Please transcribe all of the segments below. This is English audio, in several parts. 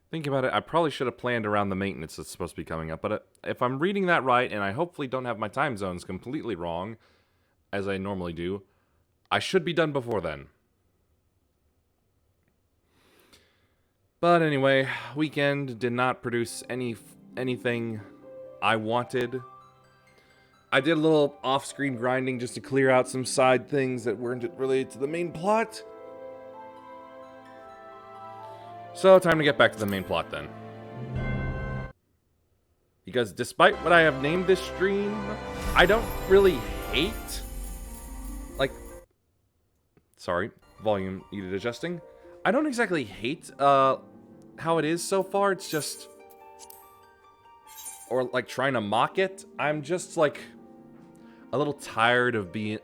Thinking about it, I probably should have planned around the maintenance that's supposed to be coming up, but if I'm reading that right, and I hopefully don't have my time zones completely wrong, as I normally do, I should be done before then. But anyway, weekend did not produce anything I wanted. I did a little off-screen grinding just to clear out some side things that weren't related to the main plot. So, time to get back to the main plot then. Because despite what I have named this stream, I don't really hate... Sorry, volume needed adjusting. I don't exactly hate how it is so far, it's just... Or, trying to mock it. I'm just, a little tired of being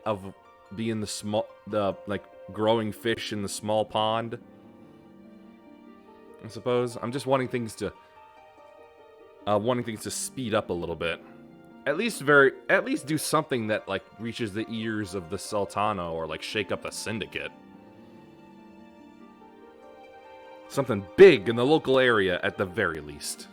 the growing fish in the small pond. I suppose. I'm just wanting things to speed up a little bit. At least do something that reaches the ears of the Sultana or shake up the syndicate. Something big in the local area at the very least.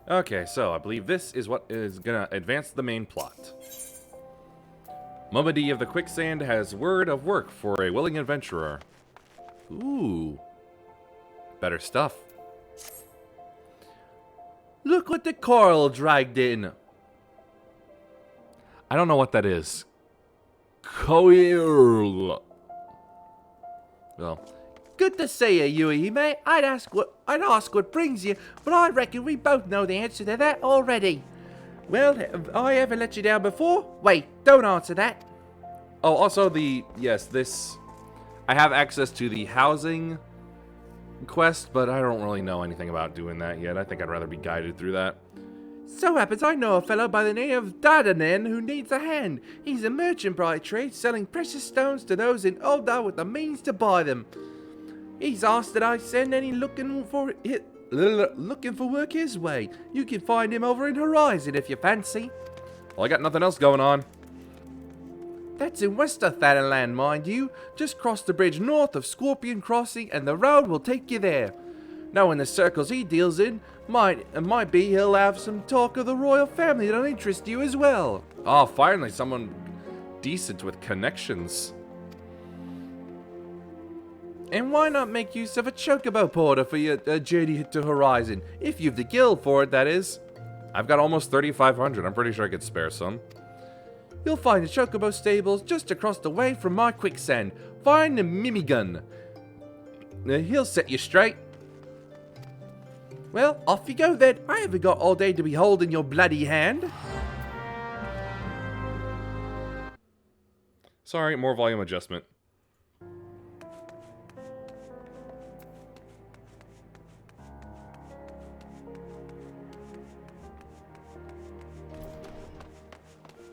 Okay, so I believe this is what is gonna advance the main plot. Mumady of the Quicksand has word of work for a willing adventurer. Ooh. Better stuff. Look what the coral dragged in. I don't know what that is. Coil. Well, good to see you, Yui, mate. I'd ask what brings you, but I reckon we both know the answer to that already. Well, have I ever let you down before? Wait, don't answer that. Oh, also I have access to the housing quest, but I don't really know anything about doing that yet. I think I'd rather be guided through that. So happens I know a fellow by the name of Dardanen who needs a hand. He's a merchant by trade, selling precious stones to those in Ulda with the means to buy them. He's asked that I send any looking for work his way. You can find him over in Horizon if you fancy. Well, I got nothing else going on. That's in Westerthalenland, mind you. Just cross the bridge north of Scorpion Crossing and the road will take you there. Knowing the circles he deals in, might be he'll have some talk of the royal family that'll interest you as well. Oh, finally, someone decent with connections. And why not make use of a chocobo porter for your journey to Horizon? If you've the guild for it, that is. I've got almost 3,500. I'm pretty sure I could spare some. You'll find the chocobo stables just across the way from my quicksand. Find the Mimigun. He'll set you straight. Well, off you go then. I haven't got all day to be holding your bloody hand. Sorry, more volume adjustment.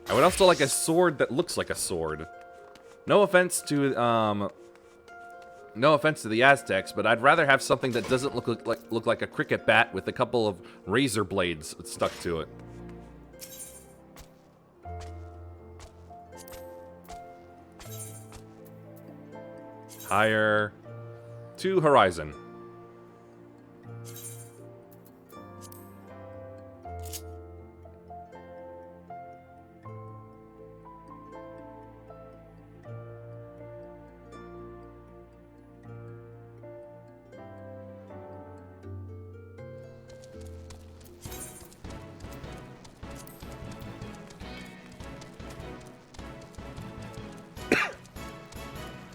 I would also like a sword that looks like a sword. No offense to the Aztecs, but I'd rather have something that doesn't look like a cricket bat with a couple of razor blades stuck to it. Higher to Horizon.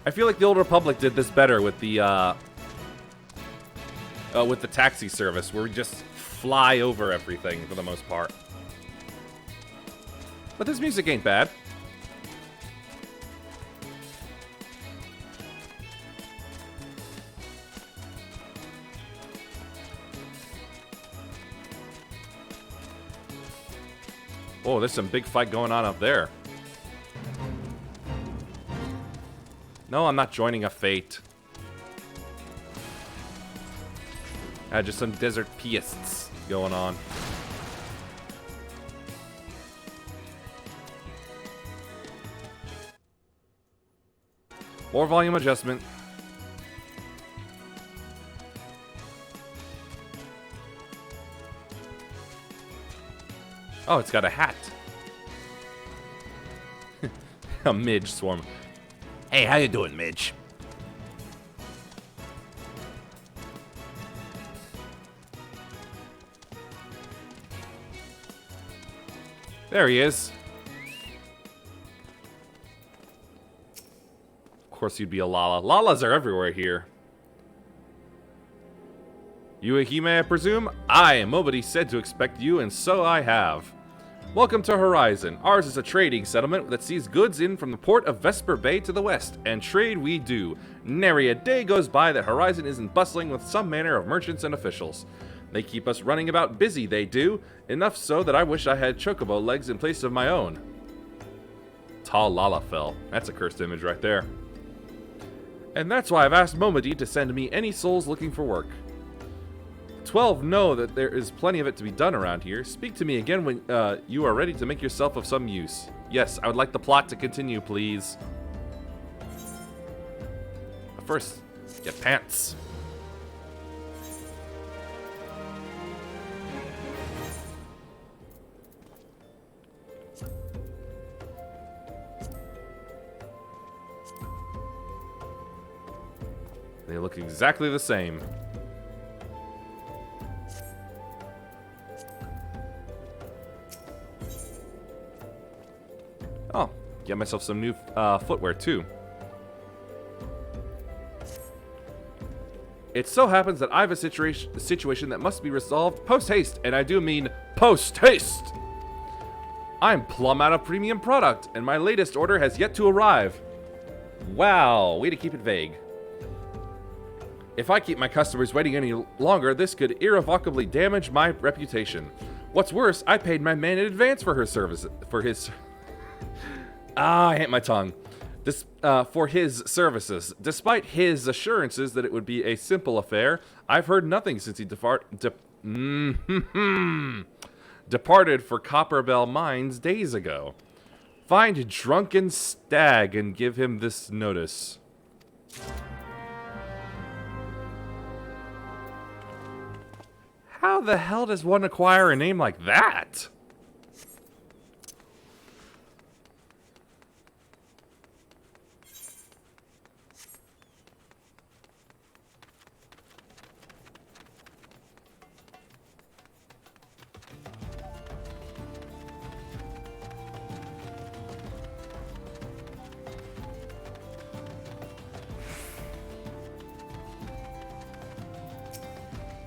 I feel like the Old Republic did this better with the taxi service, where we just fly over everything for the most part. But this music ain't bad. Oh, there's some big fight going on up there. No, I'm not joining a fate. Just some desert piests going on. More volume adjustment. Oh, it's got a hat. A midge swarm. Hey, how you doing, Midge? There he is. Of course you'd be a Lala. Lalas are everywhere here. You a Hime, I presume? I, Mobity, said to expect you, and so I have. Welcome to Horizon. Ours is a trading settlement that sees goods in from the port of Vesper Bay to the west, and trade we do. Nary a day goes by that Horizon isn't bustling with some manner of merchants and officials. They keep us running about busy, they do. Enough so that I wish I had chocobo legs in place of my own. Tall Lala fell. That's a cursed image right there. And that's why I've asked Momody to send me any souls looking for work. 12 know that there is plenty of it to be done around here. Speak to me again when you are ready to make yourself of some use. Yes, I would like the plot to continue, please. But first, get pants. They look exactly the same. Oh, get myself some new footwear too. It so happens that I have a situation that must be resolved post-haste, and I do mean post-haste! I'm plumb out of premium product, and my latest order has yet to arrive. Wow, way to keep it vague. If I keep my customers waiting any longer, this could irrevocably damage my reputation. What's worse, I paid my man in advance for her service, I hate my tongue. For his services. Despite his assurances that it would be a simple affair, I've heard nothing since he departed for Copperbell Mines days ago. Find Drunken Stag and give him this notice. How the hell does one acquire a name like that?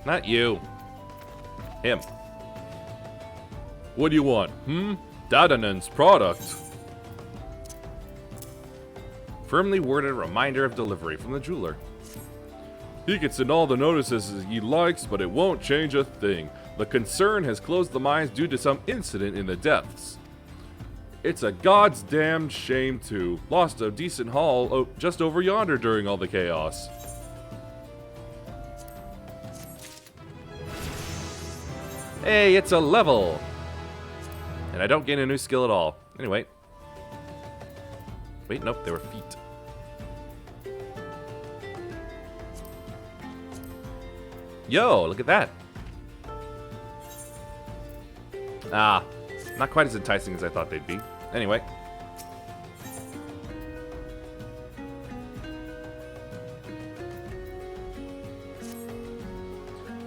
Not you. Him. What do you want? Dadanen's product. Firmly worded reminder of delivery from the jeweler. He can send all the notices he likes, but it won't change a thing. The concern has closed the mines due to some incident in the depths. It's a god's damned shame too. Lost a decent haul just over yonder during all the chaos. Hey, it's a level! And I don't gain a new skill at all. Anyway. Wait, nope, they were feet. Yo, look at that. Ah, not quite as enticing as I thought they'd be. Anyway.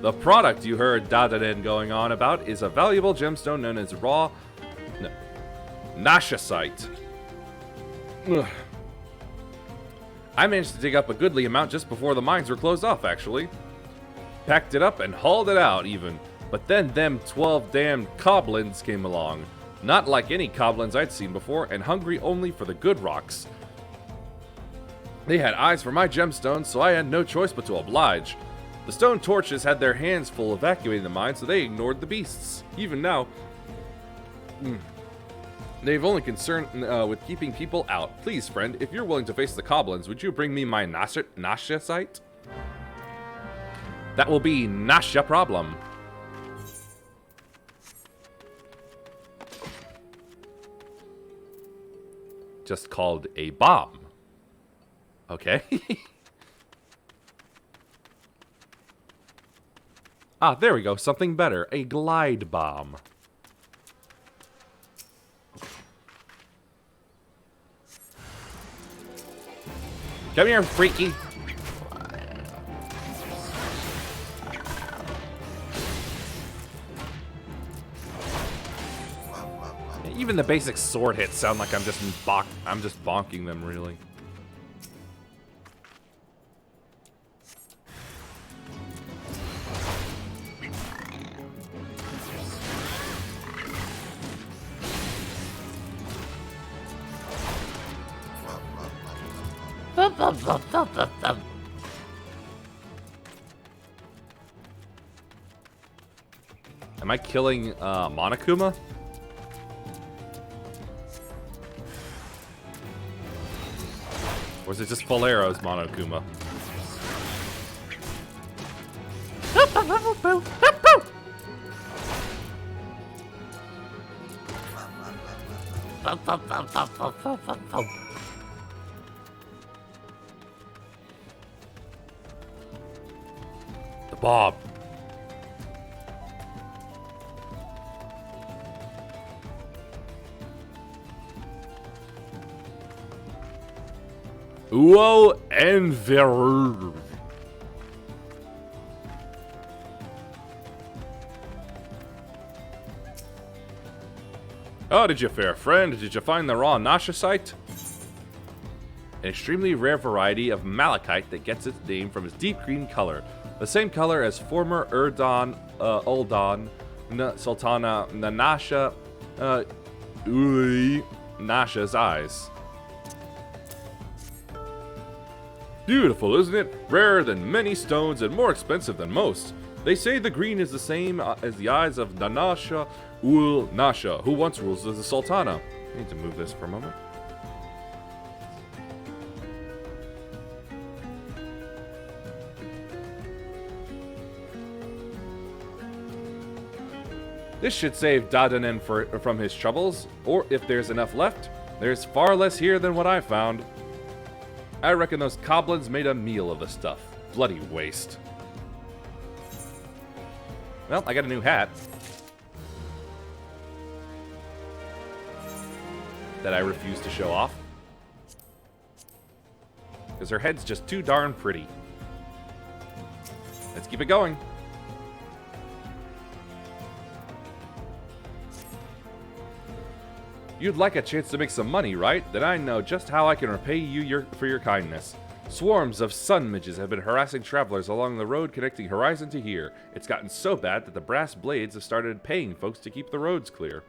The product you heard Dadaden going on about is a valuable gemstone known as Nashasite. I managed to dig up a goodly amount just before the mines were closed off, actually. Packed it up and hauled it out, even. But then them 12 damn goblins came along. Not like any goblins I'd seen before, and hungry only for the good rocks. They had eyes for my gemstones, so I had no choice but to oblige. The stone torches had their hands full evacuating the mine, so they ignored the beasts. Even now, they've only concern with keeping people out. Please, friend, if you're willing to face the goblins, would you bring me my Nasha site? That will be Nasha problem. Just called a bomb. Okay. Ah, there we go. Something better. A glide bomb. Come here, freaky. Even the basic sword hits sound like I'm just bonking them, really. Am I killing Monokuma? Or is it just full arrows, Monokuma? The Bob. Uo Enver. Oh, did you, fair friend? Did you find the raw Nasha site? An extremely rare variety of malachite that gets its name from its deep green color. The same color as former Uldan Sultana Nasha Nasha's eyes. Beautiful, isn't it? Rarer than many stones and more expensive than most. They say the green is the same as the eyes of Nanasha Ul Nasha, who once rules as the Sultana. I need to move this for a moment. This should save Dadanen from his troubles, or if there's enough left, there's far less here than what I found. I reckon those goblins made a meal of the stuff. Bloody waste. Well, I got a new hat. That I refuse to show off. Because her head's just too darn pretty. Let's keep it going. You'd like a chance to make some money, right? Then I know just how I can repay you for your kindness. Swarms of sun midges have been harassing travelers along the road connecting Horizon to here. It's gotten so bad that the brass blades have started paying folks to keep the roads clear.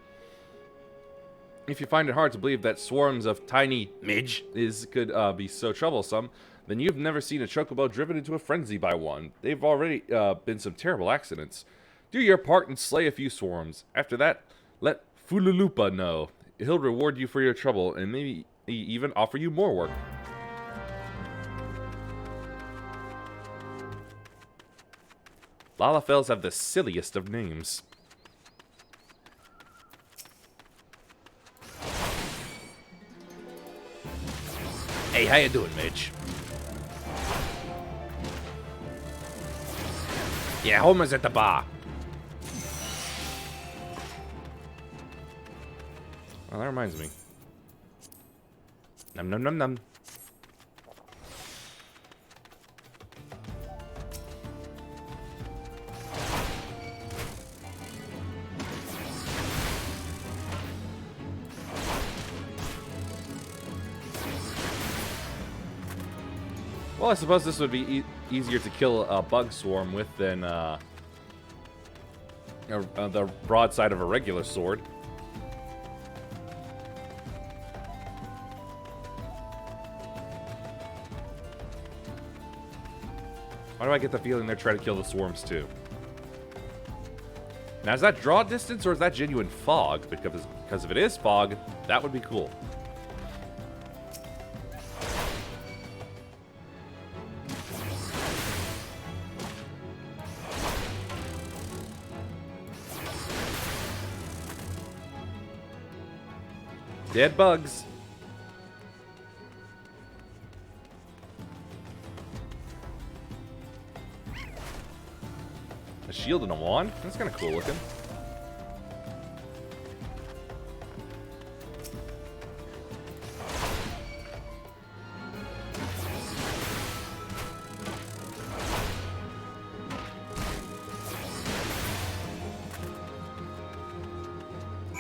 If you find it hard to believe that swarms of tiny midge could be so troublesome, then you've never seen a chocobo driven into a frenzy by one. They've already been some terrible accidents. Do your part and slay a few swarms. After that, let Fululupa know. He'll reward you for your trouble and maybe even offer you more work. Lalafels have the silliest of names. Hey, how you doing, Mitch? Yeah, Homer's at the bar. Oh, that reminds me. Num num num num. Well, I suppose this would be easier to kill a bug swarm with than the broadside of a regular sword. Why do I get the feeling they're trying to kill the swarms too? Now, is that draw distance or is that genuine fog? Because if it is fog, that would be cool. Dead bugs. A shield and a wand? That's kind of cool looking.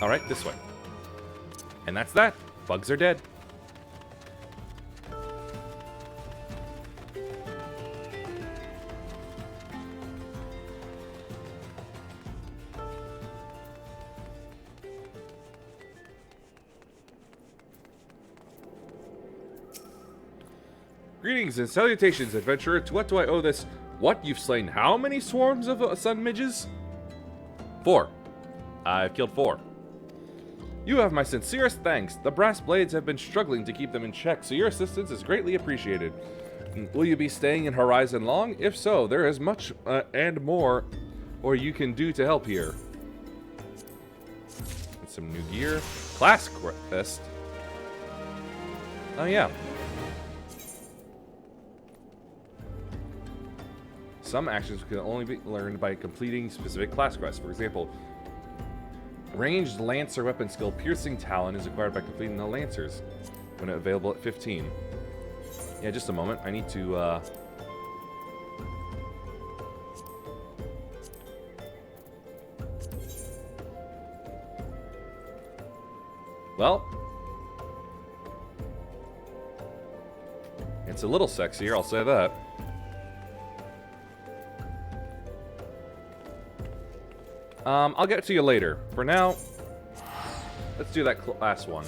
Alright, this way. And that's that. Bugs are dead. Greetings and salutations, adventurer. To what do I owe this? What? You've slain how many swarms of sun midges? 4. I've killed 4. You have my sincerest thanks. The brass blades have been struggling to keep them in check, so your assistance is greatly appreciated. Will you be staying in Horizon long? If so, there is much and more or you can do to help here. Get some new gear. Class quest. Oh yeah. Some actions can only be learned by completing specific class quests. For example, ranged Lancer weapon skill Piercing Talon is acquired by completing the Lancers when available at 15. Yeah, just a moment. I need to, well, it's a little sexier, I'll say that. I'll get to you later. For now, let's do that last one.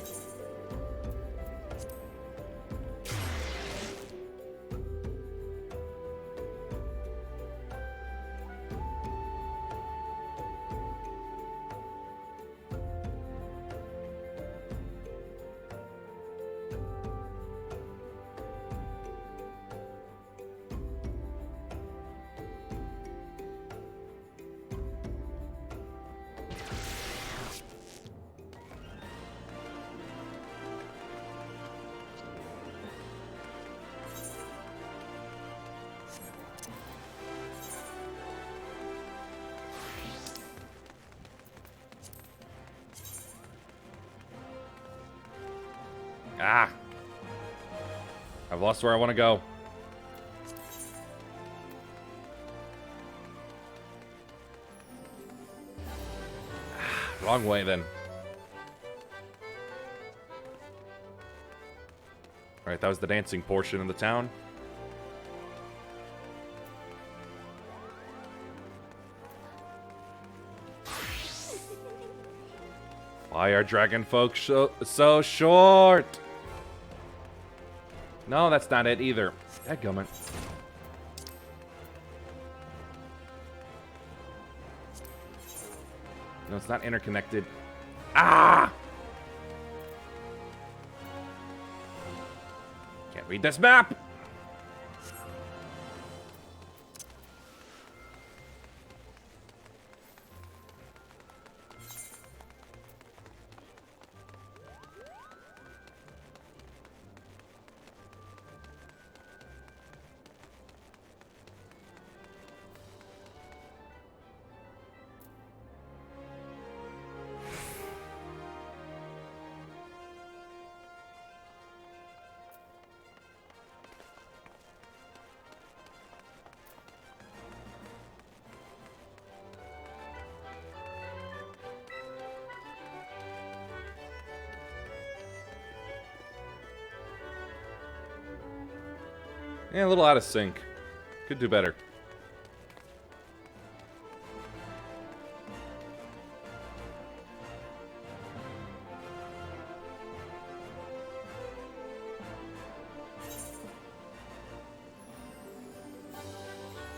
Ah! I've lost where I want to go. Wrong way, then. Alright, that was the dancing portion of the town. Why are dragon folk so short? No, that's not it either. Dadgummit. No, it's not interconnected. Ah! Can't read this map! Yeah, a little out of sync. Could do better.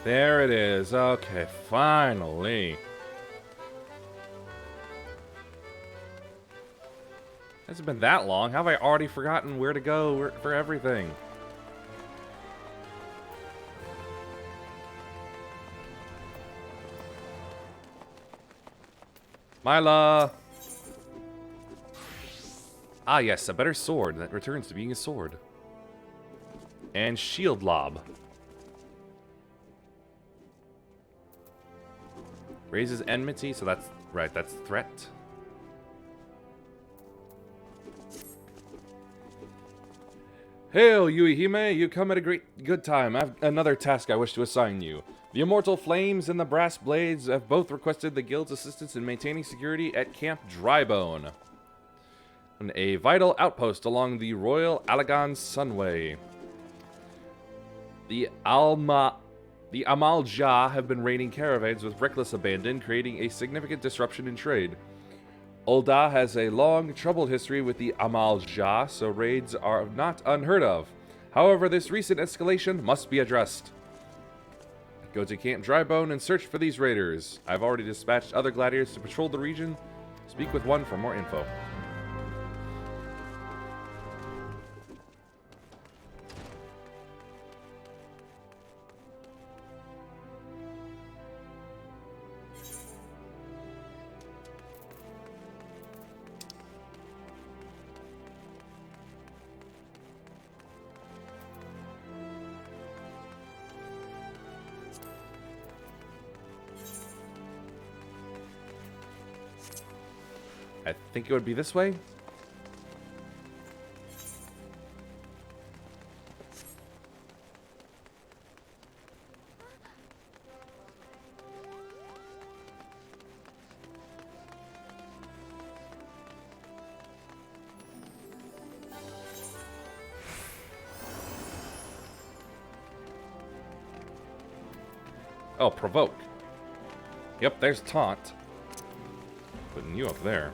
There it is. Okay, finally. Hasn't been that long. How have I already forgotten where to go for everything? Myla! Ah, yes, a better sword that returns to being a sword. And shield lob. Raises enmity, so that's right, that's threat. Hail, Yuihime! You come at a good time. I have another task I wish to assign you. The Immortal Flames and the Brass Blades have both requested the Guild's assistance in maintaining security at Camp Drybone, a vital outpost along the Royal Alagan Sunway. The Amal-Jah have been raiding caravans with reckless abandon, creating a significant disruption in trade. Ul'dah has a long, troubled history with the Amal-Jah, so raids are not unheard of. However, this recent escalation must be addressed. Go to Camp Drybone and search for these raiders. I've already dispatched other gladiators to patrol the region. Speak with one for more info. I think it would be this way. Oh, provoke. Yep, there's taunt. Putting you up there.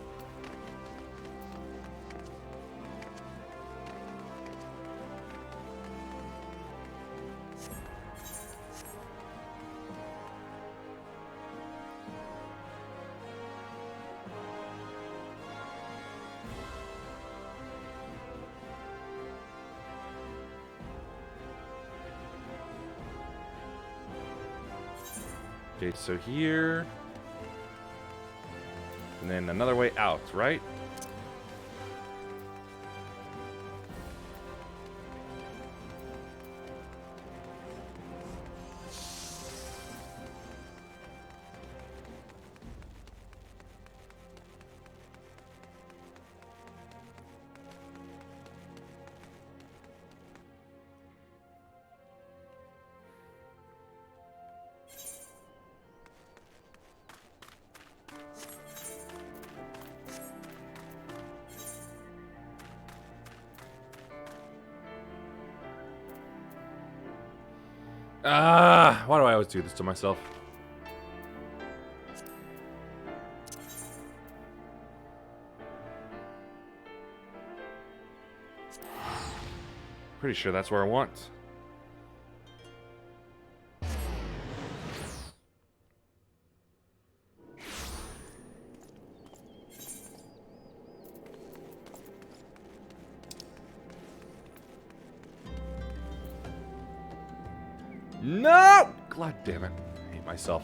Okay, so here. And then another way out, right? Why do I always do this to myself? Pretty sure that's where I want. No! God damn it. I hate myself.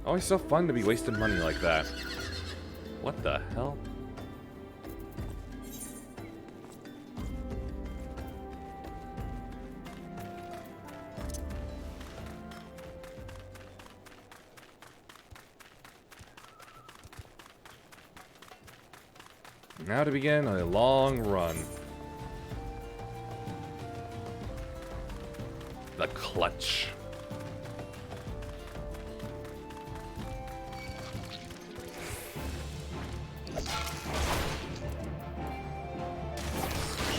Always so fun to be wasting money like that. What the hell? Now to begin a long run. The clutch.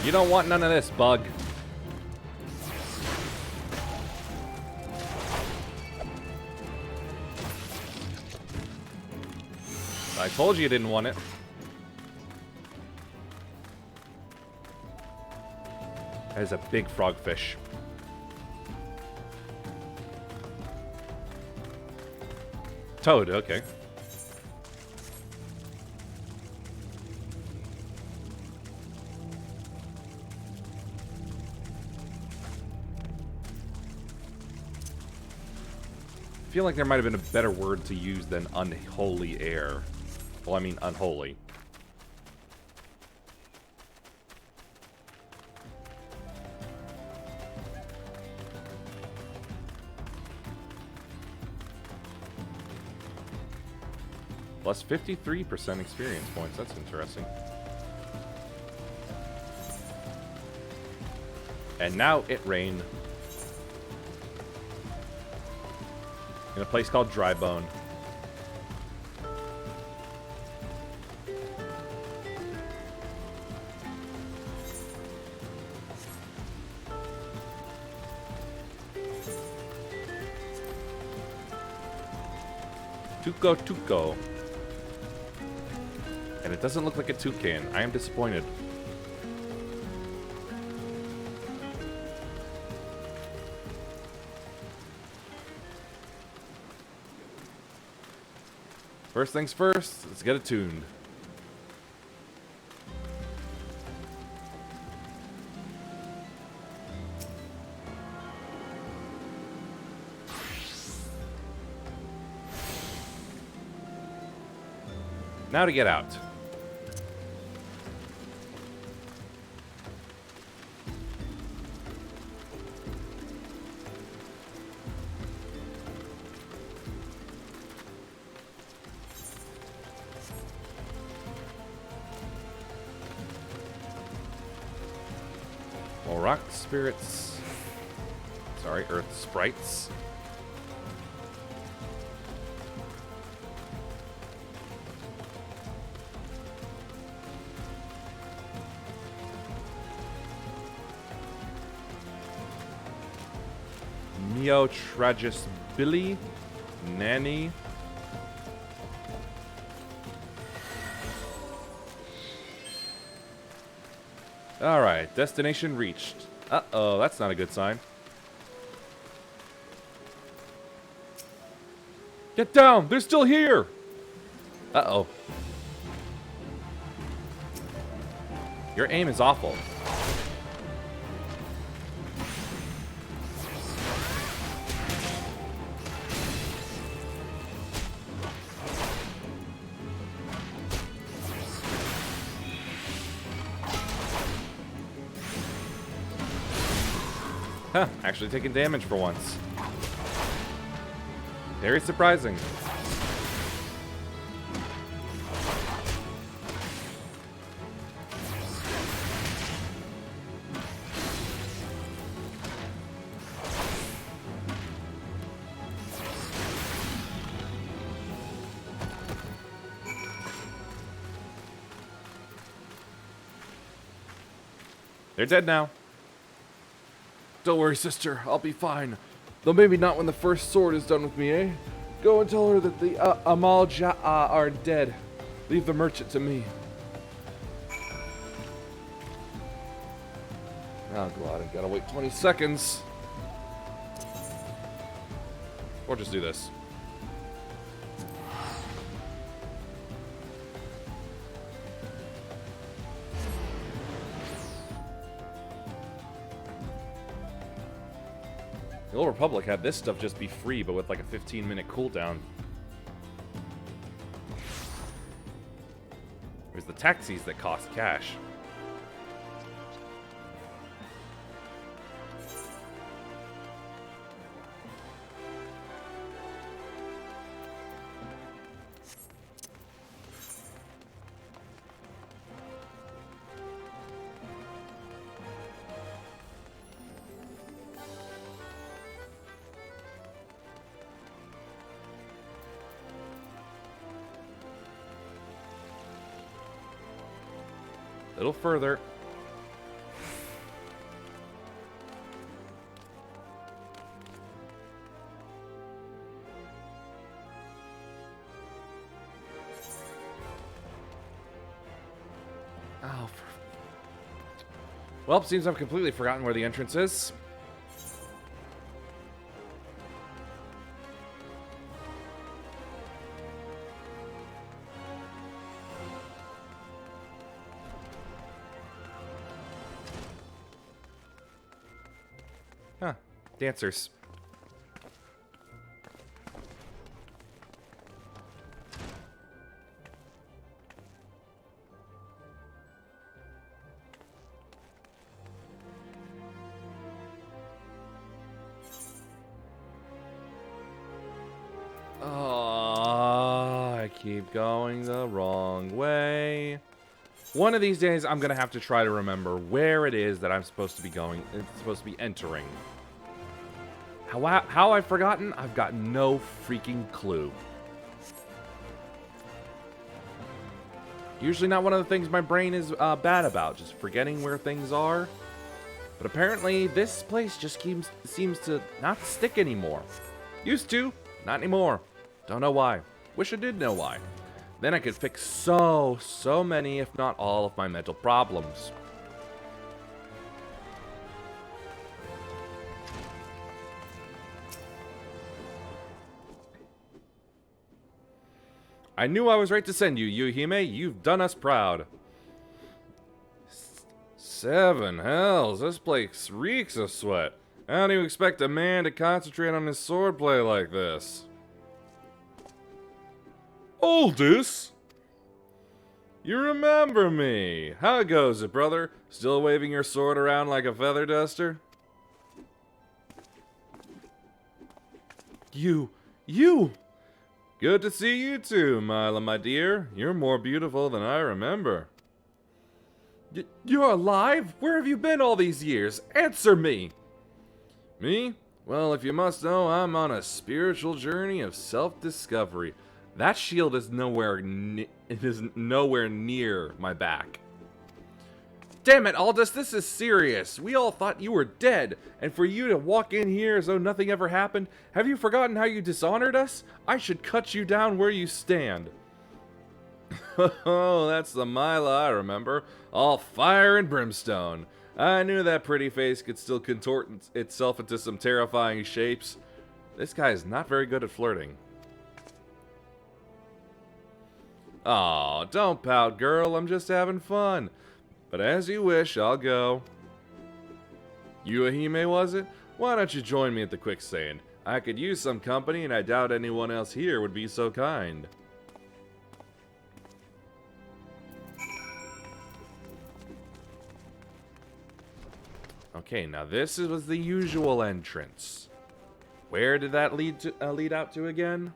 You don't want none of this, bug. I told you didn't want it. That is a big frogfish. Toad, okay. I feel like there might have been a better word to use than unholy air. Well, I mean unholy. Plus 53% experience points. That's interesting. And now it rained. In a place called Drybone. Tuco Tuco. And it doesn't look like a toucan. I am disappointed. First things first, let's get it tuned. Now to get out. Well, rock spirits. Sorry, earth sprites. Neo Tragus Billy. Nanny. Alright, destination reached. Uh-oh, that's not a good sign. Get down! They're still here! Uh-oh. Your aim is awful. Huh, actually taking damage for once. Very surprising. They're dead now. Don't worry, sister. I'll be fine. Though maybe not when the first sword is done with me, eh? Go and tell her that the Amal Ja'a are dead. Leave the merchant to me. Oh, God. I gotta wait 20 seconds. Or just do this. The Old Republic had this stuff just be free, but with like a 15-minute cooldown. There's the taxis that cost cash. little further. Oh, well, seems I've completely forgotten where the entrance is. Huh. Dancers. Oh, I keep going the wrong way. One of these days, I'm going to have to try to remember where it is that I'm supposed to be going. It's supposed to be entering. How I've forgotten? I've got no freaking clue. Usually not one of the things my brain is bad about, just forgetting where things are. But apparently, this place just seems to not stick anymore. Used to, not anymore. Don't know why. Wish I did know why. Then I could fix so many, if not all, of my mental problems. I knew I was right to send you, Yuhime. You've done us proud. 7 hells, this place reeks of sweat. How do you expect a man to concentrate on his swordplay like this? Oldus! You remember me. How goes it, brother? Still waving your sword around like a feather duster? You! Good to see you too, Mila, my dear. You're more beautiful than I remember. You're alive? Where have you been all these years? Answer me! Me? Well, if you must know, I'm on a spiritual journey of self-discovery. That shield is nowhere near my back. Damn it, Aldous, this is serious. We all thought you were dead, and for you to walk in here as though nothing ever happened, have you forgotten how you dishonored us? I should cut you down where you stand. Oh, that's the Mila I remember. All fire and brimstone. I knew that pretty face could still contort itself into some terrifying shapes. This guy is not very good at flirting. Aw, don't pout, girl. I'm just having fun. But as you wish, I'll go. Yuhime, was it? Why don't you join me at the quicksand? I could use some company, and I doubt anyone else here would be so kind. Okay, now this was the usual entrance. Where did that lead out to again?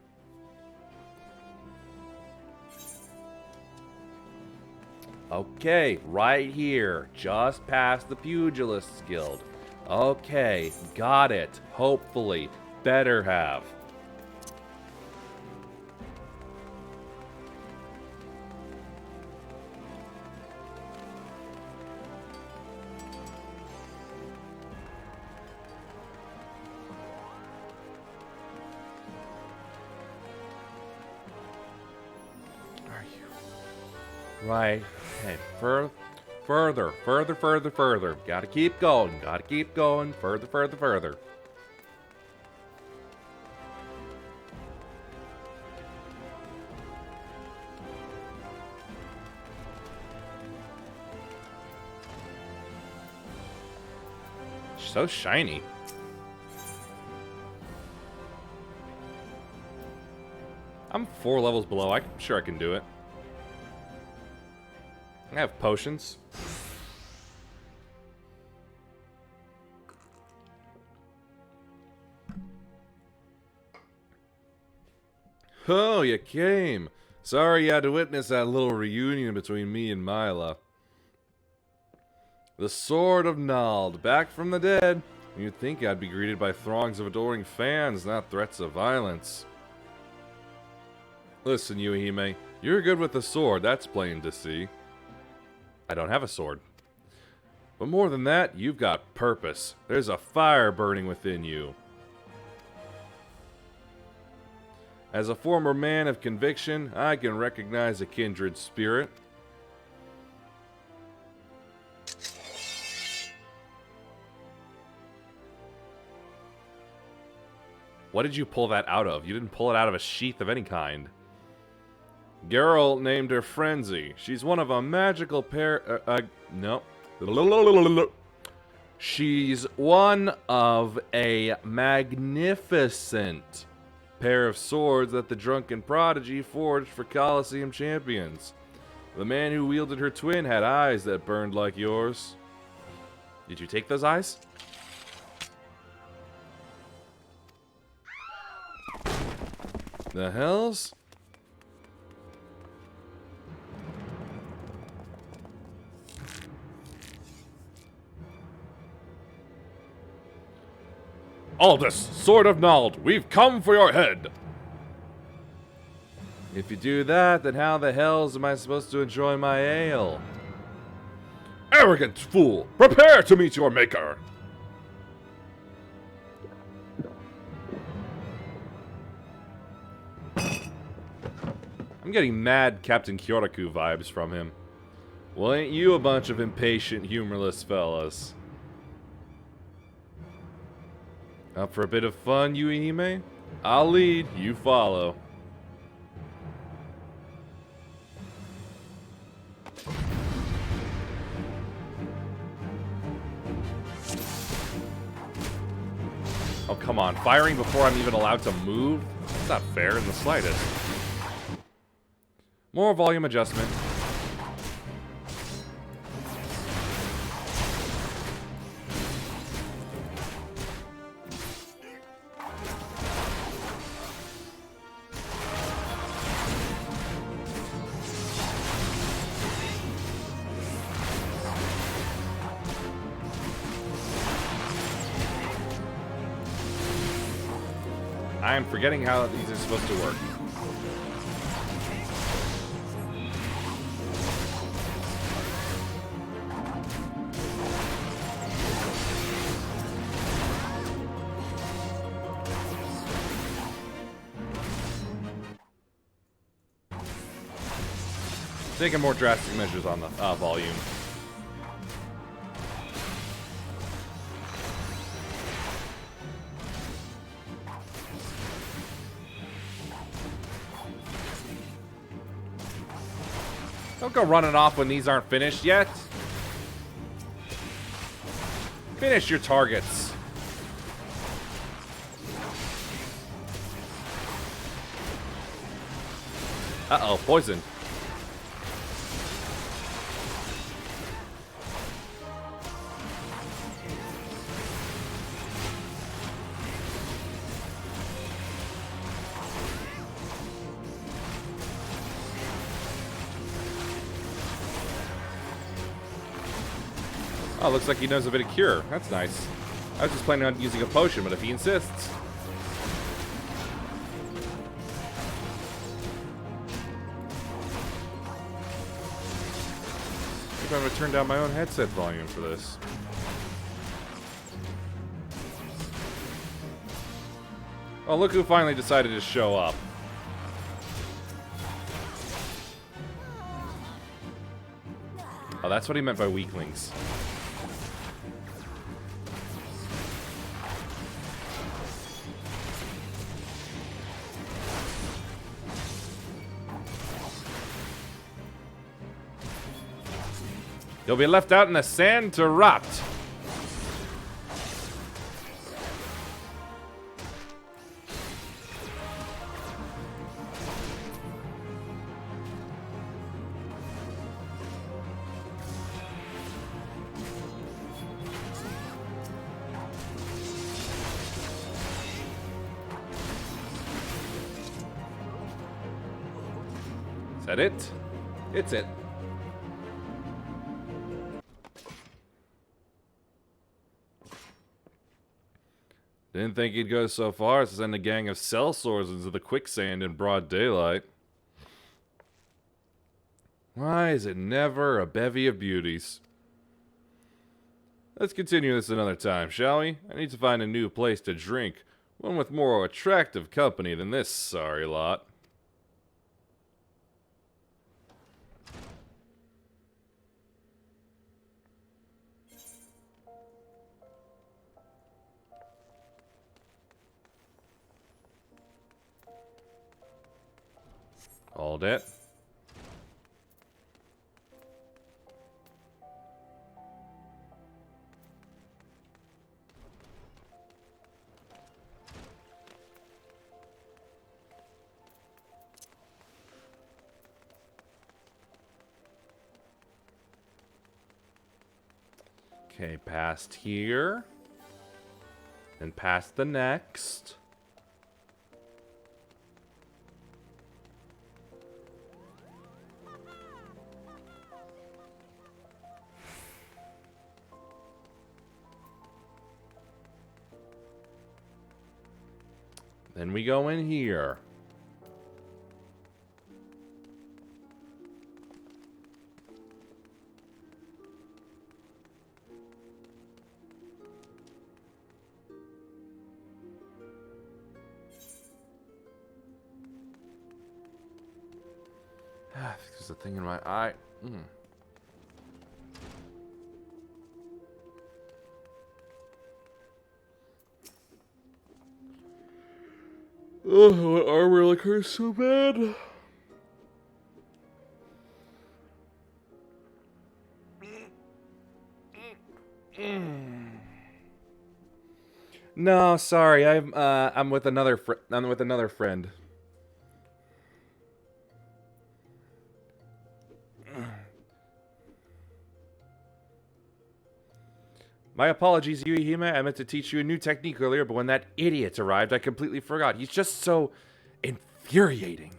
Okay, right here, just past the Pugilists Guild. Okay, got it. Hopefully. Better have. Are you? Right. Okay, further. Gotta keep going, further. So shiny. I'm 4 levels below. I'm sure I can do it. I have potions. Oh, you came. Sorry you had to witness that little reunion between me and Mila. The Sword of Nald, back from the dead. You'd think I'd be greeted by throngs of adoring fans, not threats of violence. Listen, Yuhime, you're good with the sword, that's plain to see. I don't have a sword. But more than that, you've got purpose. There's a fire burning within you. As a former man of conviction, I can recognize a kindred spirit. What did you pull that out of? You didn't pull it out of a sheath of any kind. Geralt named her Frenzy. She's one of a magical pair... no. She's one of a magnificent pair of swords that the drunken prodigy forged for Colosseum champions. The man who wielded her twin had eyes that burned like yours. Did you take those eyes? The hells? Aldous, Sword of Nald, we've come for your head! If you do that, then how the hells am I supposed to enjoy my ale? Arrogant fool! Prepare to meet your maker! I'm getting mad Captain Kyoraku vibes from him. Well, ain't you a bunch of impatient, humorless fellas? Up for a bit of fun, Yuihime? I'll lead, you follow. Oh, come on. Firing before I'm even allowed to move? That's not fair in the slightest. More volume adjustment. I am forgetting how these are supposed to work. Taking more drastic measures on the volume. Don't go running off when these aren't finished yet. Finish your targets. Uh-oh, poison. Oh, looks like he knows a bit of cure. That's nice. I was just planning on using a potion, but if he insists. Maybe I'm going to turn down my own headset volume for this. Oh, look who finally decided to show up. Oh, that's what he meant by weaklings. You'll be left out in the sand to rot. Is that it? It's it. Didn't think he'd go so far as to send a gang of sellswords into the quicksand in broad daylight. Why is it never a bevy of beauties? Let's continue this another time, shall we? I need to find a new place to drink. One with more attractive company than this sorry lot. All that. Okay, past here. And past the next. Then we go in here. There's a thing in my eye. Oh, my arm really hurts so bad. No, sorry. I'm with another friend. My apologies, Yuihime. I meant to teach you a new technique earlier, but when that idiot arrived, I completely forgot. He's just so infuriating.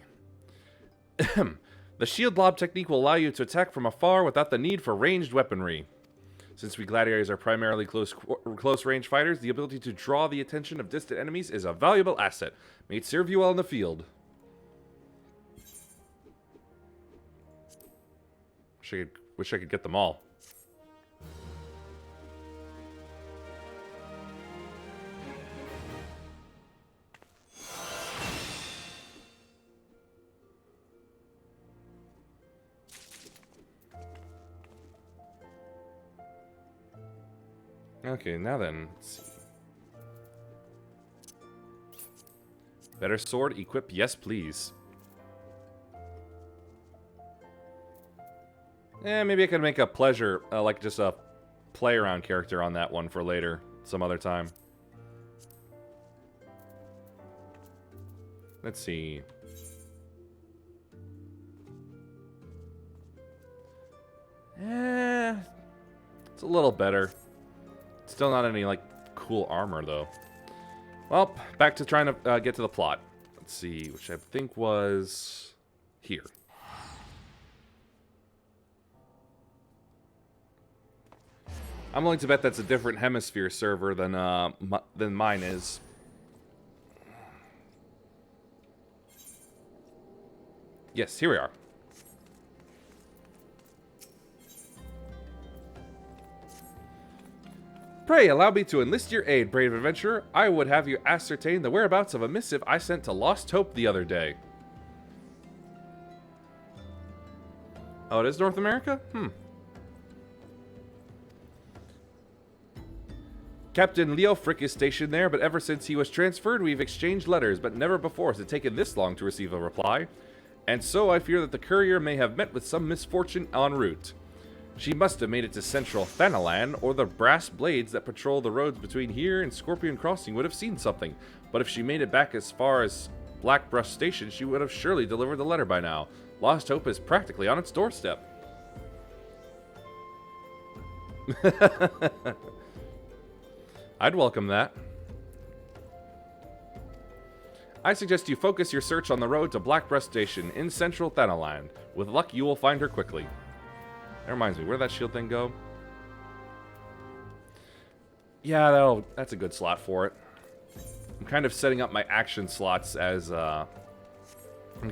The shield lob technique will allow you to attack from afar without the need for ranged weaponry. Since we gladiators are primarily close range fighters, the ability to draw the attention of distant enemies is a valuable asset. May it serve you well in the field. Wish I could get them all. Okay, now then, let's see. Better sword, equip, yes please. Maybe I could make a pleasure, like just a play around character on that one for later, some other time. Let's see. It's a little better. Still not any, like, cool armor, though. Well, back to trying to get to the plot. Let's see, which I think was here. I'm willing to bet that's a different hemisphere server than mine is. Yes, here we are. Pray allow me to enlist your aid, brave adventurer. I would have you ascertain the whereabouts of a missive I sent to Lost Hope the other day. Oh, it is North America? Captain Leo Frick is stationed there, but ever since he was transferred, we've exchanged letters, but never before has it taken this long to receive a reply. And so I fear that the courier may have met with some misfortune en route. She must have made it to central Thanalan, or the brass blades that patrol the roads between here and Scorpion Crossing would have seen something. But if she made it back as far as Blackbrush Station, she would have surely delivered the letter by now. Lost Hope is practically on its doorstep. I'd welcome that. I suggest you focus your search on the road to Blackbrush Station in central Thanalan. With luck, you will find her quickly. That reminds me, where'd that shield thing go? Yeah, that's a good slot for it. I'm kind of setting up my action slots as, like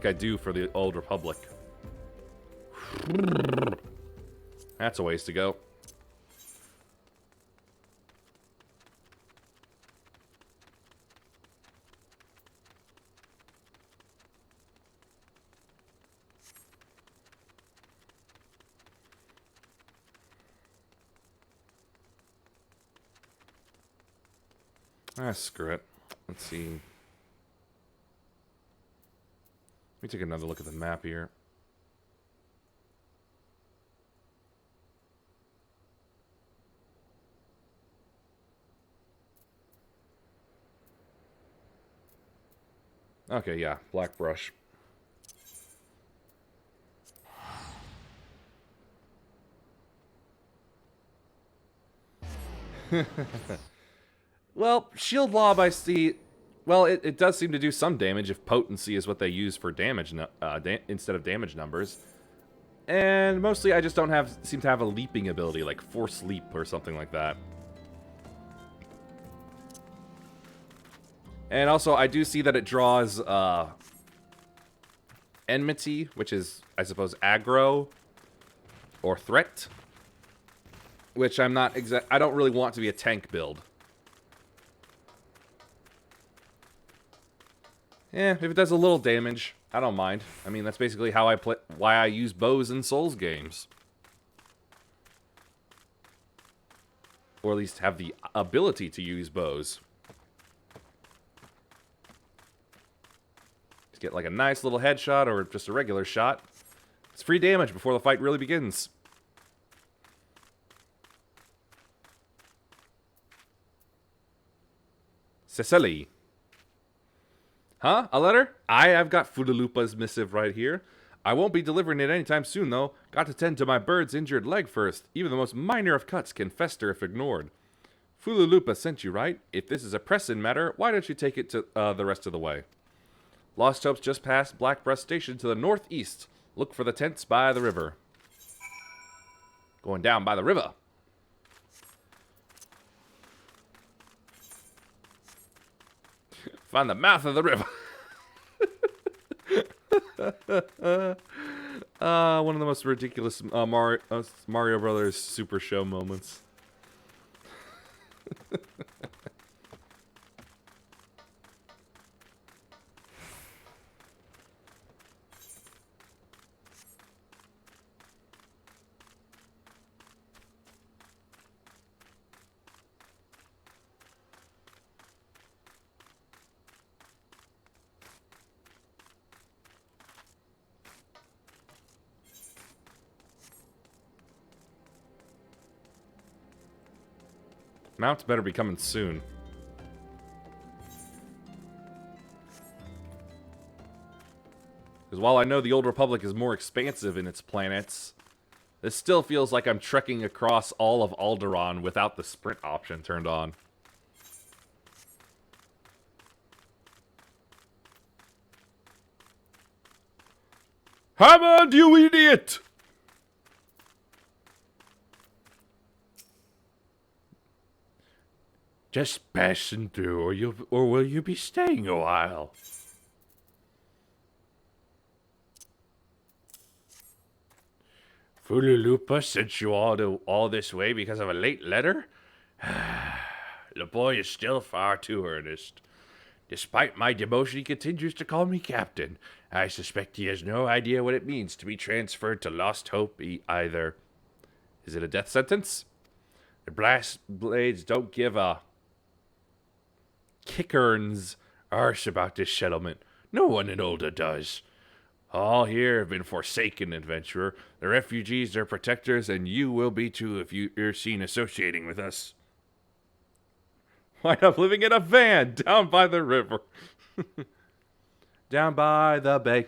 I do for the Old Republic. That's a ways to go. Ah, screw it. Let's see. Let me take another look at the map here. Okay, yeah, black brush. Well, shield lob, I see. Well, it does seem to do some damage if potency is what they use for damage instead of damage numbers. And mostly I just don't seem to have a leaping ability, like Force Leap or something like that. And also, I do see that it draws Enmity, which is, I suppose, aggro or threat. Which I'm not I don't really want to be a tank build. Yeah, if it does a little damage, I don't mind. I mean, that's basically how I play, why I use bows in Souls games. Or at least have the ability to use bows. Just get like a nice little headshot or just a regular shot. It's free damage before the fight really begins. Cecily. Huh? A letter? I've got Fudalupa's missive right here. I won't be delivering it anytime soon, though. Got to tend to my bird's injured leg first. Even the most minor of cuts can fester if ignored. Fulalupa sent you, right? If this is a pressing matter, why don't you take it to the rest of the way? Lost Hope's just past Blackbreast Station to the northeast. Look for the tents by the river. Going down by the river. Find the mouth of the river. One of the most ridiculous Mario Brothers Super Show moments. Mounts better be coming soon. Because while I know the Old Republic is more expansive in its planets, this still feels like I'm trekking across all of Alderaan without the sprint option turned on. Hammond, you idiot! Just passing through, or will you be staying a while? Fululupa sent you all this way because of a late letter? The boy is still far too earnest. Despite my demotion, he continues to call me captain. I suspect he has no idea what it means to be transferred to Lost Hope either. Is it a death sentence? The blast blades don't give a kickerns arse about this settlement. No one in Ulda does. All here have been forsaken, adventurer. The refugees are protectors, and you will be too if you're seen associating with us. Wind up living in a van down by the river. Down by the bay.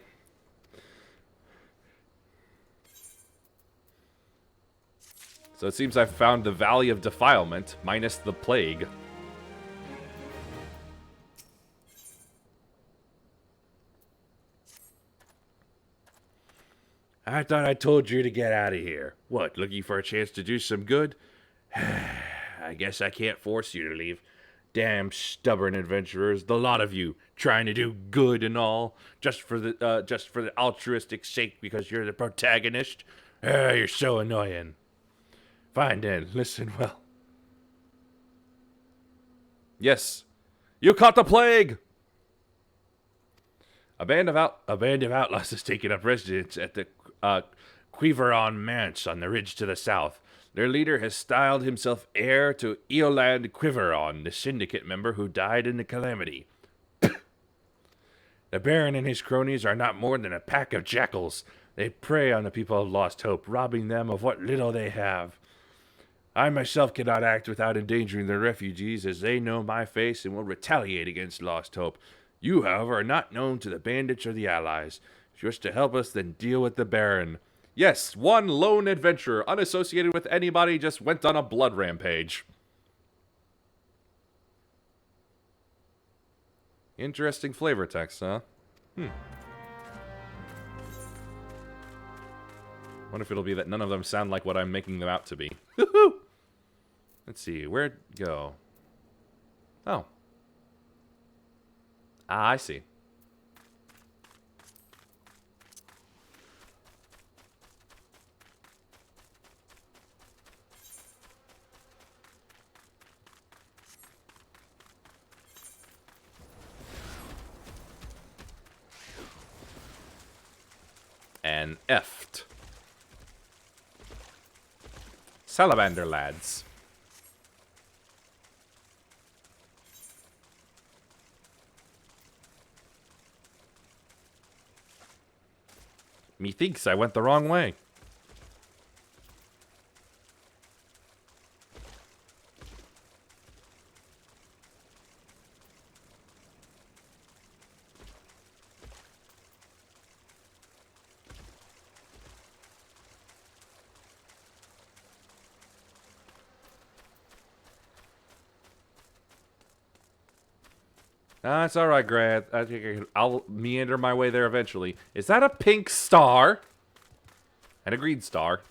So it seems I've found the Valley of Defilement, minus the plague. I thought I told you to get out of here. What, looking for a chance to do some good? I guess I can't force you to leave. Damn stubborn adventurers, the lot of you, trying to do good and all, just for the altruistic sake because you're the protagonist. You're so annoying. Fine then, listen well. Yes, you caught the plague. A band of outlaws has taken up residence at the Quiveron Manse on the ridge to the south. Their leader has styled himself heir to Eoland Quiveron, the syndicate member who died in the calamity. The Baron and his cronies are not more than a pack of jackals. They prey on the people of Lost Hope, robbing them of what little they have. I myself cannot act without endangering the refugees, as they know my face and will retaliate against Lost Hope. You, however, are not known to the bandits or the allies. If you wish to help us, then deal with the Baron. Yes, one lone adventurer, unassociated with anybody, just went on a blood rampage. Interesting flavor text, huh? Wonder if it'll be that none of them sound like what I'm making them out to be. Woohoo! Let's see, where'd it go? Oh. Ah, I see. And effed. Salamander lads. Methinks I went the wrong way. It's alright, Grant. I'll meander my way there eventually. Is that a pink star? And a green star.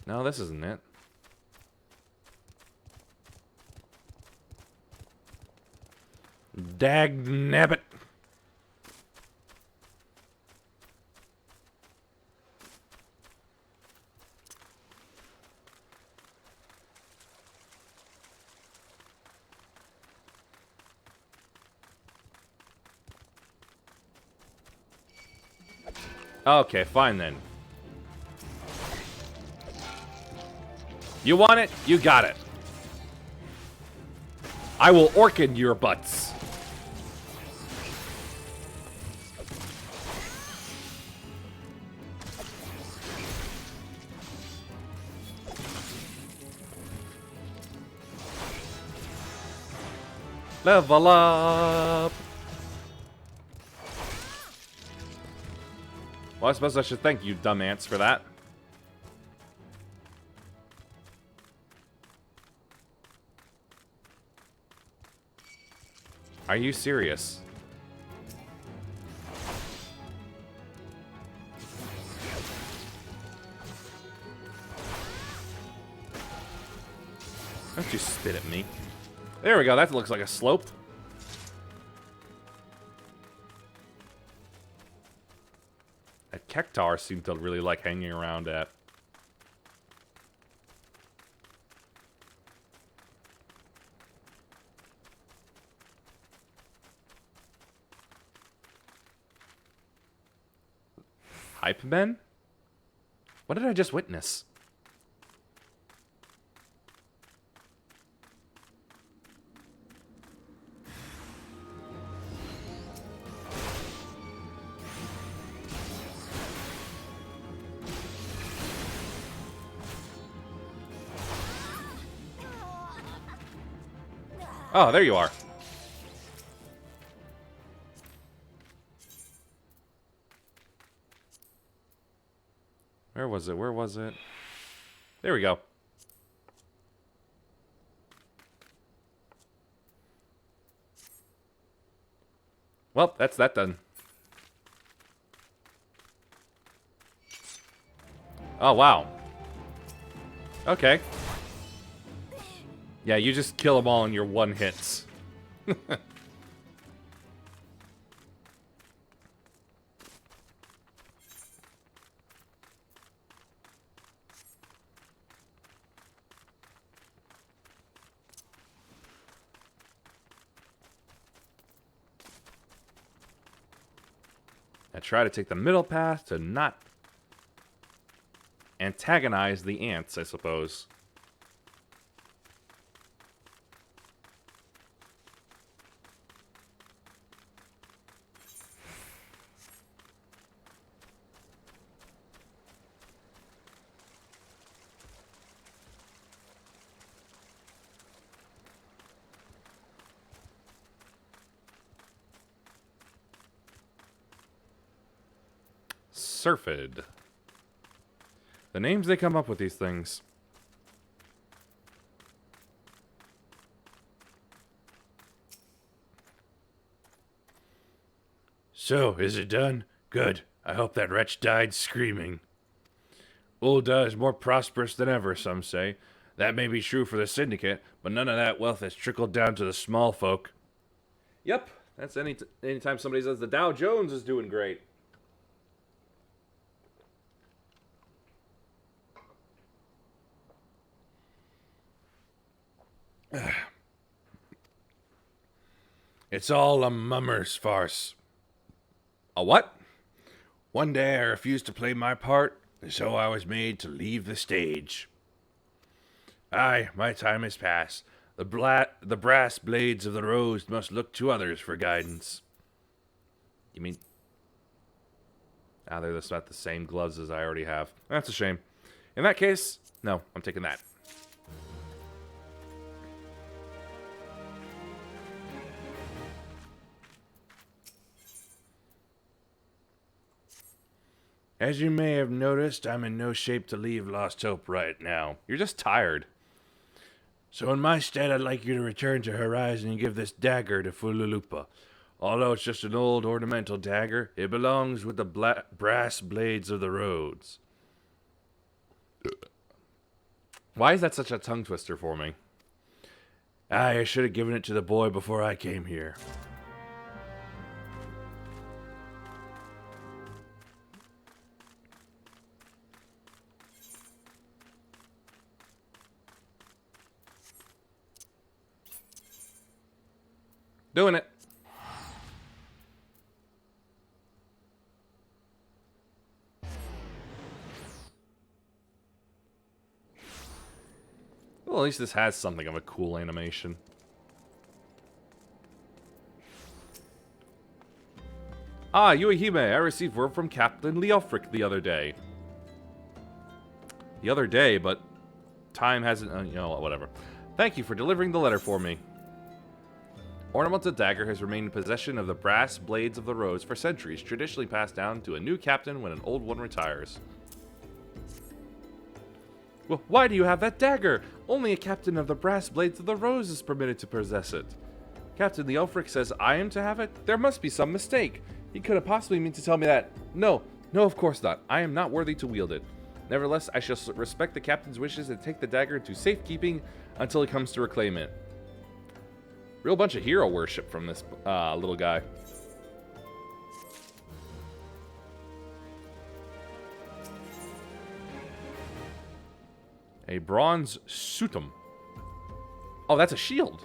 No, this isn't it. Dagnabbit. Okay, fine then. You want it? You got it. I will orchid your butts. Level up. Well, I suppose I should thank you, dumb ants, for that. Are you serious? Don't you spit at me. There we go, that looks like a slope. That Kektar seemed to really like hanging around at. Hype men? What did I just witness? Oh, there you are. Where was it? Where was it? There we go. Well, that's that done. Oh, wow. Okay. Yeah, you just kill them all in your one hits. I try to take the middle path to not antagonize the ants, I suppose. Surfid. The names they come up with these things. So, is it done? Good. I hope that wretch died screaming. Ul'dah is more prosperous than ever, some say. That may be true for the Syndicate, but none of that wealth has trickled down to the small folk. Yep, that's anytime somebody says the Dow Jones is doing great. It's all a mummer's farce. A what? One day I refused to play my part, and so I was made to leave the stage. Aye, my time has passed. The brass blades of the rose must look to others for guidance. You mean... Ah, they're just about the same gloves as I already have. That's a shame. In that case, no, I'm taking that. As you may have noticed, I'm in no shape to leave Lost Hope right now. You're just tired. So in my stead, I'd like you to return to Horizon and give this dagger to Fululupa. Although it's just an old ornamental dagger, it belongs with the brass blades of the roads. Why is that such a tongue twister for me? I should have given it to the boy before I came here. Doing it. Well, at least this has something of a cool animation. Ah, Yuehime, I received word from Captain Leofric the other day. The other day, but time hasn't, you know, whatever. Thank you for delivering the letter for me. Ornamental dagger has remained in possession of the brass blades of the rose for centuries, traditionally passed down to a new captain when an old one retires. Well, why do you have that dagger? Only a captain of the brass blades of the rose is permitted to possess it. Captain Leofric says I am to have it? There must be some mistake. He could have possibly meant to tell me that. No, of course not. I am not worthy to wield it. Nevertheless, I shall respect the captain's wishes and take the dagger into safekeeping until he comes to reclaim it. Real bunch of hero worship from this little guy. A bronze sutum. Oh, that's a shield.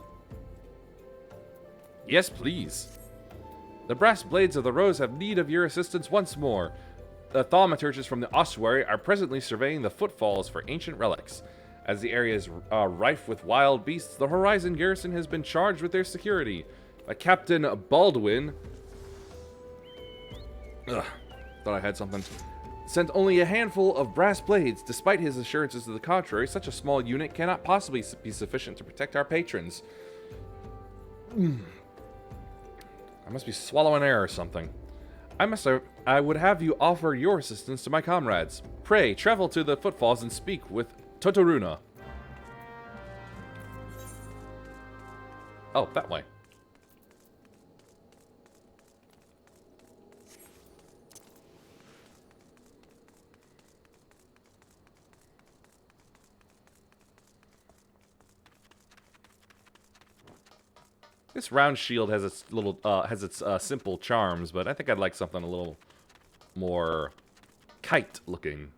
Yes, please. The brass blades of the rose have need of your assistance once more. The thaumaturges from the ossuary are presently surveying the footfalls for ancient relics. As the area is rife with wild beasts, the Horizon garrison has been charged with their security. Captain Baldwin... Ugh, thought I had something. Sent only a handful of brass blades. Despite his assurances to the contrary, such a small unit cannot possibly be sufficient to protect our patrons. I must be swallowing air or something. I would have you offer your assistance to my comrades. Pray, travel to the footfalls and speak with Totoruna. Oh, that way. This round shield has its little, simple charms, but I think I'd like something a little more kite-looking.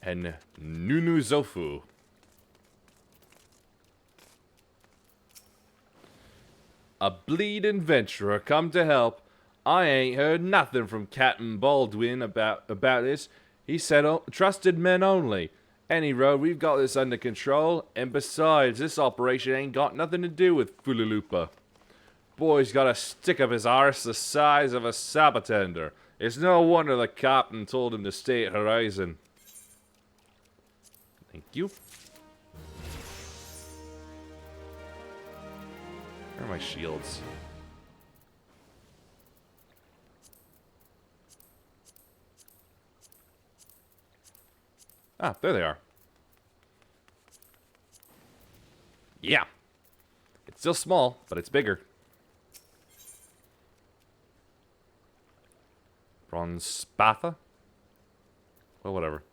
And Nunu Zofu. A bleeding venturer come to help. I ain't heard nothing from Captain Baldwin about this. He said trusted men only. Any road, we've got this under control. And besides, this operation ain't got nothing to do with Fululupa. Boy's got a stick up his arse the size of a sabatender. It's no wonder the captain told him to stay at Horizon. Thank you. Where are my shields? Ah, there they are. Yeah. It's still small, but it's bigger. Bronze Spatha? Well, whatever.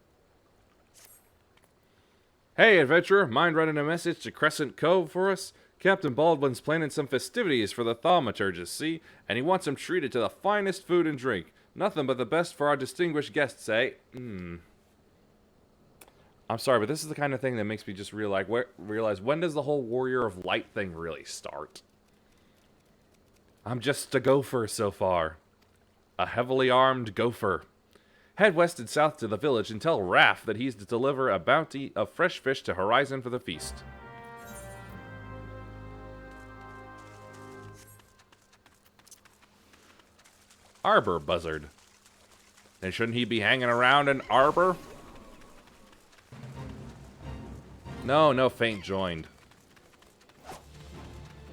Hey, adventurer, mind running a message to Crescent Cove for us? Captain Baldwin's planning some festivities for the thaumaturgist, see? And he wants them treated to the finest food and drink. Nothing but the best for our distinguished guests, eh? I'm sorry, but this is the kind of thing that makes me just realize when does the whole Warrior of Light thing really start? I'm just a gopher so far. A heavily armed gopher. Head west and south to the village and tell Raph that he's to deliver a bounty of fresh fish to Horizon for the feast. Arbor Buzzard. Then shouldn't he be hanging around an arbor? No, faint joined.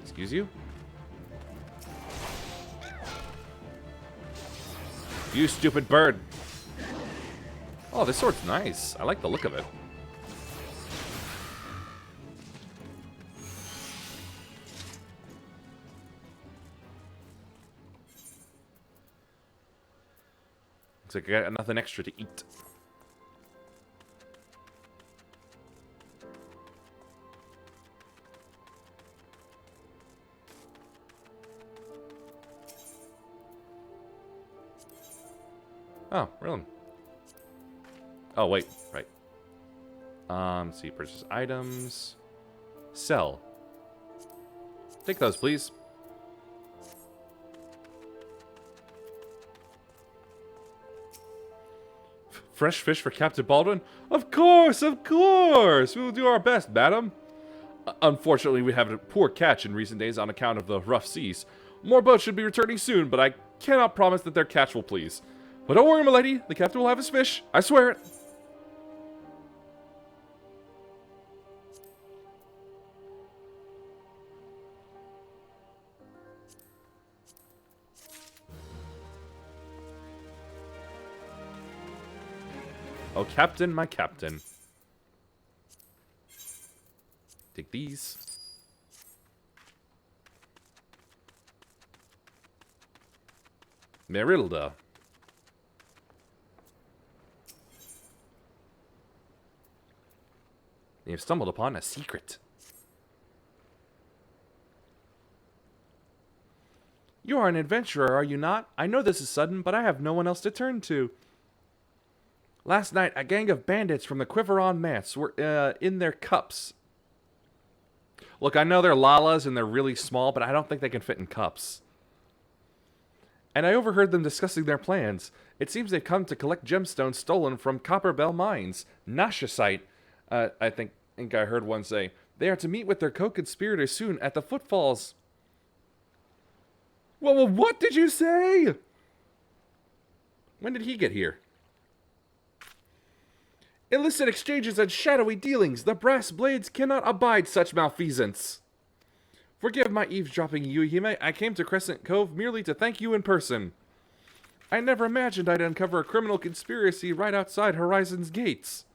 Excuse you? You stupid bird. Oh, this sword's nice. I like the look of it. Looks like I got nothing extra to eat. Oh, really? Oh, wait. Right. Let's see. Purchase items. Sell. Take those, please. Fresh fish for Captain Baldwin? Of course, of course! We will do our best, madam. Unfortunately, we have a poor catch in recent days on account of the rough seas. More boats should be returning soon, but I cannot promise that their catch will please. But don't worry, my lady. The captain will have his fish. I swear it. Oh, Captain, my Captain. Take these. Merilda. You have stumbled upon a secret. You are an adventurer, are you not? I know this is sudden, but I have no one else to turn to. Last night, a gang of bandits from the Quiveron Manse were in their cups. Look, I know they're lalas and they're really small, but I don't think they can fit in cups. And I overheard them discussing their plans. It seems they've come to collect gemstones stolen from Copperbell Mines. Nashasite, I think I heard one say. They are to meet with their co-conspirators soon at the Footfalls. Well, what did you say? When did he get here? Illicit exchanges and shadowy dealings. The brass blades cannot abide such malfeasance. Forgive my eavesdropping, Yuhime. I came to Crescent Cove merely to thank you in person. I never imagined I'd uncover a criminal conspiracy right outside Horizon's gates.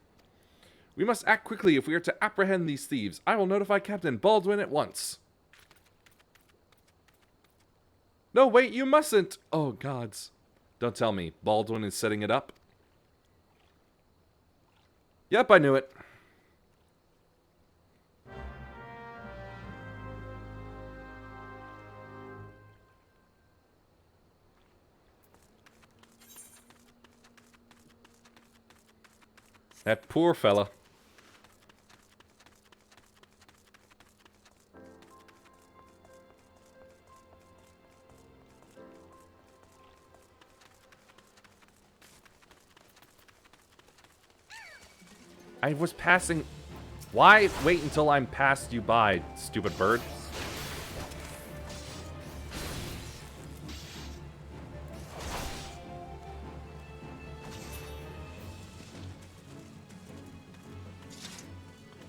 We must act quickly if we are to apprehend these thieves. I will notify Captain Baldwin at once. No, wait, you mustn't. Oh, gods. Don't tell me. Baldwin is setting it up. Yep, I knew it. That poor fella. I was passing... Why wait until I'm past you by, stupid bird?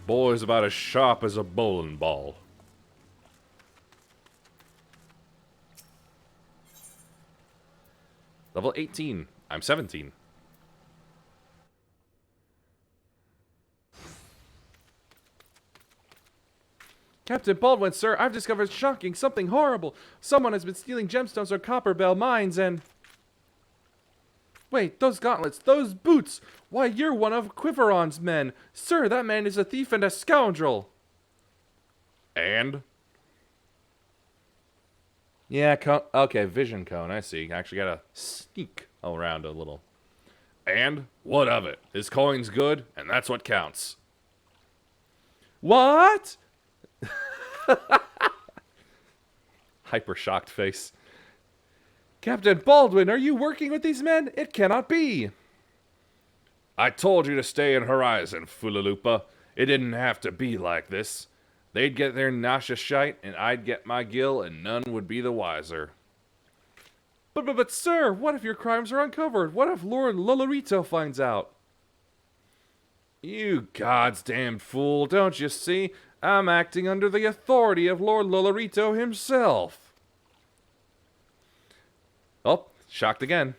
Boy's about as sharp as a bowling ball. Level 18. I'm 17. Captain Baldwin, sir, I've discovered something horrible. Someone has been stealing gemstones or copper bell mines and... Wait, those gauntlets, those boots! Why, you're one of Quiveron's men! Sir, that man is a thief and a scoundrel! And? Yeah, okay, vision cone, I see. Actually gotta sneak around a little. And? What of it? His coin's good, and that's what counts. What? Hyper shocked face. Captain Baldwin, are you working with these men? It cannot be. I told you to stay in Horizon, Fulalupa. It didn't have to be like this. They'd get their Nasha shite, and I'd get my gill, and none would be the wiser. But, sir, what if your crimes are uncovered? What if Lord Lolorito finds out? You God's damned fool, don't you see? I'm acting under the authority of Lord Lolorito himself. Oh, shocked again.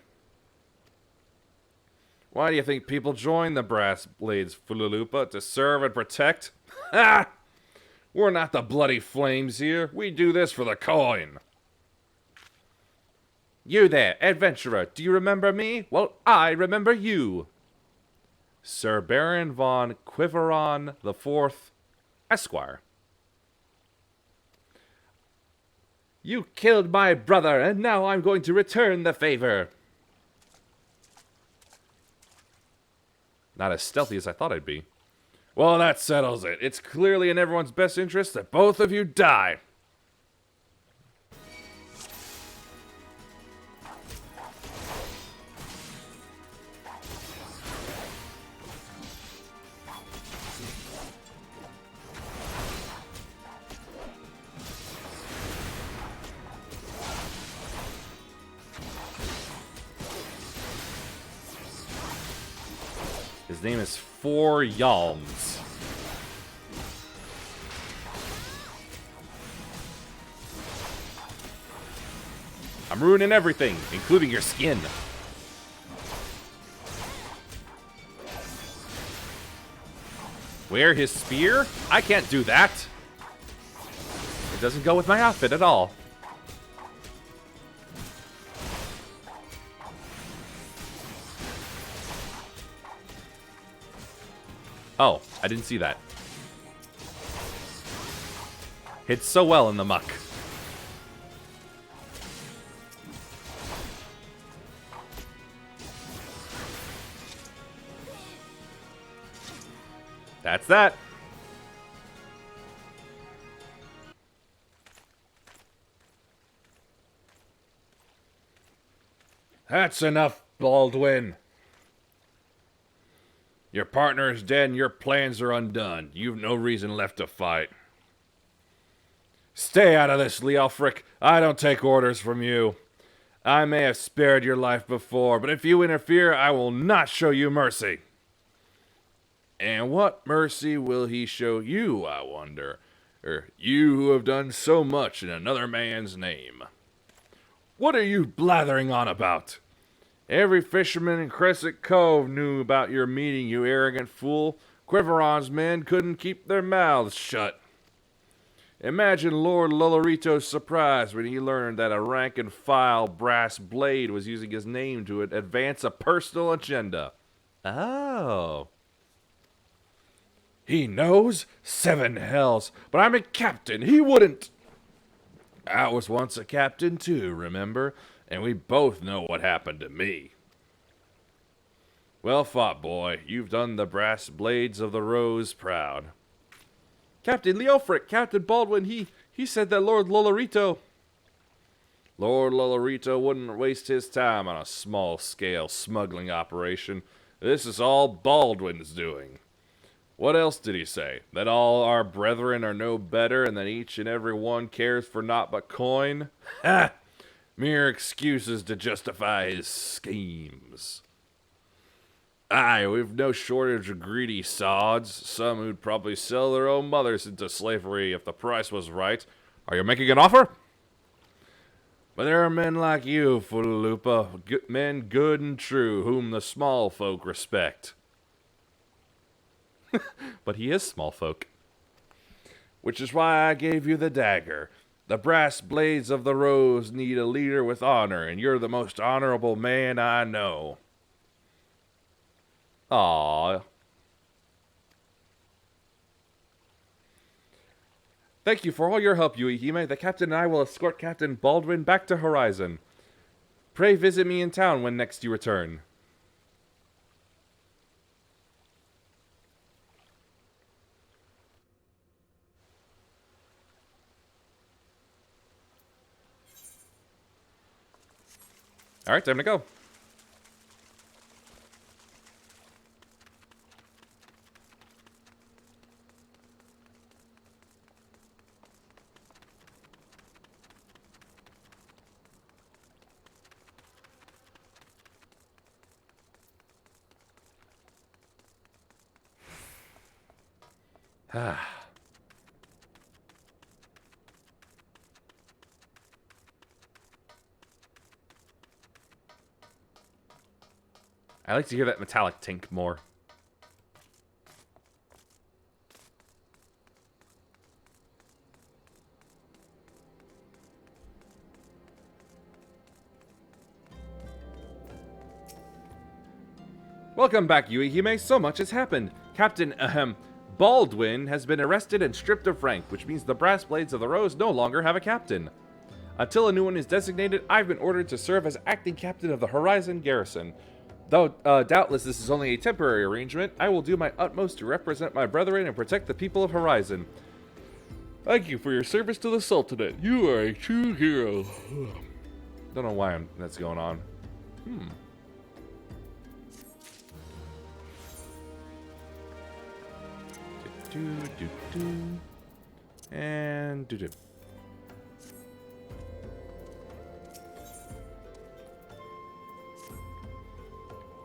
Why do you think people join the Brass Blades, Fulalupa? To serve and protect? Ha! We're not the bloody flames here. We do this for the coin. You there, adventurer. Do you remember me? Well, I remember you. Sir Baron von Quiveron IV, Esquire. You killed my brother, and now I'm going to return the favor. Not as stealthy as I thought I'd be. Well, that settles it. It's clearly in everyone's best interest that both of you die. His name is Four Yalms. I'm ruining everything, including your skin. Wear his spear? I can't do that. It doesn't go with my outfit at all. Oh, I didn't see that. Hits so well in the muck. That's that. That's enough, Baldwin. Your partner is dead and your plans are undone. You've no reason left to fight. Stay out of this, Leofric. I don't take orders from you. I may have spared your life before, but if you interfere, I will not show you mercy. And what mercy will he show you, I wonder? You who have done so much in another man's name. What are you blathering on about? Every fisherman in Crescent Cove knew about your meeting, you arrogant fool. Quiveron's men couldn't keep their mouths shut. Imagine Lord Lolorito's surprise when he learned that a rank-and-file brass blade was using his name to advance a personal agenda. Oh. He knows? 7 hells. But I'm a captain. He wouldn't. I was once a captain too, remember? And we both know what happened to me. Well fought, boy. You've done the brass blades of the Rose proud. Captain Leofric, Captain Baldwin, he said that Lord Lolorito wouldn't waste his time on a small-scale smuggling operation. This is all Baldwin's doing. What else did he say? That all our brethren are no better and that each and every one cares for naught but coin? Ha! Mere excuses to justify his schemes. Aye, we've no shortage of greedy sods, some who'd probably sell their own mothers into slavery if the price was right. Are you making an offer? But there are men like you, Fulalupa, men good and true, whom the small folk respect. But he is small folk. Which is why I gave you the dagger. The brass blades of the Rose need a leader with honor, and you're the most honorable man I know. Aww. Thank you for all your help, Yuihime. The captain and I will escort Captain Baldwin back to Horizon. Pray visit me in town when next you return. Alright, time to go. Ah. I like to hear that metallic tink more. Welcome back, Yuihime. So much has happened. Captain, Baldwin has been arrested and stripped of rank, which means the brass blades of the Rose no longer have a captain. Until a new one is designated, I've been ordered to serve as acting captain of the Horizon Garrison. Though doubtless this is only a temporary arrangement, I will do my utmost to represent my brethren and protect the people of Horizon. Thank you for your service to the Sultanate. You are a true hero. Don't know why that's going on. And do.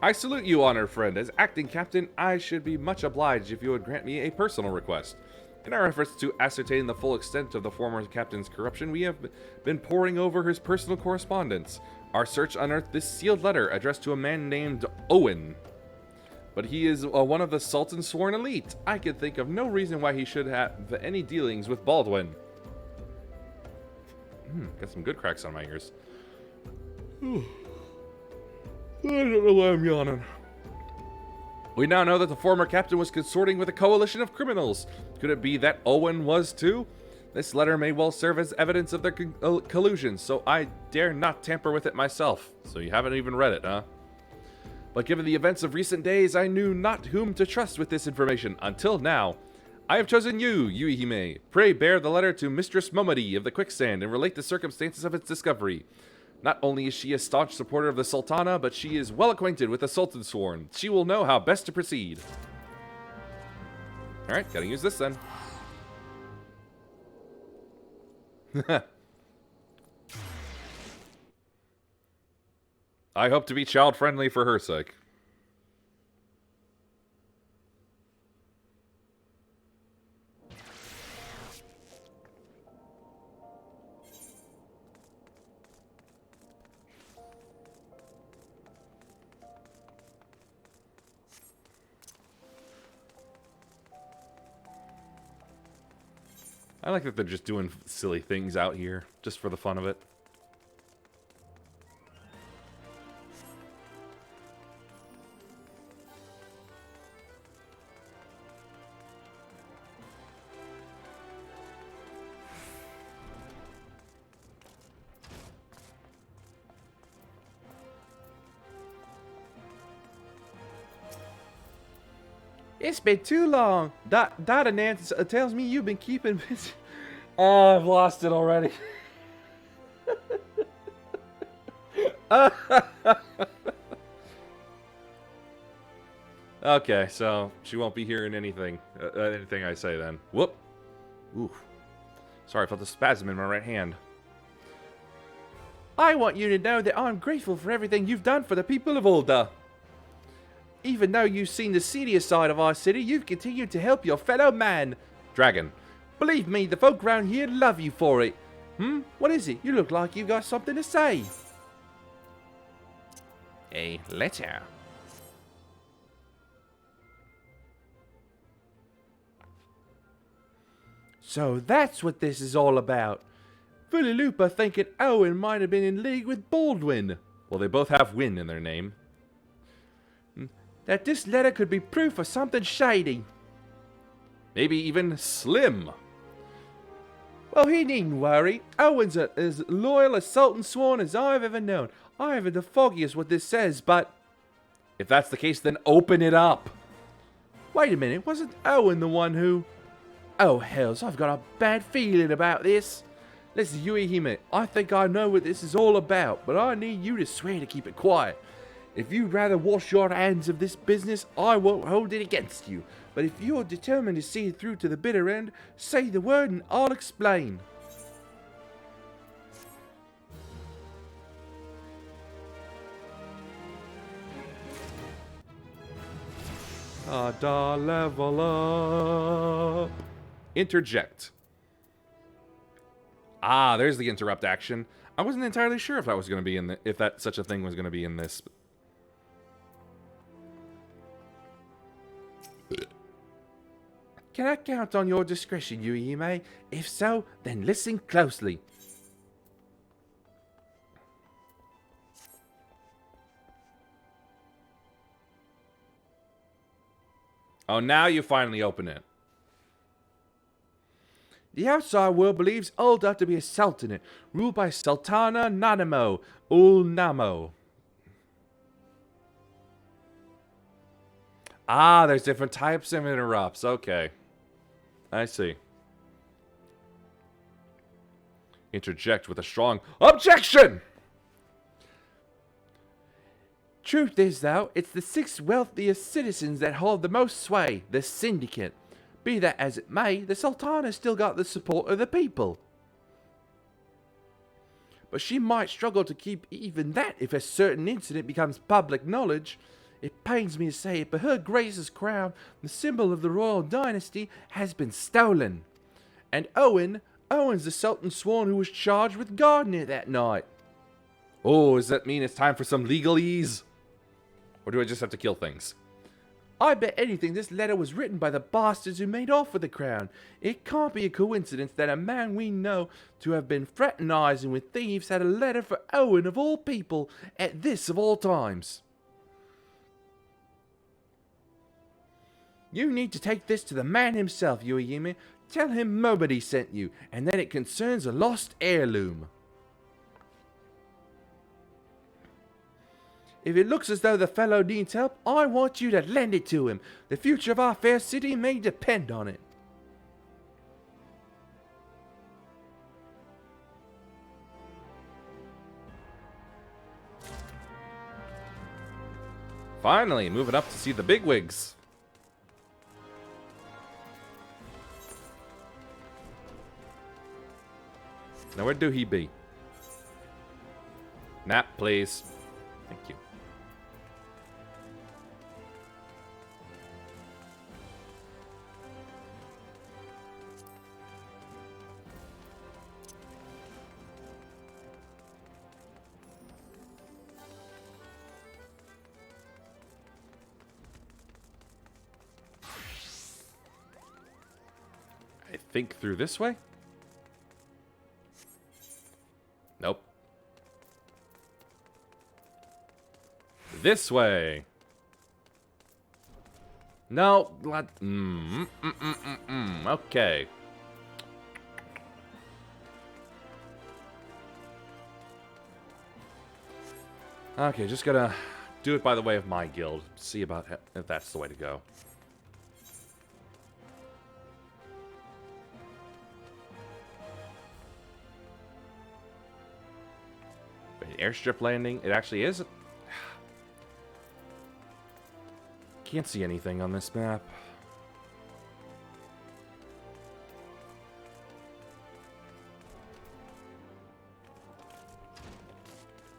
I salute you, honored friend. As acting captain, I should be much obliged if you would grant me a personal request. In our efforts to ascertain the full extent of the former captain's corruption, we have been poring over his personal correspondence. Our search unearthed this sealed letter addressed to a man named Owen. But he is one of the Sultan's sworn elite. I can think of no reason why he should have any dealings with Baldwin. Got some good cracks on my ears. I don't know why I'm yawning. We now know that the former captain was consorting with a coalition of criminals. Could it be that Owen was too? This letter may well serve as evidence of their collusion, so I dare not tamper with it myself. So you haven't even read it, huh? But given the events of recent days, I knew not whom to trust with this information until now. I have chosen you, Yuihime. Pray bear the letter to Mistress Momodi of the Quicksand and relate the circumstances of its discovery. Not only is she a staunch supporter of the Sultana, but she is well acquainted with the Sultan's Sworn. She will know how best to proceed. Alright, gotta use this then. I hope to be child-friendly for her sake. I like that they're just doing silly things out here, just for the fun of it. It's been too long. Dada Nance tells me you've been keeping busy. Oh, I've lost it already. Okay, so she won't be hearing anything I say then. Whoop. Ooh. Sorry, I felt a spasm in my right hand. I want you to know that I'm grateful for everything you've done for the people of Ulda. Even though you've seen the seedier side of our city, you've continued to help your fellow man. Dragon. Believe me, the folk around here love you for it. What is it? You look like you've got something to say. A letter. So that's what this is all about. Fullilupa thinking Owen might have been in league with Baldwin. Well, they both have Win in their name. That this letter could be proof of something shady. Maybe even Slim. Well, he needn't worry. Owen's as loyal a Sultan Swan as I've ever known. I haven't the foggiest what this says, but... If that's the case, then open it up. Wait a minute, wasn't Owen the one who... Oh, hells, I've got a bad feeling about this. Listen, Yuihime, I think I know what this is all about, but I need you to swear to keep it quiet. If you'd rather wash your hands of this business, I won't hold it against you. But if you're determined to see it through to the bitter end, say the word and I'll explain. Da level up. Interject. Ah, there's the interrupt action. I wasn't entirely sure if that was going to be in if that such a thing was going to be in this. Can I count on your discretion, Yuihime? If so, then listen closely. Oh, now you finally open it. The outside world believes Ulda to be a sultanate, ruled by Sultana Nanamo Ulnamo. Ah, there's different types of interrupts. Okay. I see. Interject with a strong objection! Truth is, though, it's the 6 wealthiest citizens that hold the most sway, the syndicate. Be that as it may, the Sultana still got the support of the people. But she might struggle to keep even that if a certain incident becomes public knowledge. It pains me to say it, but Her Grace's crown, the symbol of the royal dynasty, has been stolen. And Owen's the Sultan Swan who was charged with guarding it that night. Oh, does that mean it's time for some legalese? Or do I just have to kill things? I bet anything this letter was written by the bastards who made off with the crown. It can't be a coincidence that a man we know to have been fraternizing with thieves had a letter for Owen of all people at this of all times. You need to take this to the man himself, Yuihime. Tell him Mobody sent you, and that it concerns a lost heirloom. If it looks as though the fellow needs help, I want you to lend it to him. The future of our fair city may depend on it. Finally, moving up to see the bigwigs. Now where do he be? Nap, please. Thank you. I think through this way? This way. No. Okay. Okay, just gotta do it by the way of my guild. See about if that's the way to go. Wait, airstrip landing? It actually is? Can't see anything on this map.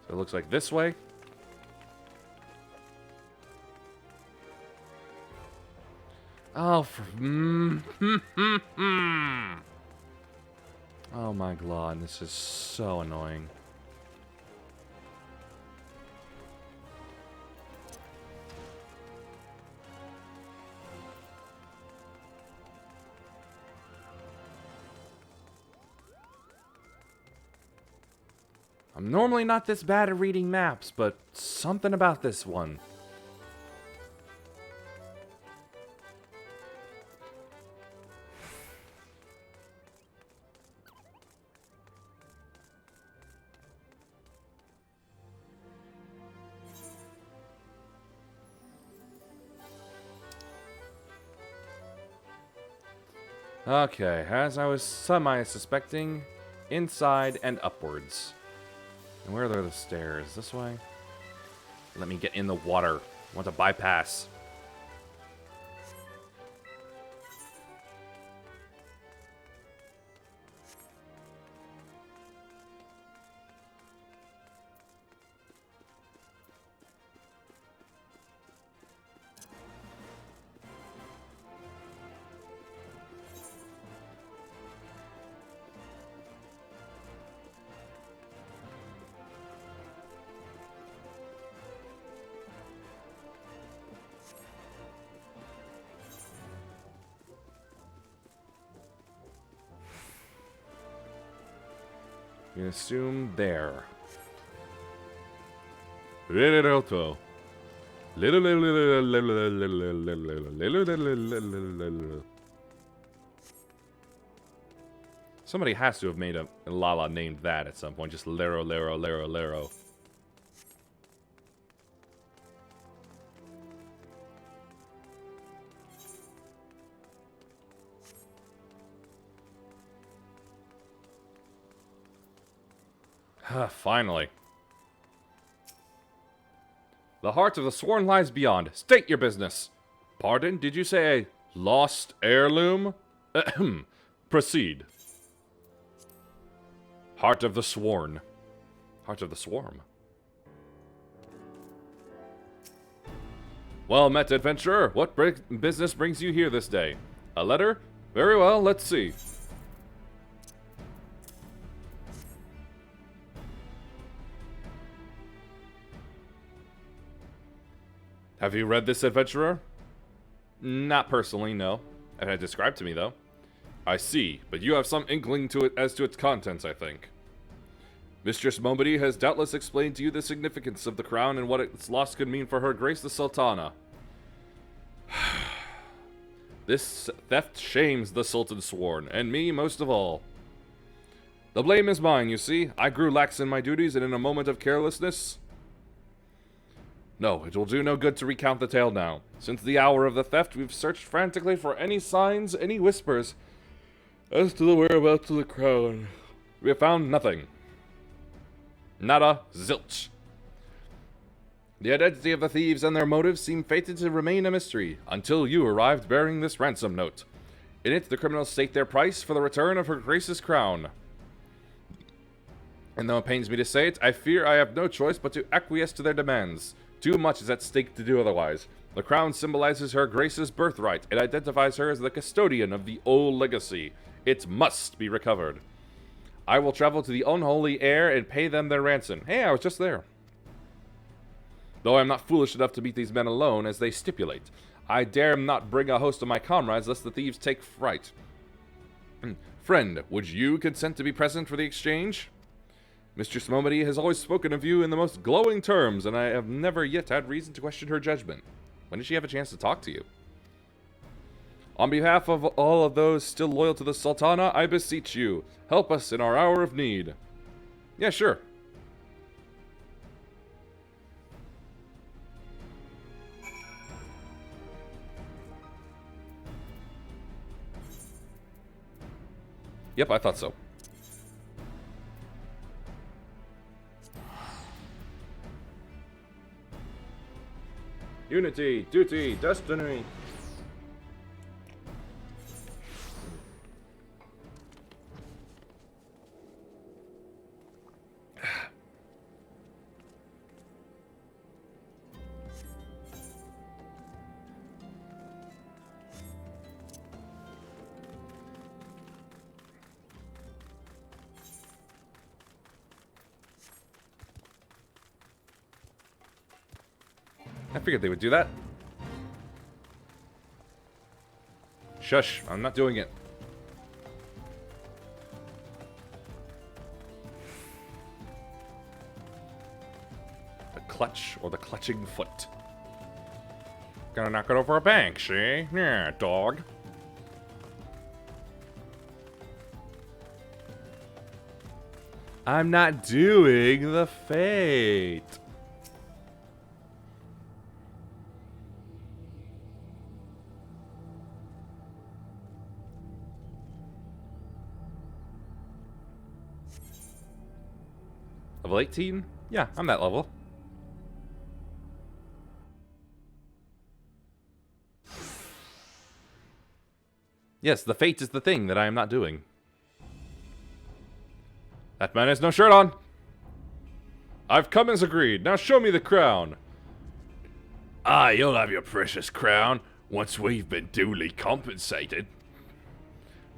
So it looks like this way. Oh, oh my god, this is so annoying. I'm normally not this bad at reading maps, but something about this one. Okay, as I was semi-suspecting, inside and upwards. And where are the stairs? This way? Let me get in the water. I want to bypass. We assume there. Somebody has to have made a Lala named that at some point. Just Lero, Lero, Lero, Lero. Finally. The heart of the Sworn lies beyond. State your business. Pardon? Did you say a lost heirloom? Ahem. Proceed. Heart of the Sworn. Heart of the Swarm. Well met, adventurer. What business brings you here this day? A letter? Very well, let's see. Have you read this, adventurer? Not personally, no. It had described to me, though. I see, but you have some inkling to it as to its contents, I think. Mistress Momody has doubtless explained to you the significance of the crown and what its loss could mean for Her Grace the Sultana. This theft shames the Sultan Sworn, and me most of all. The blame is mine, you see. I grew lax in my duties, and in a moment of carelessness... No, it will do no good to recount the tale now. Since the hour of the theft, we've searched frantically for any signs, any whispers, as to the whereabouts of the crown. We have found nothing. Nada, zilch. The identity of the thieves and their motives seem fated to remain a mystery, until you arrived bearing this ransom note. In it, the criminals state their price for the return of Her Grace's crown. And though it pains me to say it, I fear I have no choice but to acquiesce to their demands. Too much is at stake to do otherwise. The crown symbolizes Her Grace's birthright. It identifies her as the custodian of the old legacy. It must be recovered. I will travel to the unholy heir and pay them their ransom. Hey, I was just there. Though I am not foolish enough to meet these men alone, as they stipulate. I dare not bring a host of my comrades, lest the thieves take fright. Friend, would you consent to be present for the exchange? Mistress Momedy has always spoken of you in the most glowing terms, and I have never yet had reason to question her judgment. When did she have a chance to talk to you? On behalf of all of those still loyal to the Sultana, I beseech you, help us in our hour of need. Yeah, sure. Yep, I thought so. Unity, duty, destiny. I figured they would do that. Shush, I'm not doing it. The clutch or the clutching foot. Gonna knock it over a bank, see? Yeah, dog. I'm not doing the fate. Level 18? Yeah, I'm that level. Yes, the fate is the thing that I am not doing. That man has no shirt on. I've come as agreed. Now show me the crown. Ah, you'll have your precious crown once we've been duly compensated.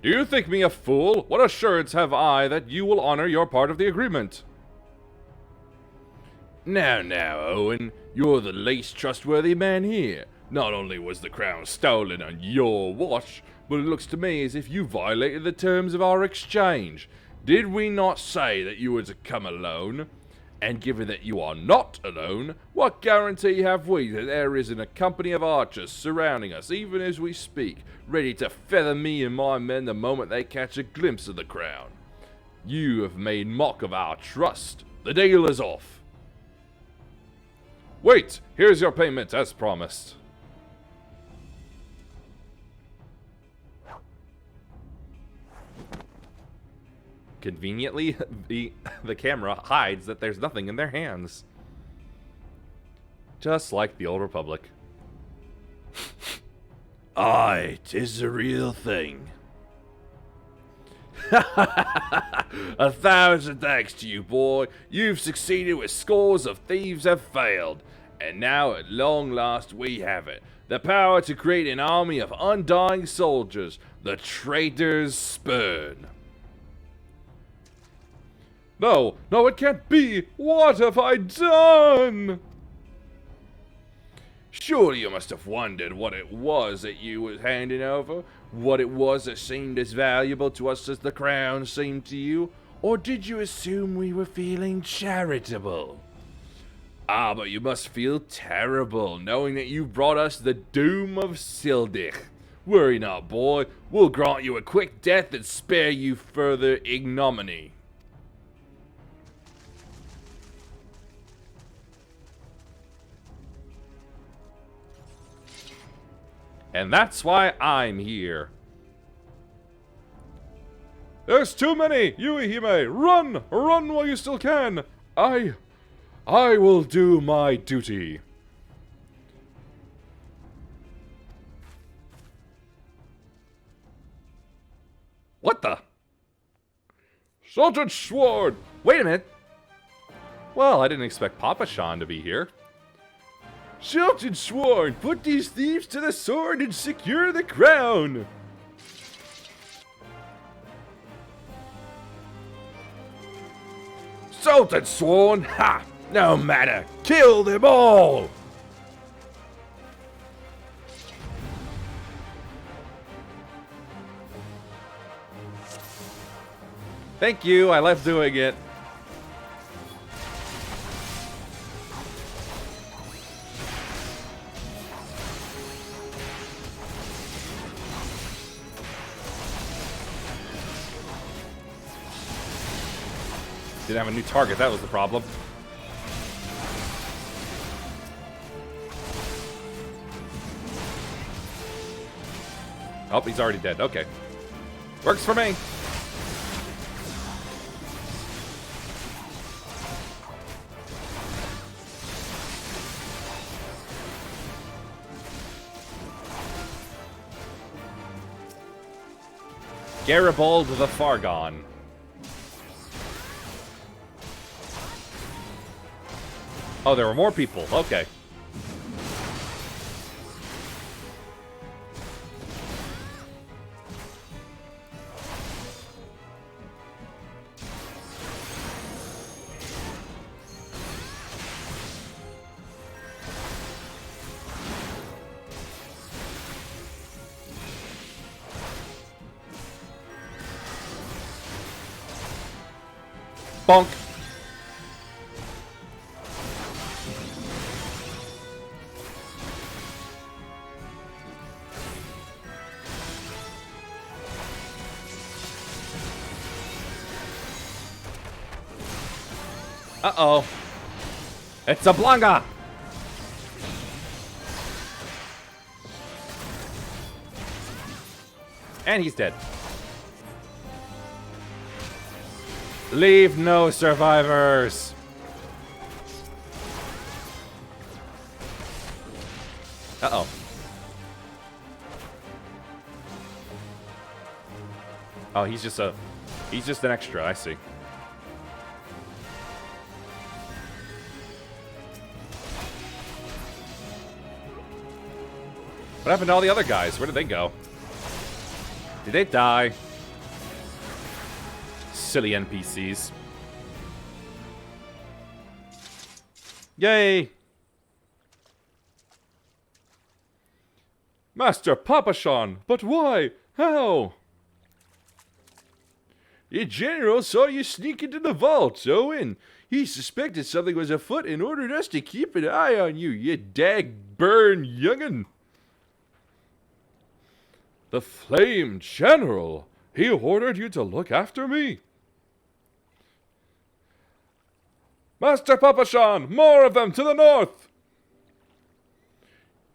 Do you think me a fool? What assurance have I that you will honor your part of the agreement? Now, Owen, you're the least trustworthy man here. Not only was the crown stolen on your watch, but it looks to me as if you violated the terms of our exchange. Did we not say that you were to come alone? And given that you are not alone, what guarantee have we that there isn't a company of archers surrounding us even as we speak, ready to feather me and my men the moment they catch a glimpse of the crown? You have made mock of our trust. The deal is off. Wait, here's your payment as promised. Conveniently, the camera hides that there's nothing in their hands. Just like the old Republic. Aye, 'tis the real thing. 1,000 thanks to you, boy. You've succeeded where scores of thieves have failed. And now, at long last, we have it. The power to create an army of undying soldiers. The traitor's spurn. No, it can't be. What have I done? Surely you must have wondered what it was that you was handing over? What it was that seemed as valuable to us as the crown seemed to you? Or did you assume we were feeling charitable? Ah, but you must feel terrible, knowing that you brought us the doom of Sildich. Worry not, boy. We'll grant you a quick death and spare you further ignominy. And that's why I'm here. There's too many! Yuihime, run! Run while you still can! I will do my duty. What the? Sergeant Sword! Wait a minute. Well, I didn't expect Papa Sean to be here. Sergeant Sworn, put these thieves to the sword and secure the crown! Sultan Sworn, ha! No matter, kill them all! Thank you, I love doing it. Didn't have a new target, that was the problem. Oh, he's already dead. Okay. Works for me. Garibaldi the Fargon. Oh, there were more people. Okay. Bonk. Uh-oh. It's a Blanca! And he's dead. Leave no survivors! Uh-oh. Oh, he's just an extra, I see. What happened to all the other guys? Where did they go? Did they die? Silly NPCs. Yay! Master Papashan, but why? How? The general saw you sneak into the vault, Owen. He suspected something was afoot and ordered us to keep an eye on you, you dag-burn young'un. The Flame General! He ordered you to look after me? Master Papashan, more of them to the north!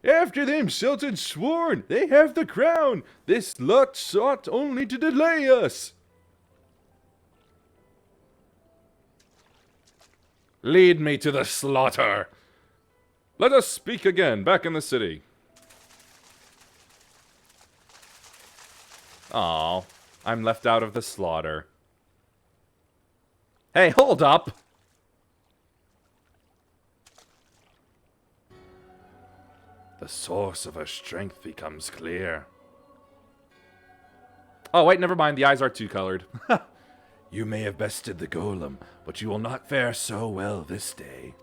After them, Sultan sworn, they have the crown. This lot sought only to delay us. Lead me to the slaughter. Let us speak again, back in the city. Aw, I'm left out of the slaughter. Hey, hold up! The source of her strength becomes clear. Oh, wait, never mind. The eyes are two-colored. You may have bested the golem, but you will not fare so well this day.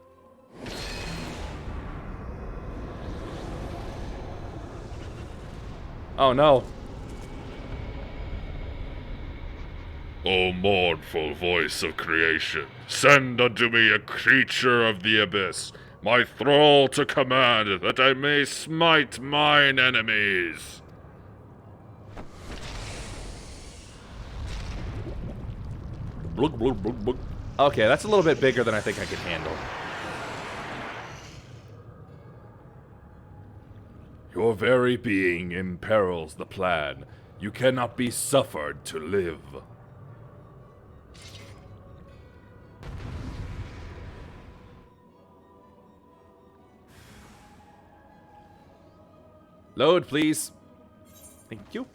Oh, no. O mournful voice of creation, send unto me a creature of the abyss, my thrall to command, that I may smite mine enemies. Blug, blug, blug, blug. Okay, that's a little bit bigger than I think I could handle. Your very being imperils the plan. You cannot be suffered to live. Load, please. Thank you.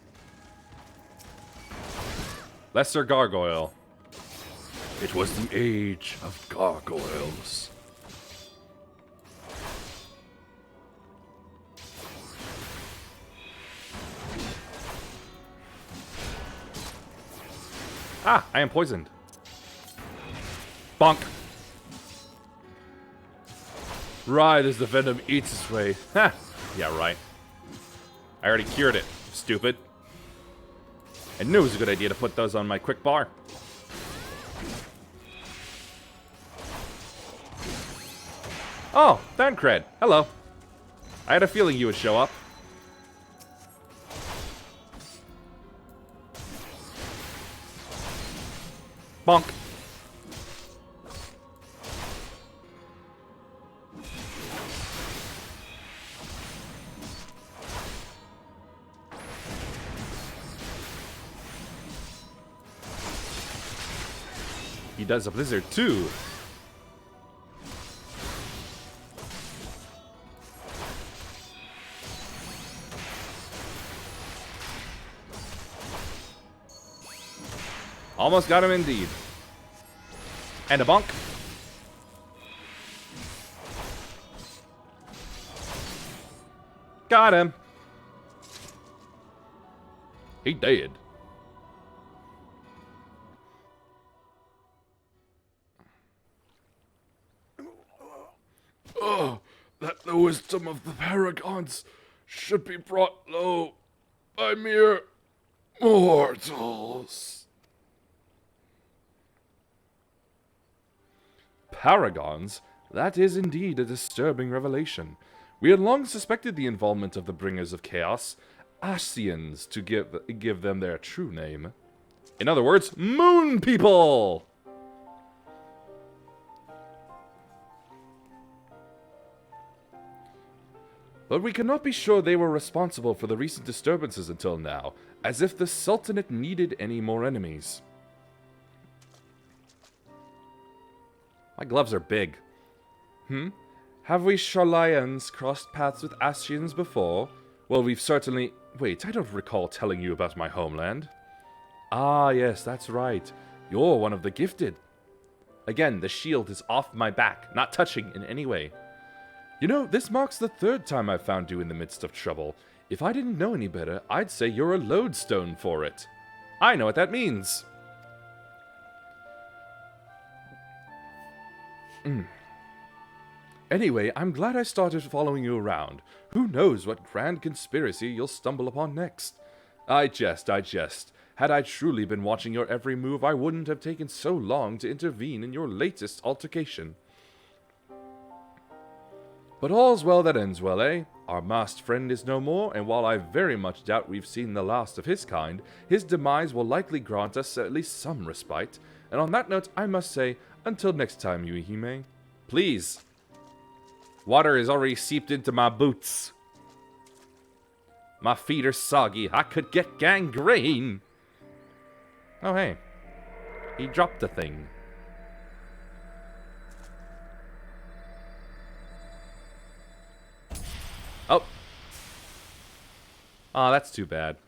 Lesser gargoyle. It was the age of gargoyles. Ah, I am poisoned. Bonk. Right as the venom eats its way. Ha! Yeah, right. I already cured it, stupid. I knew it was a good idea to put those on my quick bar. Oh, Thancred. Hello. I had a feeling you would show up. Bonk. He does a blizzard too. Almost got him indeed. And a bonk. Got him. He dead. Oh, that the wisdom of the paragons should be brought low by mere mortals. Paragons? That is indeed a disturbing revelation. We had long suspected the involvement of the Bringers of Chaos, Ascians, to give them their true name. In other words, Moon People! But we cannot be sure they were responsible for the recent disturbances until now, as if the Sultanate needed any more enemies. My gloves are big. Have we Sharlayans crossed paths with Ascians before? Well, we've certainly... Wait, I don't recall telling you about my homeland. Ah, yes, that's right. You're one of the gifted. Again, the shield is off my back, not touching in any way. You know, this marks the third time I've found you in the midst of trouble. If I didn't know any better, I'd say you're a lodestone for it. I know what that means. Anyway, I'm glad I started following you around. Who knows what grand conspiracy you'll stumble upon next? I jest. Had I truly been watching your every move, I wouldn't have taken so long to intervene in your latest altercation. But all's well that ends well, eh? Our masked friend is no more, and while I very much doubt we've seen the last of his kind, his demise will likely grant us at least some respite. And on that note, I must say, until next time, Yuihime, please. Water is already seeped into my boots. My feet are soggy. I could get gangrene. Oh, hey. He dropped the thing. Oh. Oh, that's too bad.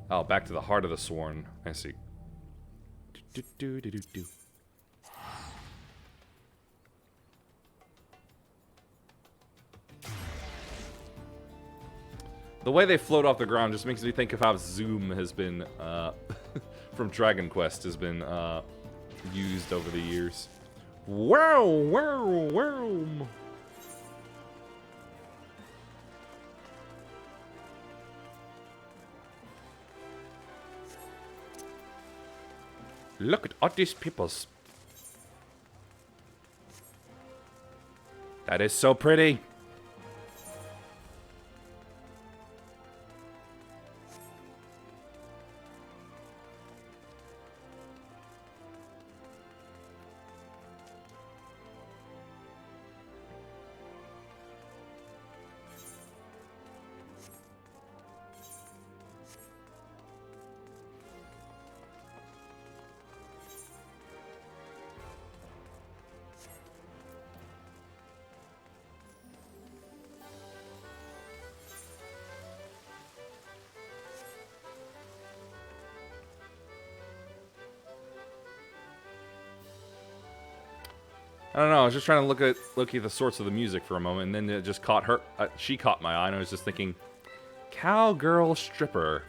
Oh, back to the heart of the Sworn. I see. The way they float off the ground just makes me think of how Zoom has been, from Dragon Quest, has been, used over the years. Wow, wow, wow. Look at all these peoples. That is so pretty. I don't know, I was just trying to look at the sorts of the music for a moment, and then it just caught her, she caught my eye, and I was just thinking, cowgirl stripper.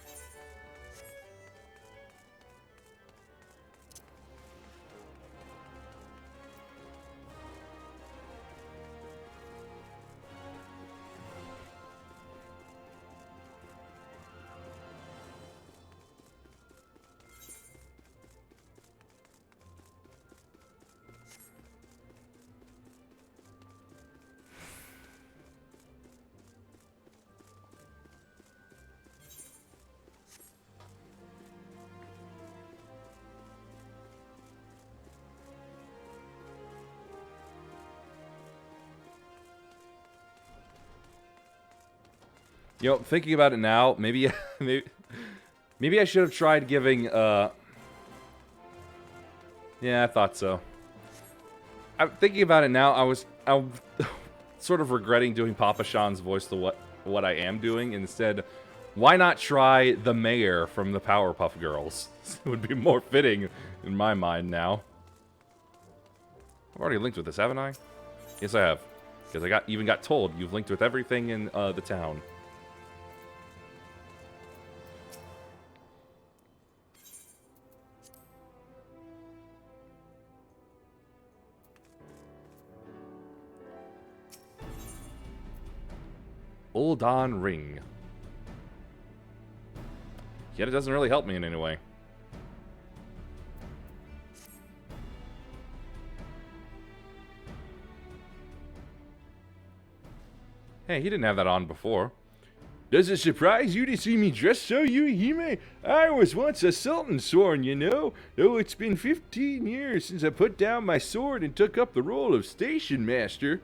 You know, thinking about it now, maybe maybe I should have tried giving, yeah, I thought so. I'm thinking about it now, I'm sort of regretting doing Papa Sean's voice to what I am doing. Instead, why not try the mayor from the Powerpuff Girls? It would be more fitting in my mind now. I've already linked with this, haven't I? Yes, I have. Because I even got told you've linked with everything in the town. Uldan Ring. Yet it doesn't really help me in any way. Hey, he didn't have that on before. Does it surprise you to see me dressed so, Yuihime? I was once a sultan sworn, you know, though it's been 15 years since I put down my sword and took up the role of station master.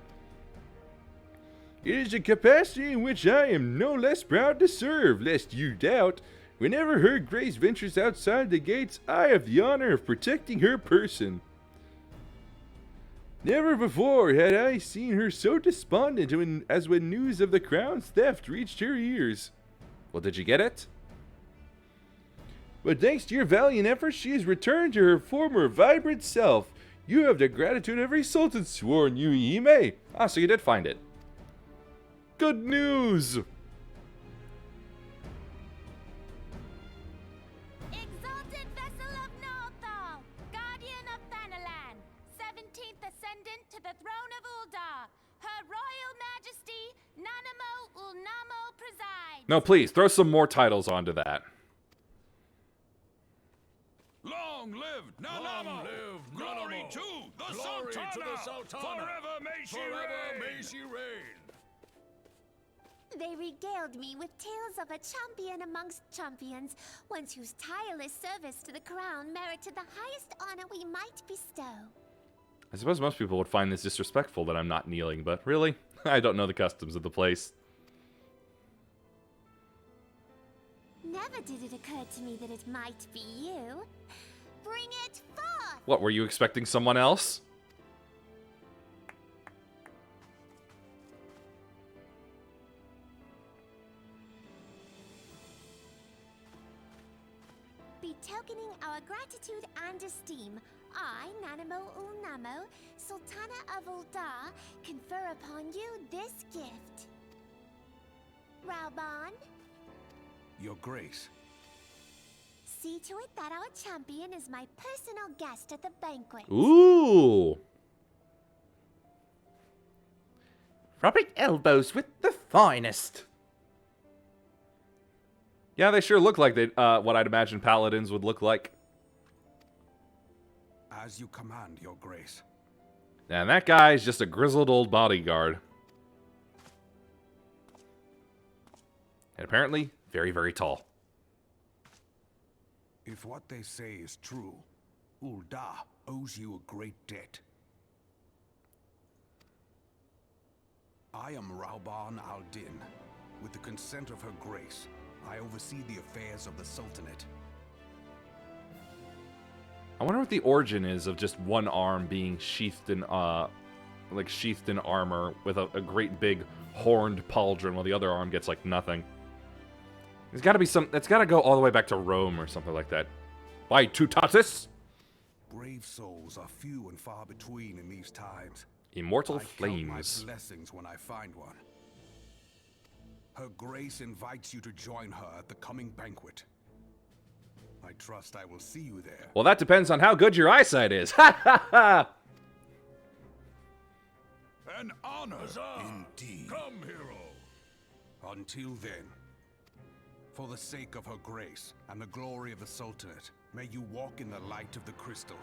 It is a capacity in which I am no less proud to serve, lest you doubt. Whenever her grace ventures outside the gates, I have the honor of protecting her person. Never before had I seen her so despondent as when news of the crown's theft reached her ears. Well, did you get it? But thanks to your valiant efforts, she has returned to her former vibrant self. You have the gratitude of every sultan sworn, Yuihime. Ah, so you did find it. Good news! Exalted vessel of Northal, guardian of Thanalan, 17th ascendant to the throne of Uldar, Her Royal Majesty Nanamo Ulnamo presides. No, please, throw some more titles onto that. Long live Nanamo! Long live Glory Nanamo! to the Glory Sultana! to the Sultana! Forever may she Forever reign! may she reign! They regaled me with tales of a champion amongst champions, one whose tireless service to the crown merited the highest honor we might bestow. I suppose most people would find this disrespectful that I'm not kneeling, but really, I don't know the customs of the place. Never did it occur to me that it might be you. Bring it forth! What, were you expecting someone else? Betokening our gratitude and esteem, I, Nanamo Ulnamo, Sultana of Uldar, confer upon you this gift. Raoban, Your Grace. see to it that our champion is my personal guest at the banquet. Ooh! Rubbing elbows with the finest. Yeah, they sure look like they what I'd imagine paladins would look like. As you command, Your Grace. And that guy's just a grizzled old bodyguard. And apparently, very, very tall. If what they say is true, Uldar owes you a great debt. I am Raoban al-Din. With the consent of Her Grace, I oversee the affairs of the Sultanate. I wonder what the origin is of just one arm being sheathed in, like sheathed in armor with a great big horned pauldron, while the other arm gets like nothing. There's got to be some. It's got to go all the way back to Rome or something like that. By Tutatis, Brave souls are few and far between in these times. immortal I count flames. my blessings when I find one. Her Grace invites you to join her at the coming banquet. I trust I will see you there. Well, that depends on how good your eyesight is. Ha ha ha! An honor, Huzzah! indeed. Come, hero! Until then, for the sake of Her Grace and the glory of the Sultanate, may you walk in the light of the crystal.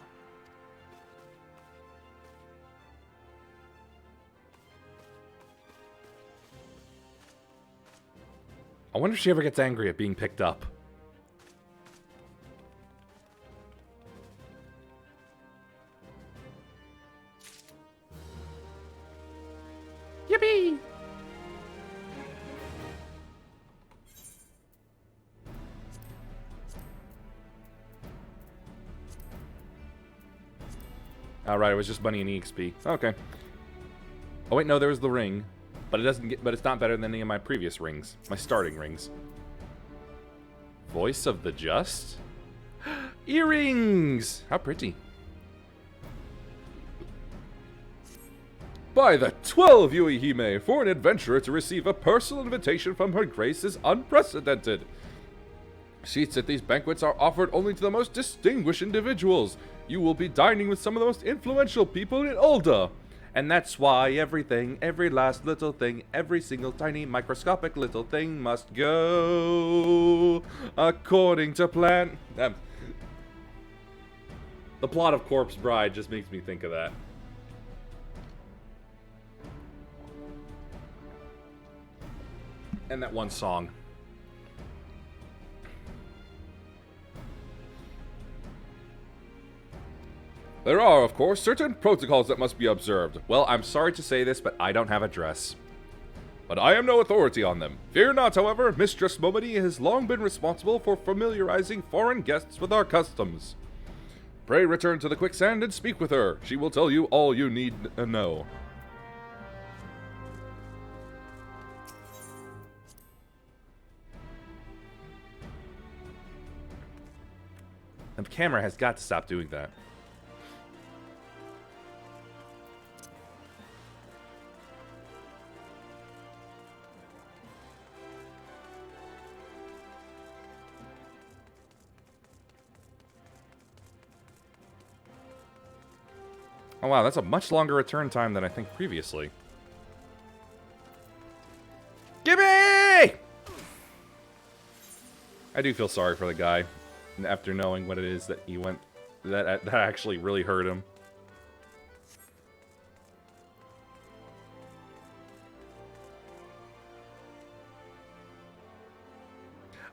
I wonder if she ever gets angry at being picked up. Yippee! Alright, it was just money and EXP. Okay. Oh wait, no, there was the ring. But it doesn't get, but it's not better than any of my previous rings. My starting rings. Voice of the Just? Earrings! How pretty. By the 12 Yuihime, for an adventurer to receive a personal invitation from Her Grace is unprecedented. Seats at these banquets are offered only to the most distinguished individuals. You will be dining with some of the most influential people in Ulda. And that's why everything, every last little thing, every single tiny microscopic little thing must go according to plan. The plot of Corpse Bride just makes me think of that. And that one song. There are, of course, certain protocols that must be observed. Well, I'm sorry to say this, but I don't have a dress. But I am no authority on them. Fear not, however, Mistress Momody has long been responsible for familiarizing foreign guests with our customs. Pray return to the quicksand and speak with her. She will tell you all you need to know. The camera has got to stop doing that. Oh wow, that's a much longer return time than I think previously. Gimme! I do feel sorry for the guy, after knowing what it is that he went, that actually really hurt him.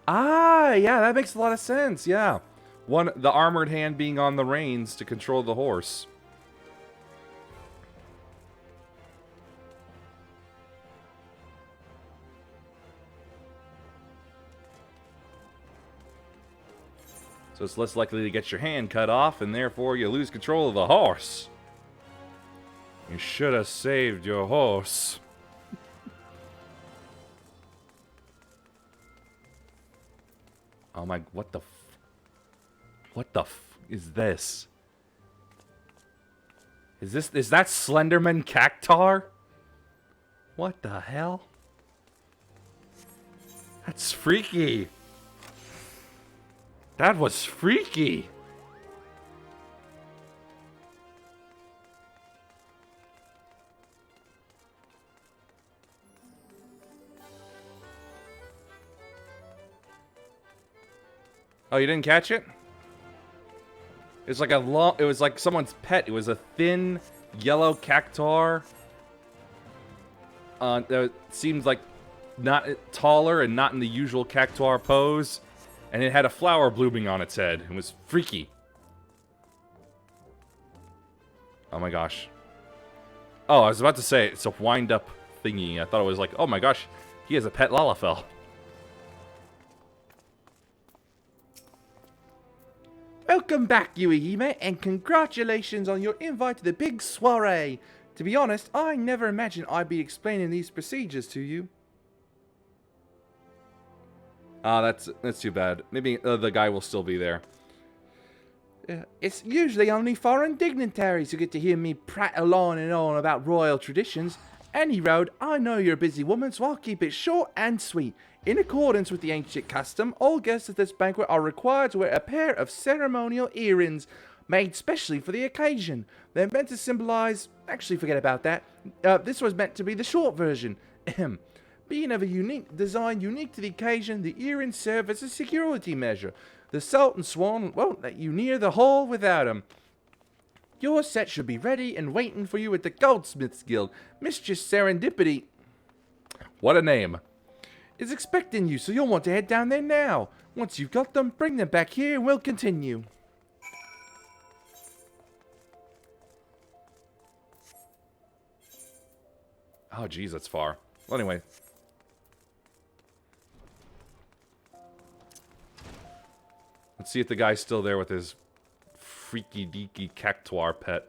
Ah, yeah, that makes a lot of sense, yeah. The armored hand being on the reins to control the horse. So it's less likely to get your hand cut off, and therefore you lose control of the horse. You should have saved your horse. Oh my, what the is this? Is that Slenderman Cactar? What the hell? That's freaky. That was freaky. Oh, you didn't catch it? It's like it was like someone's pet. It was a thin yellow cactar. That seems like not taller and not in the usual cactar pose. And it had a flower blooming on its head. It was freaky. Oh my gosh. Oh, I was about to say, it's a wind-up thingy. I thought it was like, oh my gosh, he has a pet Lalafell. Welcome back, Yuihime, and congratulations on your invite to the big soiree. To be honest, I never imagined I'd be explaining these procedures to you. Ah, that's too bad. Maybe the guy will still be there. It's usually only foreign dignitaries who get to hear me prattle on and on about royal traditions. Any road, I know you're a busy woman, so I'll keep it short and sweet. In accordance with the ancient custom, all guests at this banquet are required to wear a pair of ceremonial earrings made specially for the occasion. They're meant to symbolize... Actually, forget about that. This was meant to be the short version. Being of a unique design unique to the occasion, the earrings serve as a security measure. The Sultan Swan won't let you near the hall without them. Your set should be ready and waiting for you at the Goldsmiths Guild. Mistress Serendipity, what a name, is expecting you, so you'll want to head down there now. Once you've got them, bring them back here and we'll continue. Oh, geez, that's far. Well, anyway. Let's see if the guy's still there with his freaky deaky cactuar pet.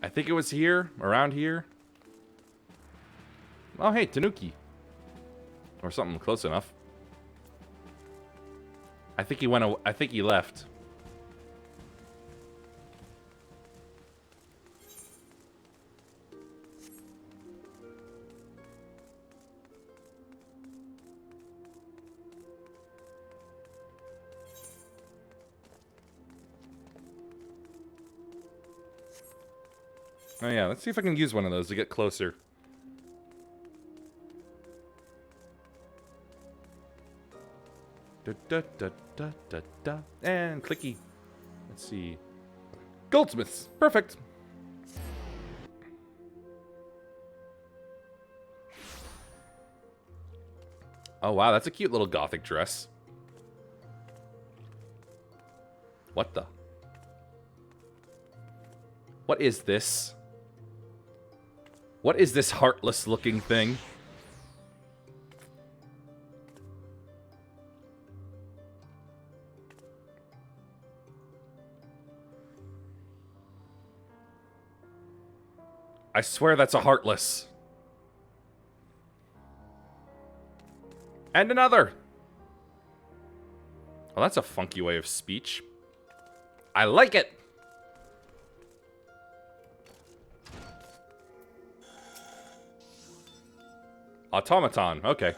I think it was here, around here. Oh, hey, Tanuki. Or something close enough. I think he went. I think he left. Oh yeah, let's see if I can use one of those to get closer. Da, da, da, da, da, da. And clicky. Let's see. Goldsmiths. Perfect. Oh wow, that's a cute little gothic dress. What the? What is this? What is this heartless looking thing? I swear that's a heartless. And another. Oh, that's a funky way of speech. I like it. Automaton, okay.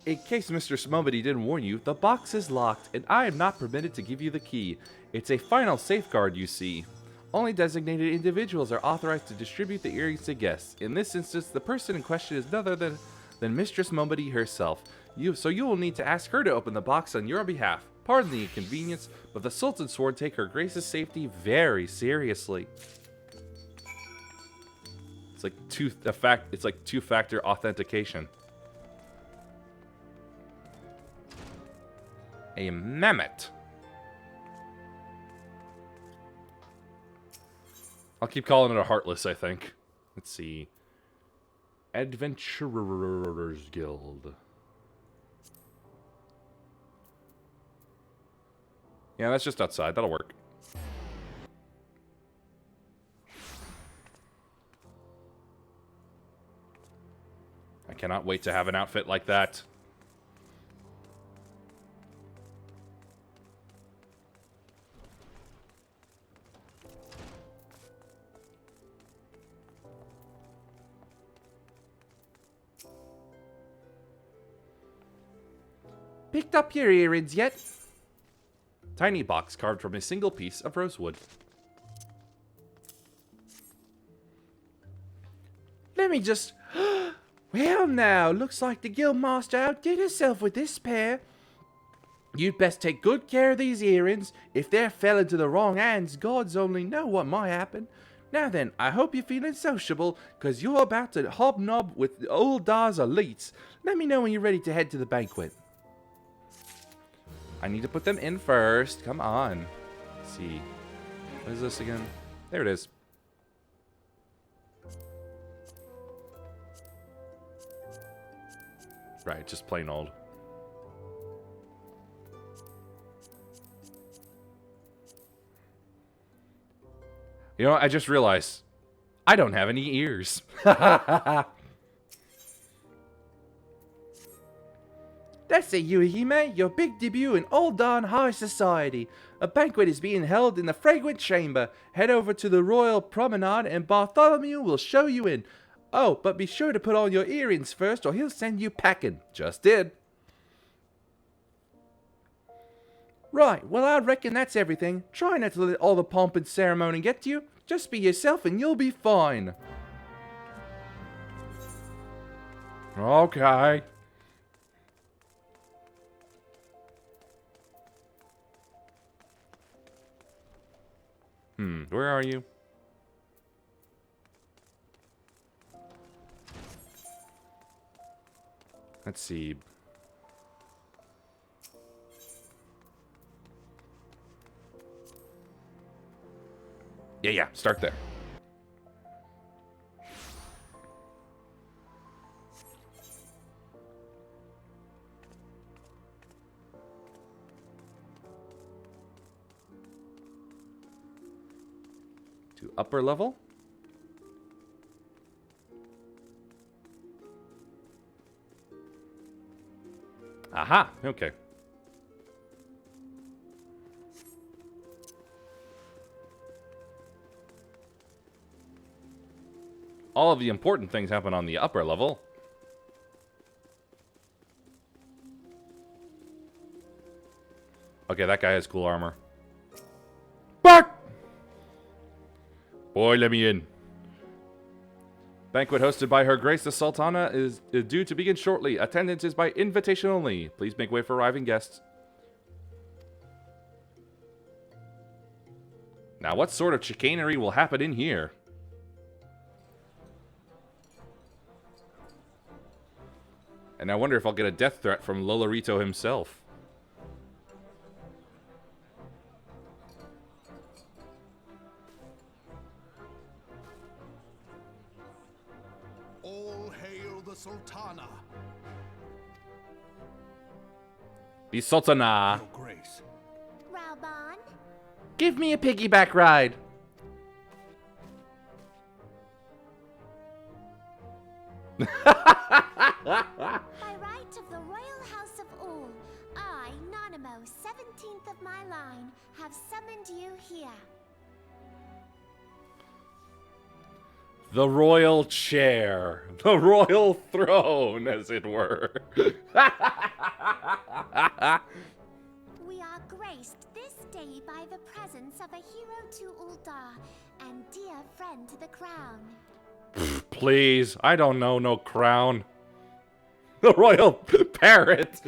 In case Mr. Smobity didn't warn you, the box is locked, and I am not permitted to give you the key. It's a final safeguard, you see. Only designated individuals are authorized to distribute the earrings to guests. In this instance, the person in question is none other than Mistress Smobity herself. So you will need to ask her to open the box on your behalf. Pardon the inconvenience, but the Sultan Sword take her Grace's safety very seriously. It's like two-factor authentication. A mammoth. I'll keep calling it a heartless, I think. Let's see. Adventurers Guild. Yeah, that's just outside. That'll work. I cannot wait to have an outfit like that. Picked up your earrings yet? Tiny box carved from a single piece of rosewood. Let me just... Well now, looks like the guildmaster outdid herself with this pair. You'd best take good care of these earrings. If they fell into the wrong hands, gods only know what might happen. Now then, I hope you're feeling sociable, because you're about to hobnob with old Dar's elites. Let me know when you're ready to head to the banquet. I need to put them in first. Come on. Let's see. What is this again? There it is. Right, just plain old. You know what? I just realized I don't have any ears. That's it, Yuhime, your big debut in Old Don High Society. A banquet is being held in the Fragrant Chamber. Head over to the Royal Promenade and Bartholomew will show you in. Oh, but be sure to put on your earrings first or he'll send you packing. Just did. Right, well I reckon that's everything. Try not to let all the pomp and ceremony get to you. Just be yourself and you'll be fine. Okay. Where are you? Let's see. Yeah, start there. upper level? Aha, okay. All of the important things happen on the upper level. Okay, that guy has cool armor. Back! Boy, let me in. Banquet hosted by Her Grace the Sultana is due to begin shortly. Attendance is by invitation only. Please make way for arriving guests. Now, what sort of chicanery will happen in here? And I wonder if I'll get a death threat from Lolorito himself. All hail the Sultana. The Sultana. Your Grace. Raubon? Give me a piggyback ride. By right of the Royal House of All, I, Nanamo, 17th of my line, have summoned you here. The royal chair. The royal throne, as it were. We are graced this day by the presence of a hero to Uldar and dear friend to the crown. Please, I don't know no crown. The royal parrot.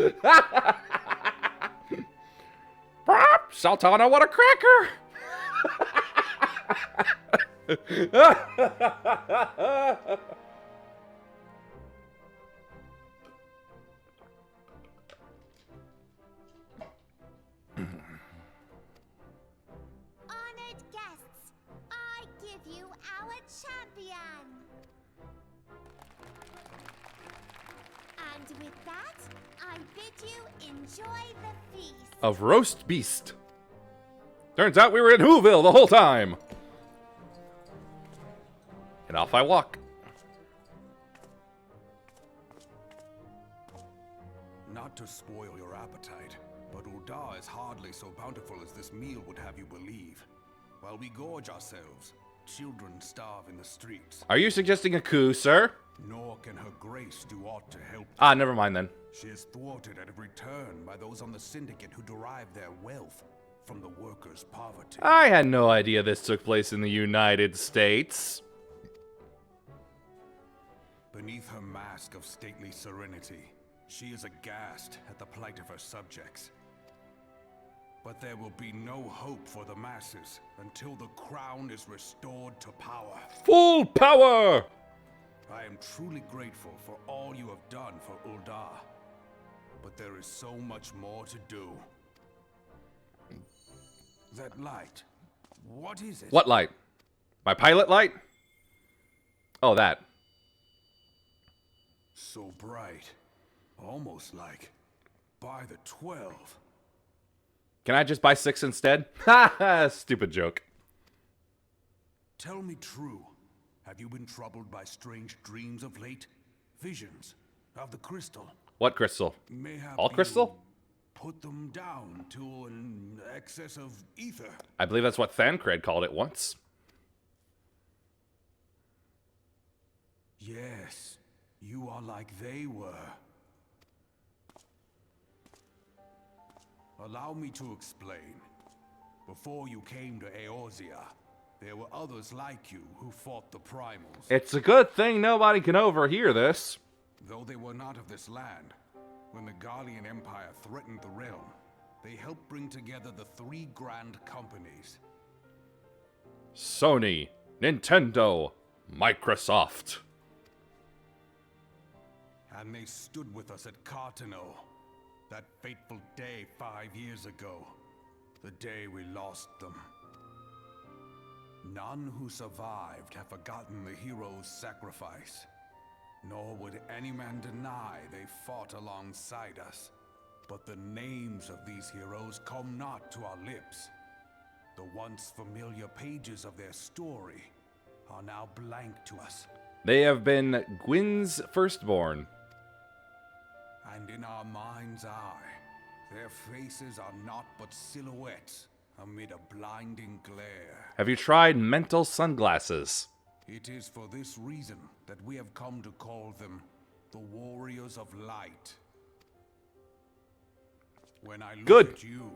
Sultana, what a cracker! Honored guests, I give you our champion. And with that, I bid you enjoy the feast. Of roast beast. Turns out we were in Whoville the whole time. And off I walk. Not to spoil your appetite, but Uldar is hardly so bountiful as this meal would have you believe. While we gorge ourselves, children starve in the streets. Are you suggesting a coup, sir? Nor can her grace do aught to help. Ah, never mind then. She is thwarted at every turn by those on the syndicate who derive their wealth from the workers' poverty. I had no idea this took place in the United States. Beneath her mask of stately serenity, she is aghast at the plight of her subjects. But there will be no hope for the masses until the crown is restored to power. Full power! I am truly grateful for all you have done for Uldar. But there is so much more to do. That light, what is it? What light? My pilot light? Oh, that. So bright. Almost like by the 12. Can I just buy 6 instead? Ha ha! Stupid joke. Tell me true. Have you been troubled by strange dreams of late? Visions of the crystal? What crystal? Mayhap All crystal? you put them down to an excess of ether. I believe that's what Thancred called it once. Yes, you are like they were. Allow me to explain. Before you came to Eorzea, there were others like you who fought the primals. It's a good thing nobody can overhear this. Though they were not of this land, when the Garlean Empire threatened the realm, they helped bring together the 3 grand companies. Sony, Nintendo, Microsoft. And they stood with us at Cartano, that fateful day 5 years ago, the day we lost them. None who survived have forgotten the hero's sacrifice, nor would any man deny they fought alongside us. But the names of these heroes come not to our lips. The once familiar pages of their story are now blank to us. They have been Gwyn's firstborn. And in our mind's eye, their faces are naught but silhouettes amid a blinding glare. Have you tried mental sunglasses? It is for this reason that we have come to call them the Warriors of Light. When I look Good. at you,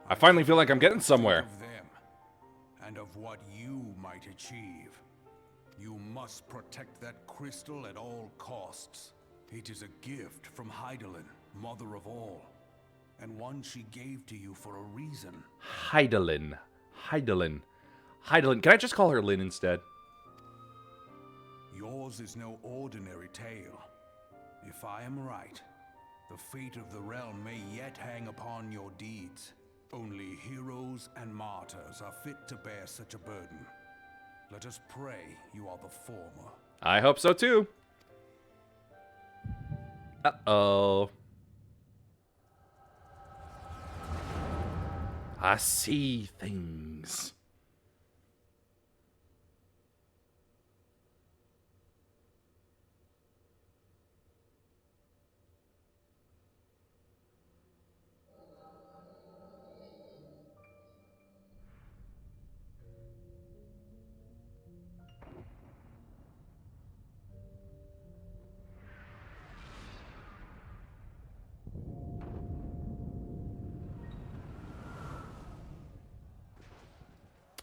I finally feel like I'm getting somewhere. think of them and of what you might achieve. You must protect that crystal at all costs. It is a gift from Heidelin, mother of all, and one she gave to you for a reason. Heidelin. Heidelin. Heidelin. Can I just call her Lynn instead? Yours is no ordinary tale. If I am right, the fate of the realm may yet hang upon your deeds. Only heroes and martyrs are fit to bear such a burden. Let us pray you are the former. I hope so too. Uh-oh. I see things.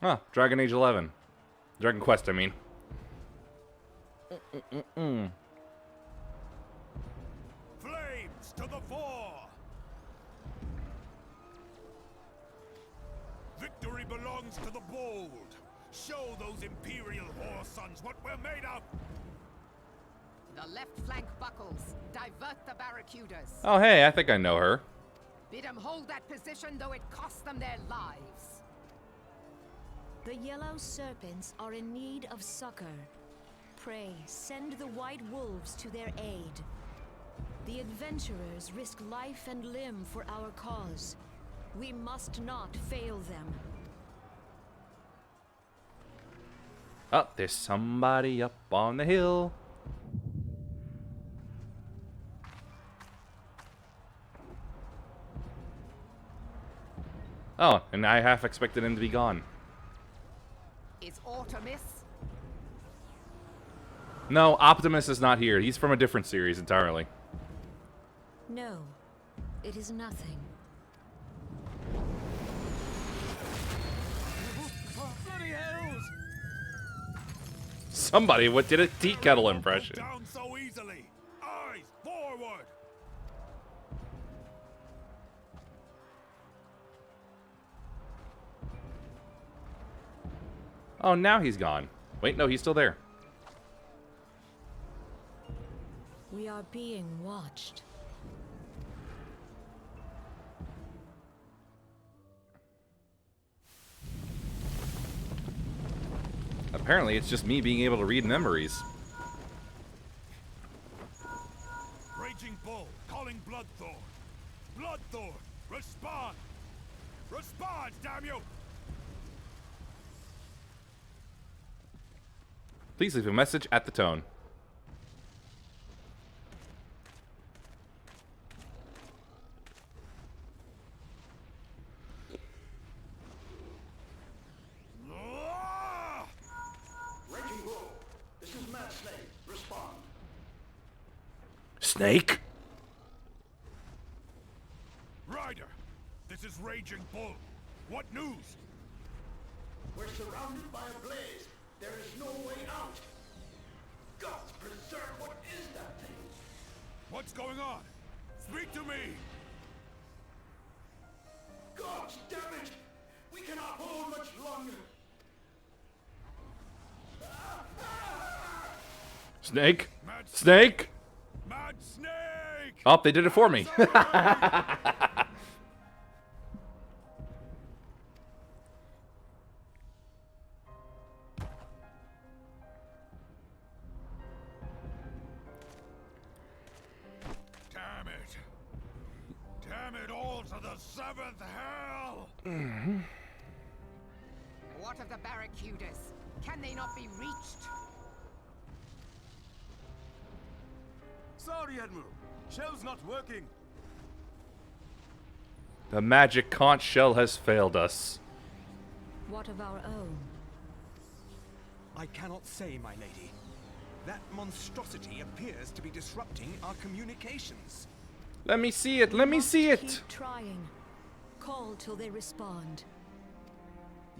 Huh, Dragon Age 11. Dragon Quest, I mean. Flames to the fore! Victory belongs to the bold. Show those Imperial whore sons what we're made of! The left flank buckles. Divert the barracudas. Oh, hey, I think I know her. Bid them hold that position, though it cost them their lives. The yellow serpents are in need of succor. Pray, send the white wolves to their aid. The adventurers risk life and limb for our cause. We must not fail them. Oh, there's somebody up on the hill. Oh, and I half expected him to be gone. Is Artemis? No, Optimus is not here. He's from a different series entirely. No, it is nothing. Bloody hells! Somebody what did a tea kettle impression. Down so easily! Eyes forward! Oh, now he's gone. Wait, no, he's still there. We are being watched. Apparently, it's just me being able to read memories. Raging Bull, calling Bloodthorn. Bloodthorn, respond! Respond, damn you! Please leave a message at the tone. Raging Bull, this is Mad Snake. Respond. Snake? Ryder, this is Raging Bull. What news? We're surrounded by a blaze. There is no way out. Gods preserve, what is that thing? What's going on? Speak to me! Gods damn it! We cannot hold much longer. Snake? Mad Snake? Mad Snake! Oh, they did it for me. Damn it! Damn it all to the seventh hell! What of the barracudas? Can they not be reached? Sorry, Admiral. Shell's not working. The magic conch shell has failed us. What of our own? I cannot say, my lady. That monstrosity appears to be disrupting our communications. Let me see it. Let me see it. Keep trying. Call till they respond.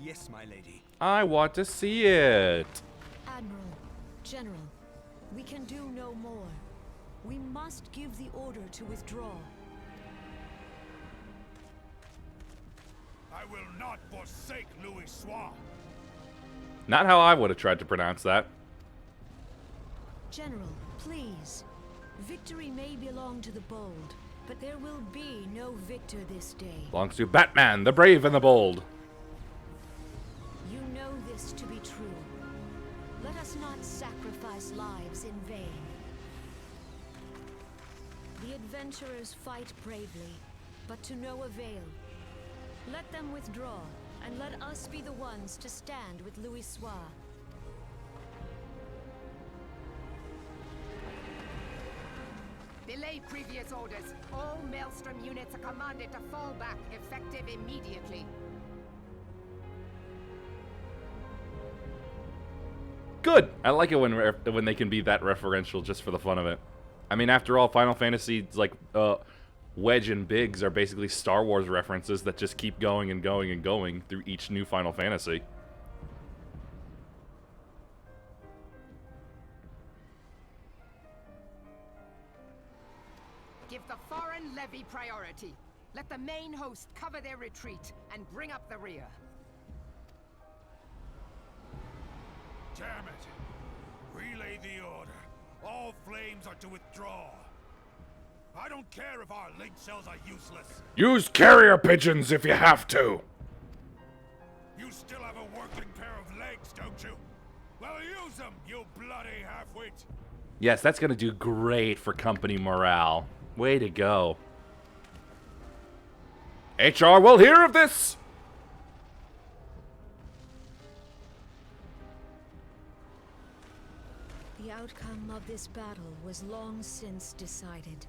Yes, my lady. I want to see it. Admiral, General, we can do no more. We must give the order to withdraw. I will not forsake Louis Soir. Not how I would have tried to pronounce that. General, please. Victory may belong to the bold, but there will be no victor this day. Belongs to Batman, the brave and the bold. You know this to be true. Let us not sacrifice lives in vain. The adventurers fight bravely, but to no avail. Let them withdraw, and let us be the ones to stand with Louis Soir. Belay previous orders. All Maelstrom units are commanded to fall back, effective immediately. Good. I like it when they can be that referential just for the fun of it. I mean, after all, Final Fantasy's like Wedge and Biggs are basically Star Wars references that just keep going and going and going through each new Final Fantasy. Give the foreign levy priority. Let the main host cover their retreat and bring up the rear. Damn it! Relay the order. All flames are to withdraw. I don't care if our link cells are useless. Use carrier pigeons if you have to. You still have a working pair of legs, don't you? Well, use them, you bloody half-wit. Yes, that's going to do great for company morale. Way to go. HR will hear of this! The outcome of this battle was long since decided.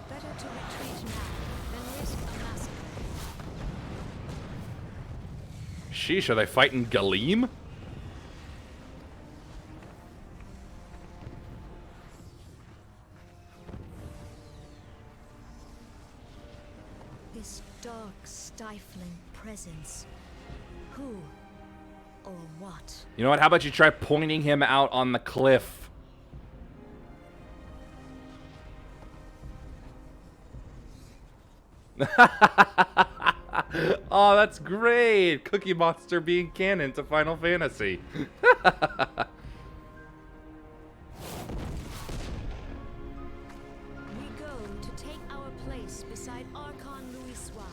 Better to retreat now than risk a massacre. Sheesh, are they fighting Galeem? This dark, stifling presence. Who or what? You know what? How about you try pointing him out on the cliff? Oh, that's great! Cookie Monster being canon to Final Fantasy. We go to take our place beside Archon Louis Soir.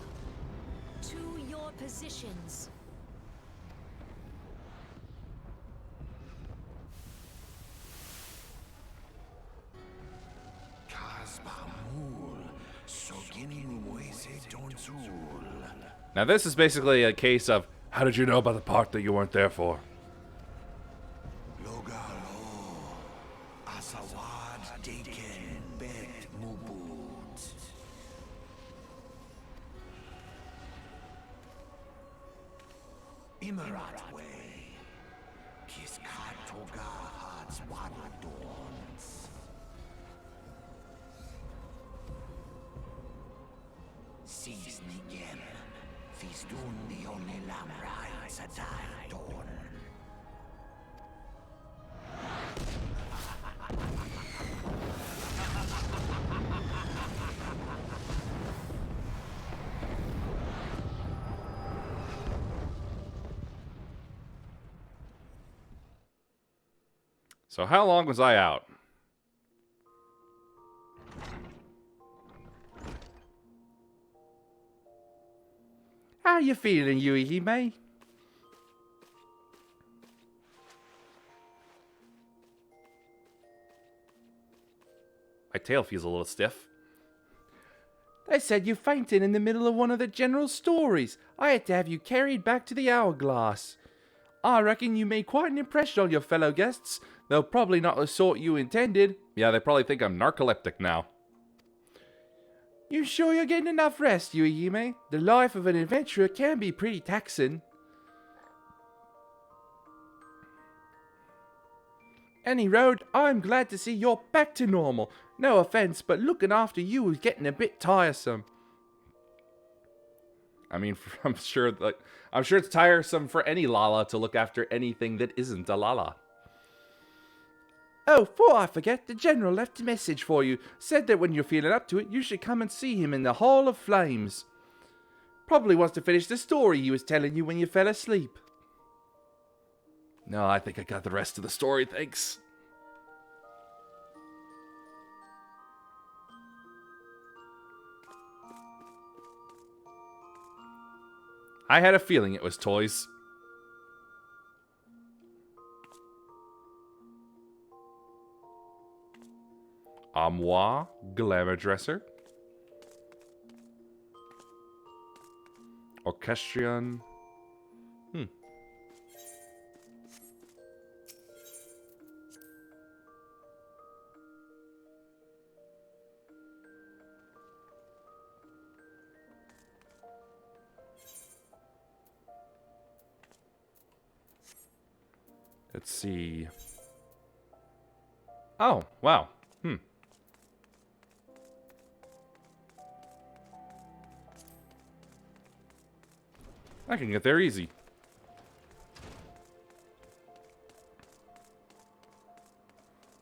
To your positions. Now this is basically a case of, how did you know about the part that you weren't there for? So how long was I out? How you feeling, Yuihime? My tail feels a little stiff. They said you fainted in the middle of one of the general's stories. I had to have you carried back to the hourglass. I reckon you made quite an impression on your fellow guests, though probably not the sort you intended. Yeah, they probably think I'm narcoleptic now. You sure you're getting enough rest, Yuehime? The life of an adventurer can be pretty taxing. Any road, I'm glad to see you're back to normal. No offense, but looking after you is getting a bit tiresome. I mean, I'm sure it's tiresome for any Lala to look after anything that isn't a Lala. Oh, before I forget, the General left a message for you. Said that when you're feeling up to it, you should come and see him in the Hall of Flames. Probably wants to finish the story he was telling you when you fell asleep. No, I think I got the rest of the story, thanks. I had a feeling it was toys. Armoire, glamour dresser. Orchestrion. Let's see. Oh, wow. I can get there easy.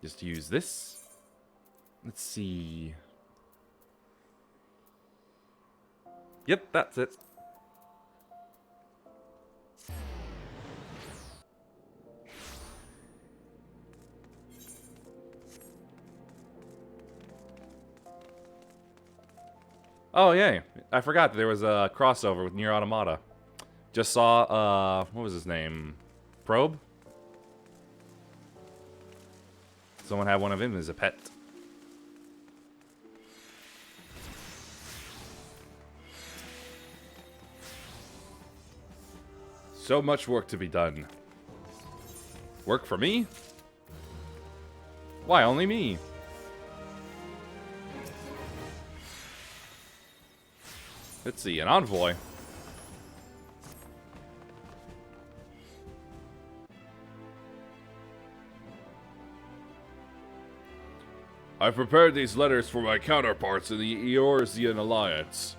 Just use this. Let's see. Yep, that's it. Oh, yay. I forgot that there was a crossover with Nier Automata. Just saw, what was his name? Probe? Someone had one of him as a pet. So much work to be done. Work for me? Why only me? Let's see, an envoy. I've prepared these letters for my counterparts in the Eorzean Alliance.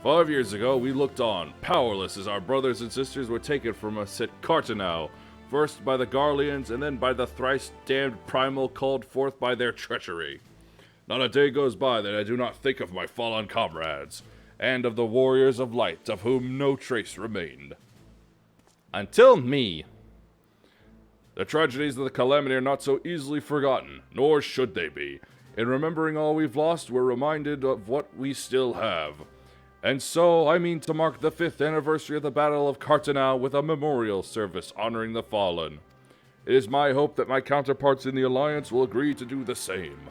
"5 years ago, we looked on, powerless as our brothers and sisters were taken from us at Cartanau, first by the Garleans and then by the thrice-damned Primal called forth by their treachery. Not a day goes by that I do not think of my fallen comrades, and of the warriors of light, of whom no trace remained. Until me. The tragedies of the calamity are not so easily forgotten, nor should they be. In remembering all we've lost, we're reminded of what we still have. And so, I mean to mark the 5th anniversary of the Battle of Cartanau with a memorial service honoring the fallen. It is my hope that my counterparts in the Alliance will agree to do the same.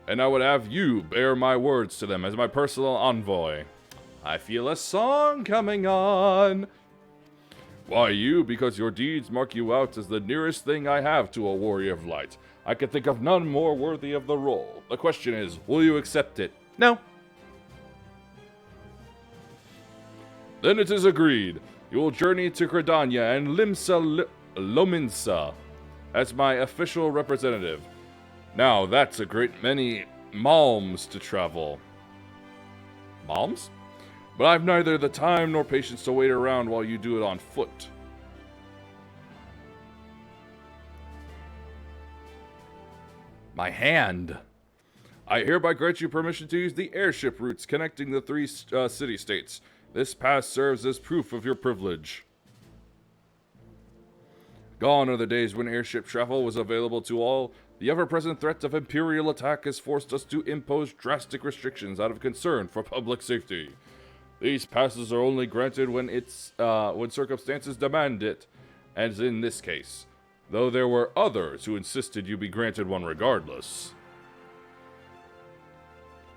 And I would have you bear my words to them as my personal envoy." I feel a song coming on. Why you? Because your deeds mark you out as the nearest thing I have to a warrior of light. I can think of none more worthy of the role. The question is, will you accept it? No. Then it is agreed. You will journey to Gridania and Lominsa as my official representative. Now that's a great many malms to travel. Malms? But I've neither the time nor patience to wait around while you do it on foot. My hand. I hereby grant you permission to use the airship routes connecting the 3 city-states. This pass serves as proof of your privilege. Gone are the days when airship travel was available to all. The ever-present threat of imperial attack has forced us to impose drastic restrictions out of concern for public safety. These passes are only granted when circumstances demand it, as in this case. though there were others who insisted you be granted one regardless.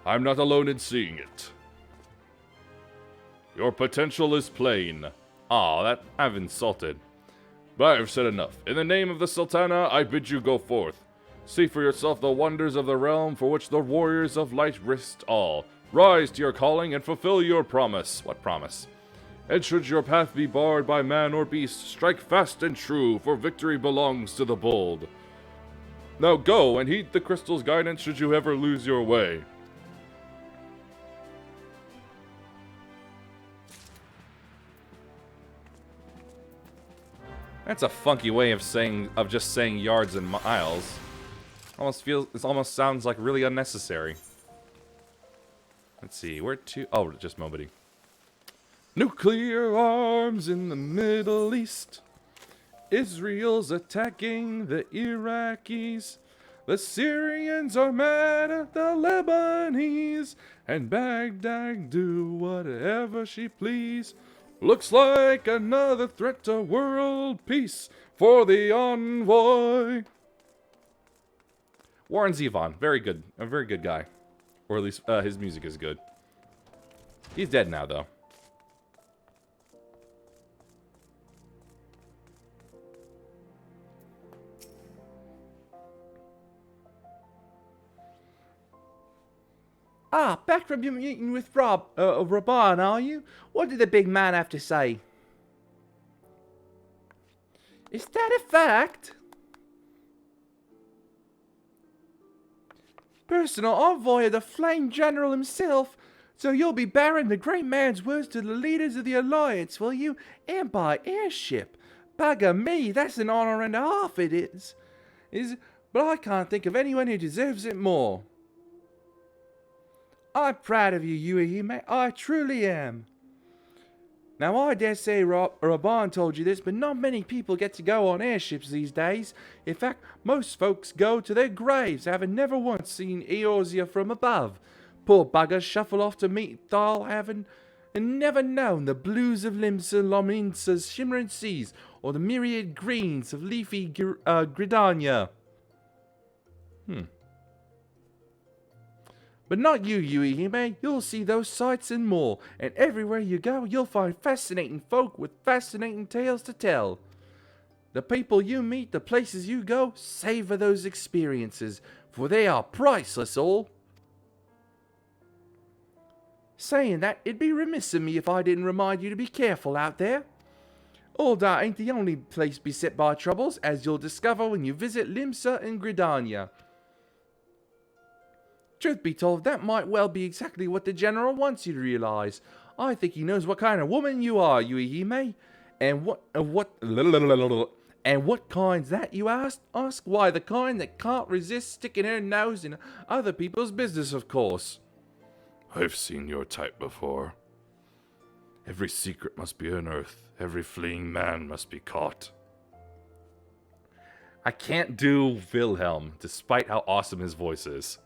I'm not alone in seeing it. Your potential is plain. Ah, that I've insulted. But I've said enough. In the name of the Sultana, I bid you go forth. See for yourself the wonders of the realm for which the warriors of light risked all. Rise to your calling and fulfill your promise. What promise? And should your path be barred by man or beast, strike fast and true, for victory belongs to the bold. Now go and heed the crystal's guidance should you ever lose your way. That's a funky way of just saying yards and miles. It almost sounds like really unnecessary. Let's see, where to? Oh, just Mobity. Nuclear arms in the Middle East. Israel's attacking the Iraqis. The Syrians are mad at the Lebanese. And Baghdad do whatever she please. Looks like another threat to world peace for the envoy. Warren Zevon, very good. A very good guy. Or at least his music is good. He's dead now, though. Ah, back from your meeting with Raban, are you? What did the big man have to say? Is that a fact? Personal envoy of the Flame General himself, so you'll be bearing the great man's words to the leaders of the Alliance, will you? And by airship. Bugger me, that's an honor and a half it is. But I can't think of anyone who deserves it more. I'm proud of you, Yuehime. I truly am. Now, I dare say Raban told you this, but not many people get to go on airships these days. In fact, most folks go to their graves, having never once seen Eorzea from above. Poor buggers shuffle off to meet Thal, having never known the blues of Limsa Lominsa's shimmering seas, or the myriad greens of leafy Gridania. But not you, Yuehime. You'll see those sights and more, and everywhere you go, you'll find fascinating folk with fascinating tales to tell. The people you meet, the places you go, savor those experiences, for they are priceless, all. Saying that, it'd be remiss of me if I didn't remind you to be careful out there. Ul'dah ain't the only place beset by troubles, as you'll discover when you visit Limsa and Gridania. Truth be told, that might well be exactly what the General wants you to realize. I think he knows what kind of woman you are, Yuehime. And what kind's that, you ask? Why, the kind that can't resist sticking her nose in other people's business, of course. I've seen your type before. Every secret must be unearthed. Every fleeing man must be caught. I can't do Wilhelm, despite how awesome his voice is.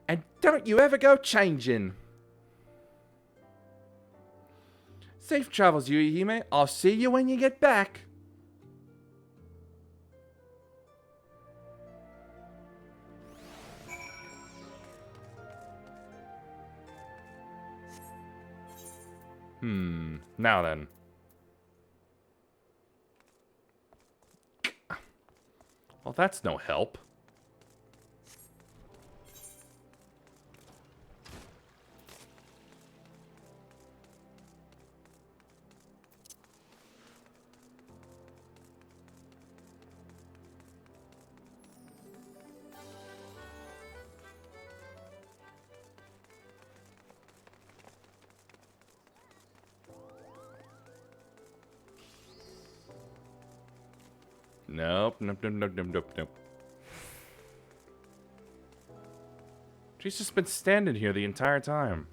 And don't you ever go changing. Safe travels, Yuehime. I'll see you when you get back. Now then. Well, that's no help. Nope. She's just been standing here the entire time.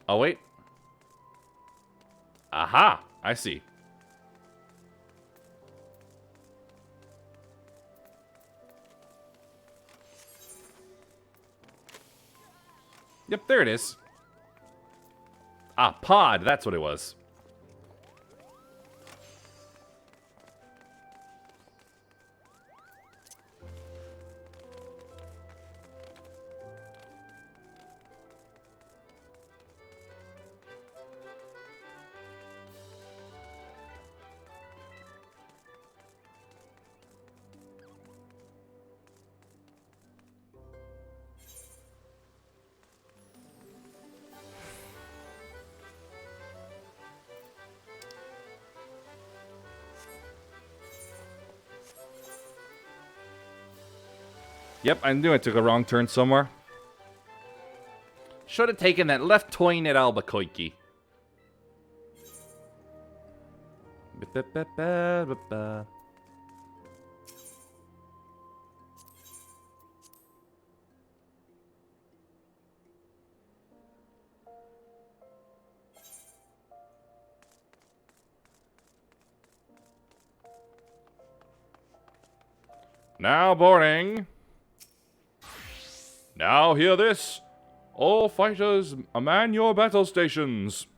Oh, wait. Aha! I see. Yep, there it is. Ah, pod. That's what it was. Yep, I knew I took a wrong turn somewhere. Should have taken that left turn at Albuquerque. Ba-ba-ba-ba-ba-ba. Now boarding. Now hear this. All fighters, man your battle stations.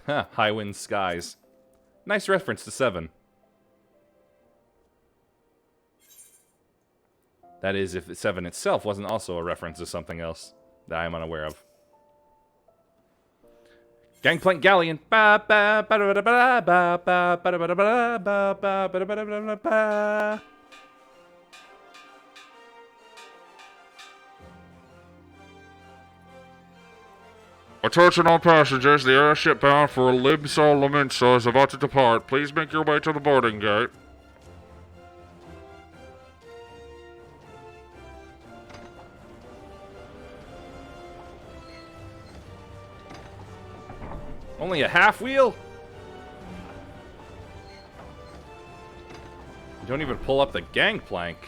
Huh, high wind skies. Nice reference to 7. That is, if 7 itself wasn't also a reference to something else that I am unaware of. Gangplank Galleon. Ba ba ba ba ba ba ba ba ba ba ba ba ba ba. Attention all passengers, the airship bound for Limsa Laminsa is about to depart. Please make your way to the boarding gate. Only a half wheel? You don't even pull up the gangplank.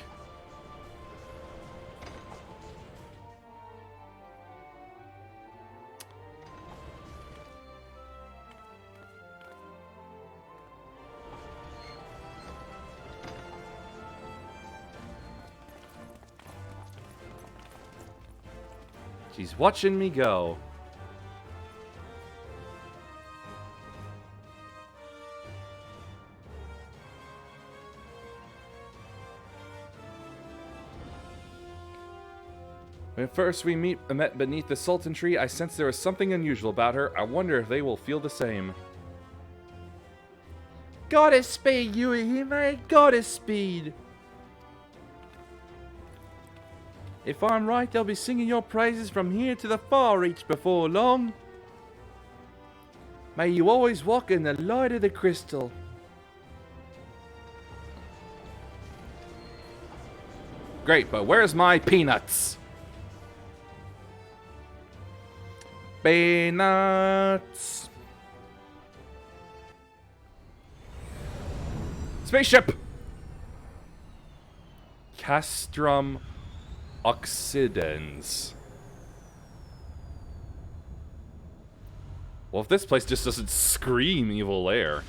She's watching me go. When first we met beneath the Sultan tree, I sensed there was something unusual about her. I wonder if they will feel the same. Goddess speed, Yuehime! Goddess speed! If I'm right, they'll be singing your praises from here to the far reach before long. May you always walk in the light of the crystal. Great, but where's my peanuts? Peanuts. Spaceship. Castrum Occidens. Well, if this place just doesn't scream evil air.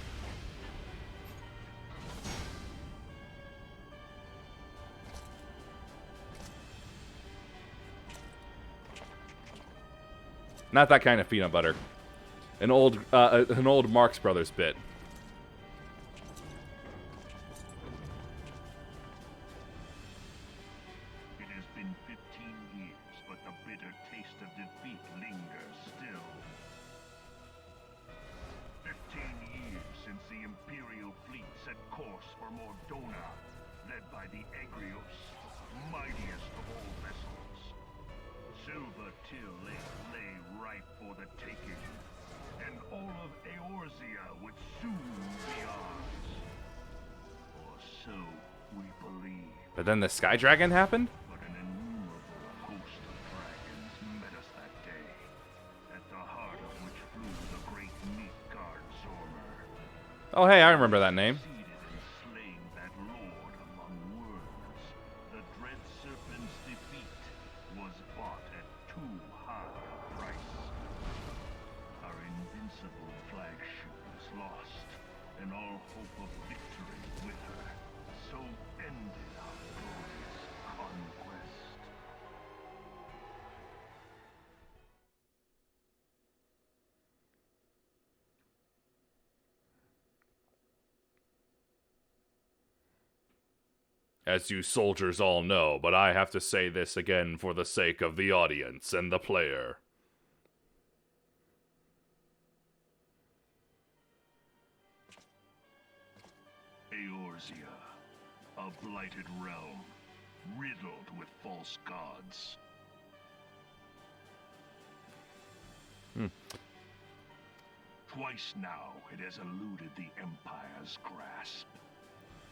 Not that kind of peanut butter. An old Marx Brothers bit. It has been 15 years, but the bitter taste of defeat lingers still. 15 years since the Imperial fleet set course for Mordona, led by the Agrios, mightiest of all vessels. Silver Till lay ripe for the taking, and all of Eorzea would soon be ours. Or so we believe. But then the Sky Dragon happened? But an innumerable host of dragons met us that day, at the heart of which flew the great Midgard Zormer. Oh, hey, I remember that name. Succeeded in slaying that lord among worlds. The dread serpent's defeat was bought at too high a price. Our invincible flagship is lost, and all hope of victory with her. So ended our glorious as you soldiers all know, but I have to say this again for the sake of the audience and the player. Eorzea, a blighted realm, riddled with false gods. Twice now it has eluded the Empire's grasp.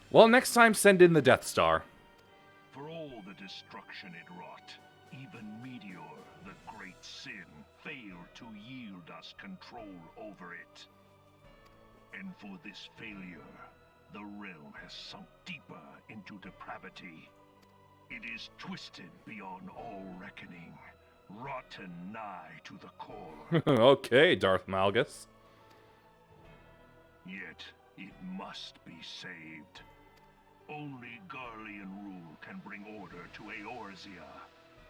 Well, next time send in the Death Star. For all the destruction it wrought, even Meteor, the great sin, failed to yield us control over it. And for this failure, the realm has sunk deeper into depravity. It is twisted beyond all reckoning, rotten nigh to the core. Okay, Darth Malgus. Yet, it must be saved. Only Garlean rule can bring order to Eorzea.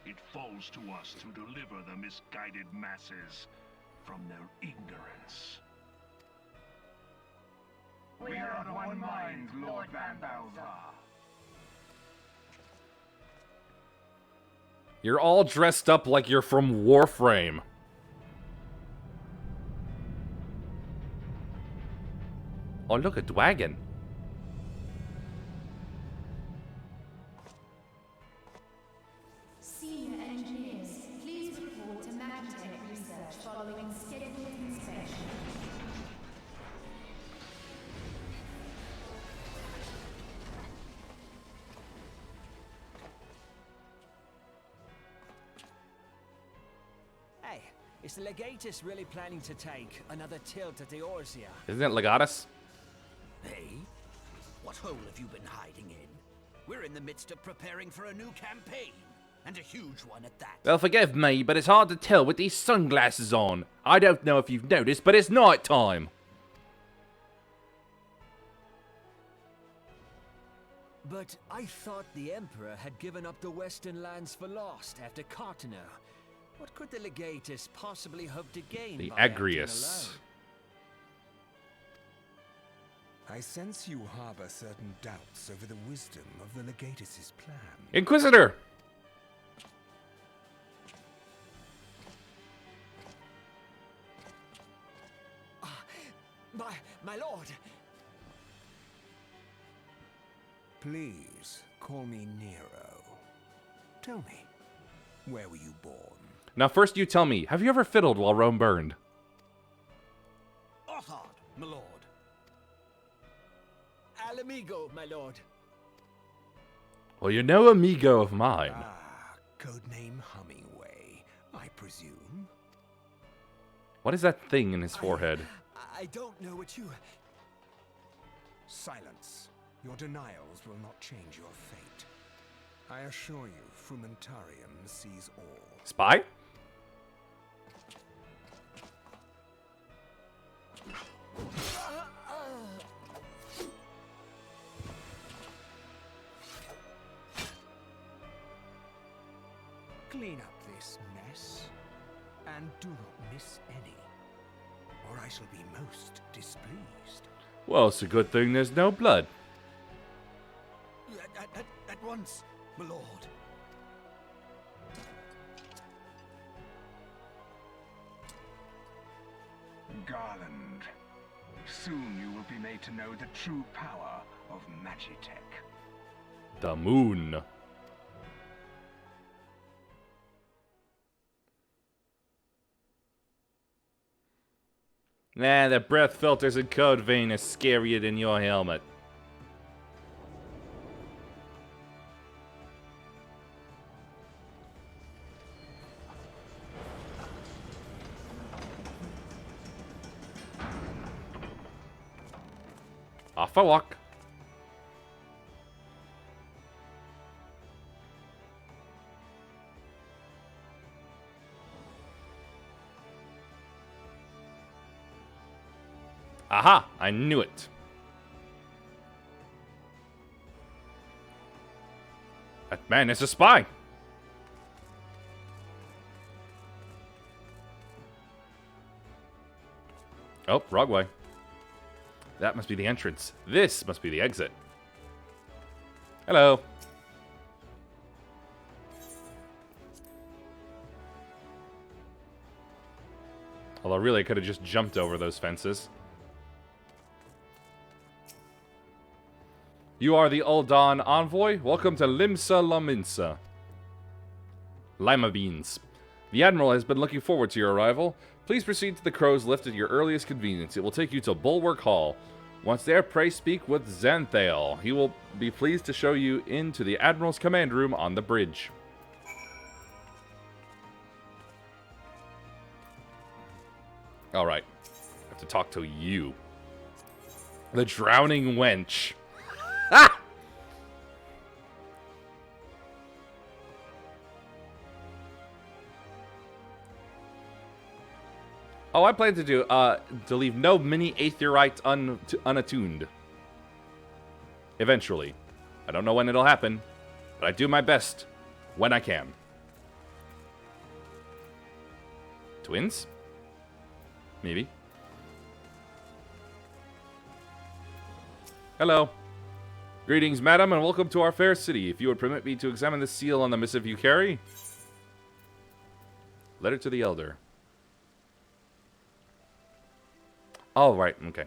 It falls to us to deliver the misguided masses from their ignorance. We are of one mind, Lord Van Balthar. You're all dressed up like you're from Warframe. Oh, look, a dragon. Senior engineers, please report to Magitech research following scheduled inspection. Hey, is the Legatus really planning to take another tilt at Eorzea? Isn't it Legatus? Hey? What hole have you been hiding in? We're in the midst of preparing for a new campaign, and a huge one at that. Well, forgive me, but it's hard to tell with these sunglasses on. I don't know if you've noticed, but it's night time. But I thought the Emperor had given up the Western lands for lost after Cartener. What could the Legatus possibly hope to gain The by acting Agrius. alone? I sense you harbor certain doubts over the wisdom of the Legatus's plan. Inquisitor! My lord! Please, call me Nero. Tell me, where were you born? Now first you tell me, have you ever fiddled while Rome burned? Othard, my lord. Al amigo, my lord. Well, you're no amigo of mine. Ah, codename Hummingway, I presume. What is that thing in his forehead? I don't know what you... Silence. Your denials will not change your fate. I assure you, Frumentarium sees all. Spy? Clean up this mess, and do not miss any, or I shall be most displeased. Well, it's a good thing there's no blood. At once, my lord. Garland, soon you will be made to know the true power of Magitech. The moon. Nah, the breath filters and code vein is scarier than your helmet. Off I walk. Aha! I knew it. That man is a spy. Oh, wrong way. That must be the entrance. This must be the exit. Hello. Although really I could have just jumped over those fences. You are the Uldan envoy. Welcome to Limsa Lominsa. Lima beans. The Admiral has been looking forward to your arrival. Please proceed to the Crow's Lift at your earliest convenience. It will take you to Bulwark Hall. Once there, pray speak with Xanthael. He will be pleased to show you into the Admiral's command room on the bridge. Alright. I have to talk to you. The drowning wench. Ah! Oh, I plan to leave no mini aetherites unattuned. Eventually. I don't know when it'll happen, but I do my best when I can. Twins? Maybe. Hello. Greetings, madam, and welcome to our fair city. If you would permit me to examine the seal on the missive you carry. Letter to the Elder. Oh, right, okay.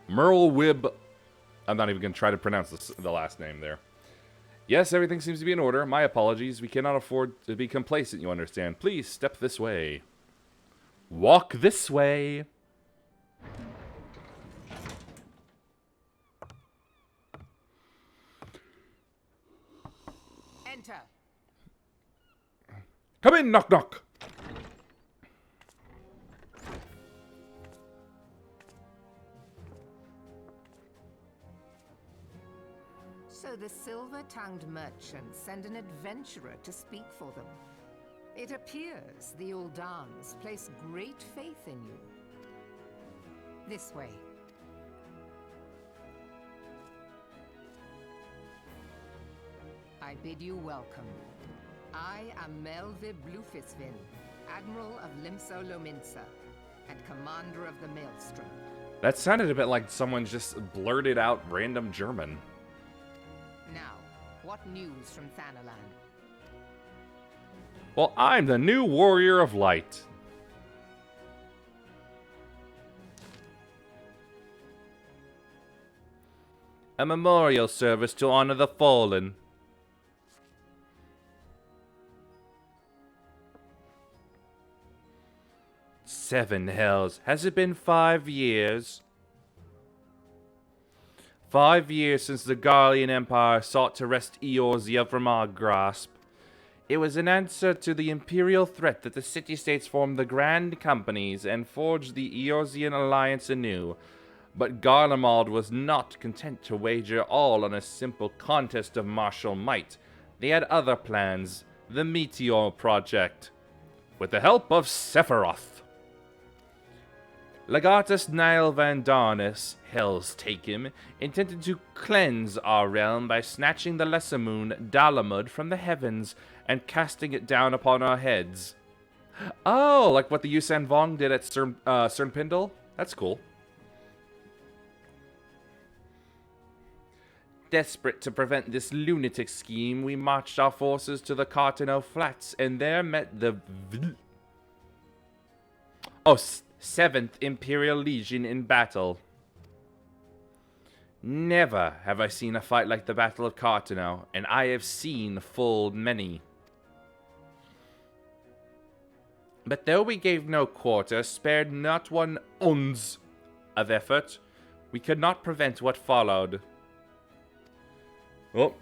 Merle Wib. I'm not even going to try to pronounce the last name there. Yes, everything seems to be in order. My apologies. We cannot afford to be complacent, you understand. Please, step this way. Walk this way. Enter. Come in, knock knock. So the silver-tongued merchants send an adventurer to speak for them. It appears the Uldans place great faith in you. This way. I bid you welcome. I am Melvib Blufisvin, Admiral of Limso Lominsa, and Commander of the Maelstrom. That sounded a bit like someone just blurted out random German. Now, what news from Thanalan? Well, I'm the new Warrior of Light. A memorial service to honor the fallen. Seven hells. Has it been 5 years? 5 years since the Garlean Empire sought to wrest Eorzea from our grasp. It was an answer to the imperial threat that the city-states formed the Grand Companies and forged the Eorzean alliance anew. But Garlemald was not content to wager all on a simple contest of martial might. They had other plans, the Meteor Project, with the help of Sephiroth. Legatus Niall Van Darnus, hells take him, intended to cleanse our realm by snatching the lesser moon, Dalamud, from the heavens and casting it down upon our heads. Oh, like what the Yusan Vong did at Cernpindle? That's cool. Desperate to prevent this lunatic scheme, we marched our forces to the Cartano Flats and there met the 7th Imperial Legion in battle. Never have I seen a fight like the Battle of Cartano, and I have seen full many. But though we gave no quarter, spared not one ounce of effort, we could not prevent what followed. Oh.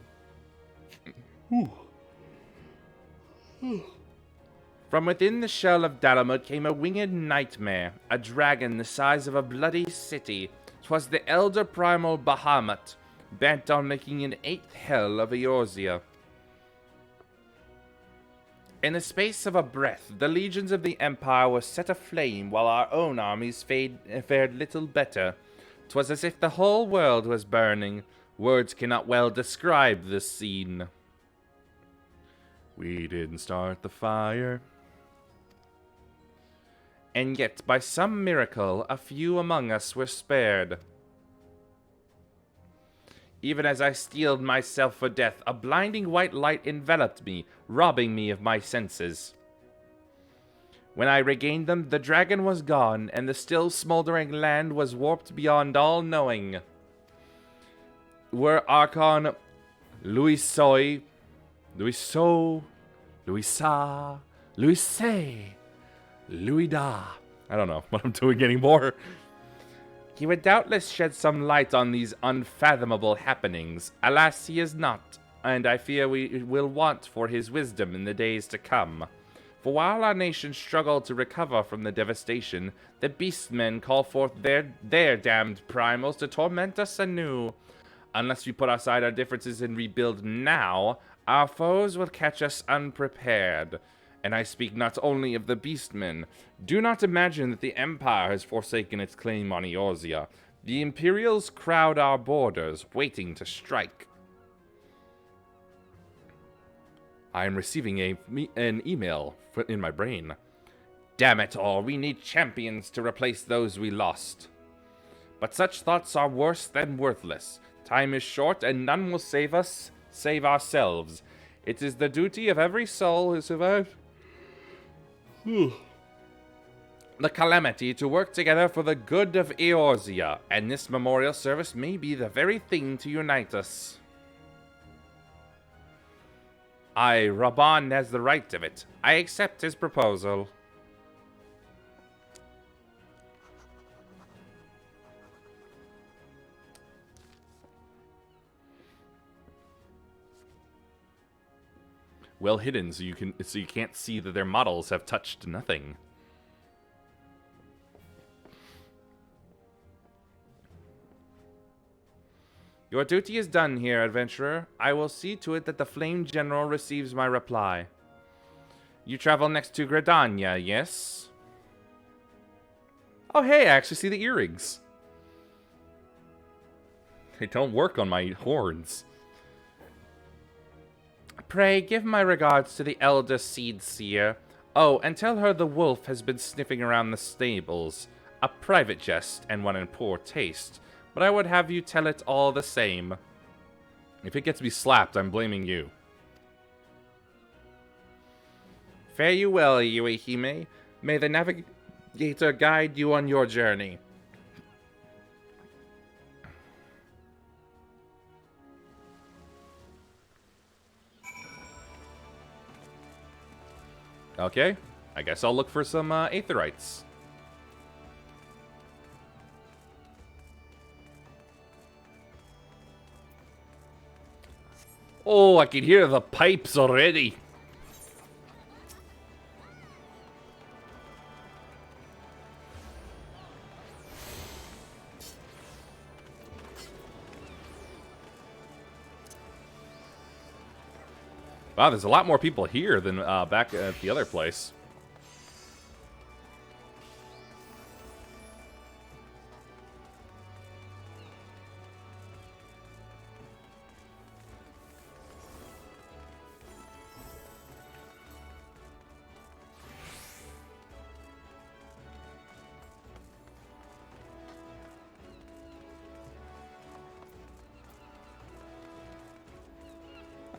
From within the shell of Dalamud came a winged nightmare, a dragon the size of a bloody city. 'Twas the elder primal Bahamut, bent on making an 8th hell of Eorzea. In the space of a breath, the legions of the Empire were set aflame, while our own armies fared little better. 'Twas as if the whole world was burning. Words cannot well describe this scene. We didn't start the fire. And yet, by some miracle, a few among us were spared. Even as I steeled myself for death, a blinding white light enveloped me, robbing me of my senses. When I regained them, the dragon was gone, and the still smoldering land was warped beyond all knowing. Were Archon Louisoi, Louiso, Louisa, Louise, Louida. I don't know what I'm doing anymore. He would doubtless shed some light on these unfathomable happenings. Alas, he is not, and I fear we will want for his wisdom in the days to come. For while our nation struggle to recover from the devastation, the beastmen call forth their damned primals to torment us anew. Unless we put aside our differences and rebuild now, our foes will catch us unprepared. And I speak not only of the beastmen. Do not imagine that the Empire has forsaken its claim on Eorzea. The Imperials crowd our borders, waiting to strike. I am receiving an email in my brain. Damn it all, we need champions to replace those we lost. But such thoughts are worse than worthless. Time is short, and none will save us, save ourselves. It is the duty of every soul who survived the calamity to work together for the good of Eorzea, and this memorial service may be the very thing to unite us. Raban has the right of it. I accept his proposal. Well hidden, so you can't see that their models have touched nothing. Your duty is done here, adventurer. I will see to it that the Flame General receives my reply. You travel next to Gridania, yes? Oh hey, I actually see the earrings. They don't work on my horns. Pray, give my regards to the Elder Seed Seer. Oh, and tell her the wolf has been sniffing around the stables. A private jest, and one in poor taste. But I would have you tell it all the same. If it gets me slapped, I'm blaming you. Fare you well, Yuehime. May the navigator guide you on your journey. Okay, I guess I'll look for some aetherites. Oh, I can hear the pipes already. Wow, there's a lot more people here than back at the other place.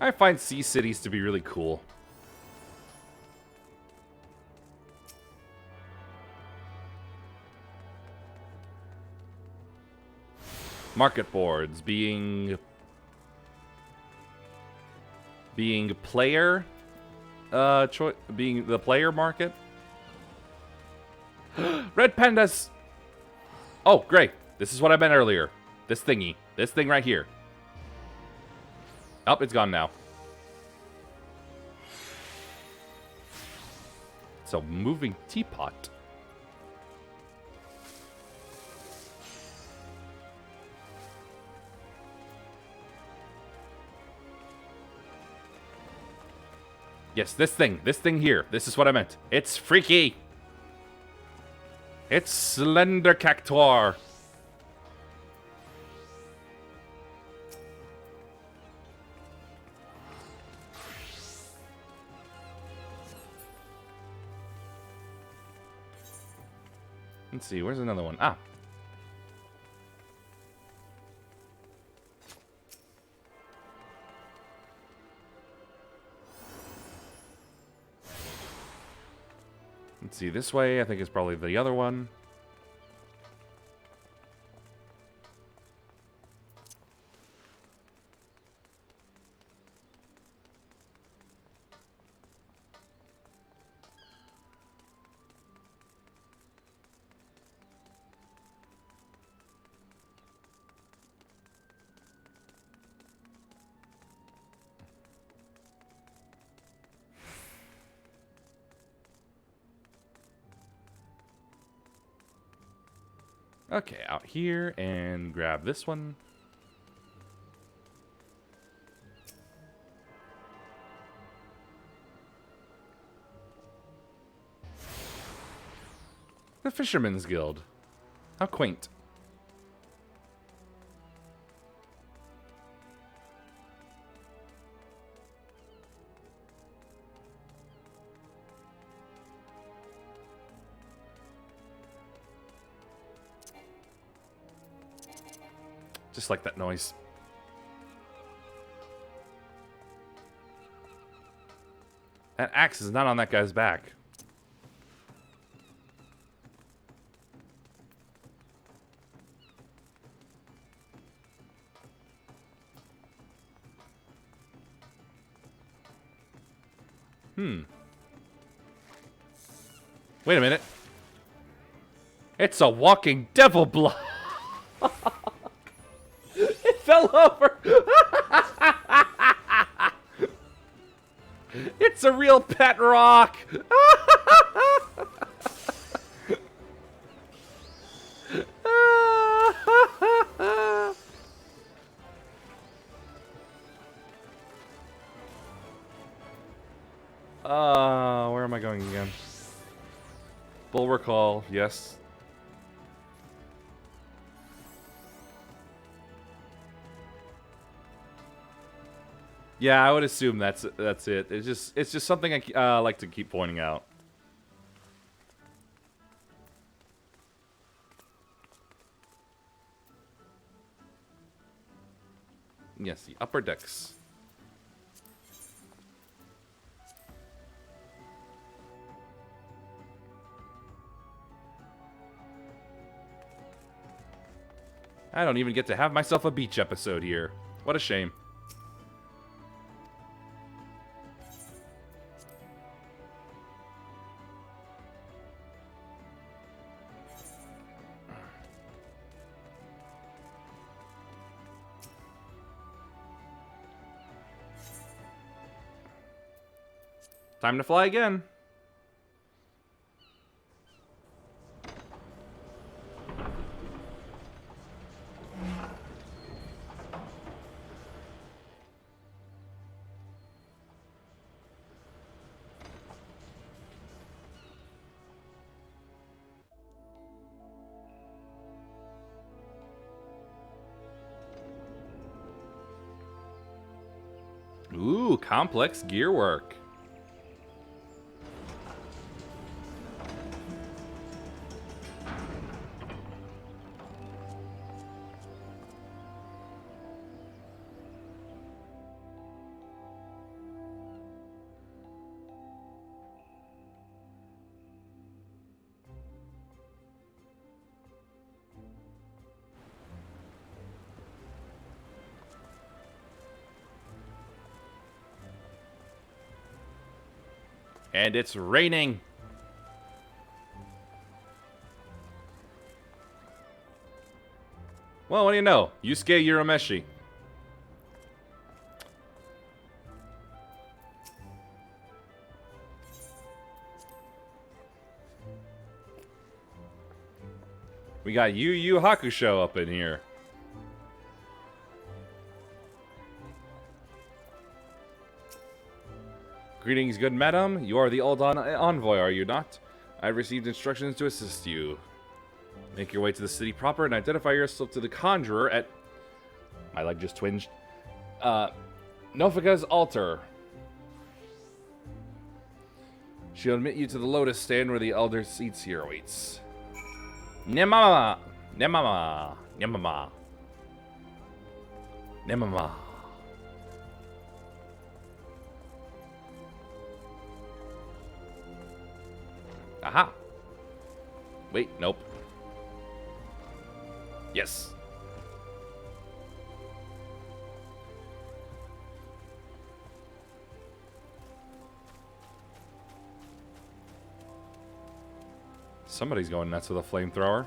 I find sea cities to be really cool. Market boards being player being the player market. Red pandas. Oh, great. This is what I meant earlier. This thingy. This thing right here. Oh, it's gone now. It's a moving teapot. Yes, this thing here. This is what I meant. It's freaky. It's Slender Cactuar. Let's see, where's another one? Ah. Let's see, this way I think is probably the other one. Okay, out here and grab this one. The Fisherman's Guild. How quaint. Just like that noise. That axe is not on that guy's back. Wait a minute. It's a walking devil block. It fell over. It's a real pet rock. Where am I going again? Bulwark Hall, yes. Yeah, I would assume that's it. It's just something I like to keep pointing out. Yes, the upper decks. I don't even get to have myself a beach episode here. What a shame. Time to fly again. Ooh, complex gear work. And it's raining. Well, what do you know? Yusuke Urameshi. We got Yu Yu Hakusho up in here. Greetings, good madam. You are the old envoy, are you not? I received instructions to assist you. Make your way to the city proper and identify yourself to the conjurer at... My leg just twinged. Nofika's altar. She'll admit you to the lotus stand where the elder seats here awaits. Nemama! Nemama! Nemama! Nemama! Aha. Wait, nope. Yes. Somebody's going nuts with a flamethrower.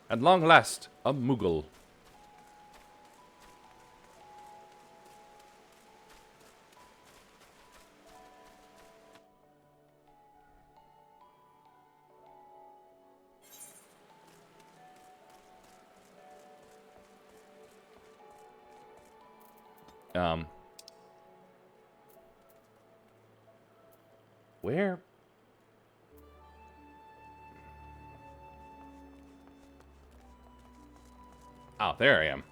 At long last, a Moogle. Where? Oh, there I am.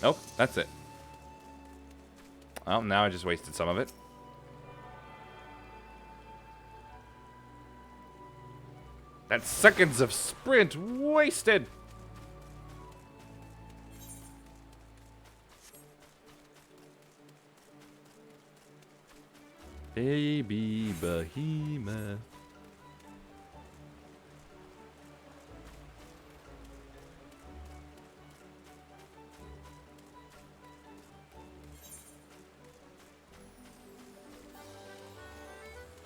Nope, that's it. Well, now I just wasted some of it. That's seconds of sprint wasted. Baby behemoth.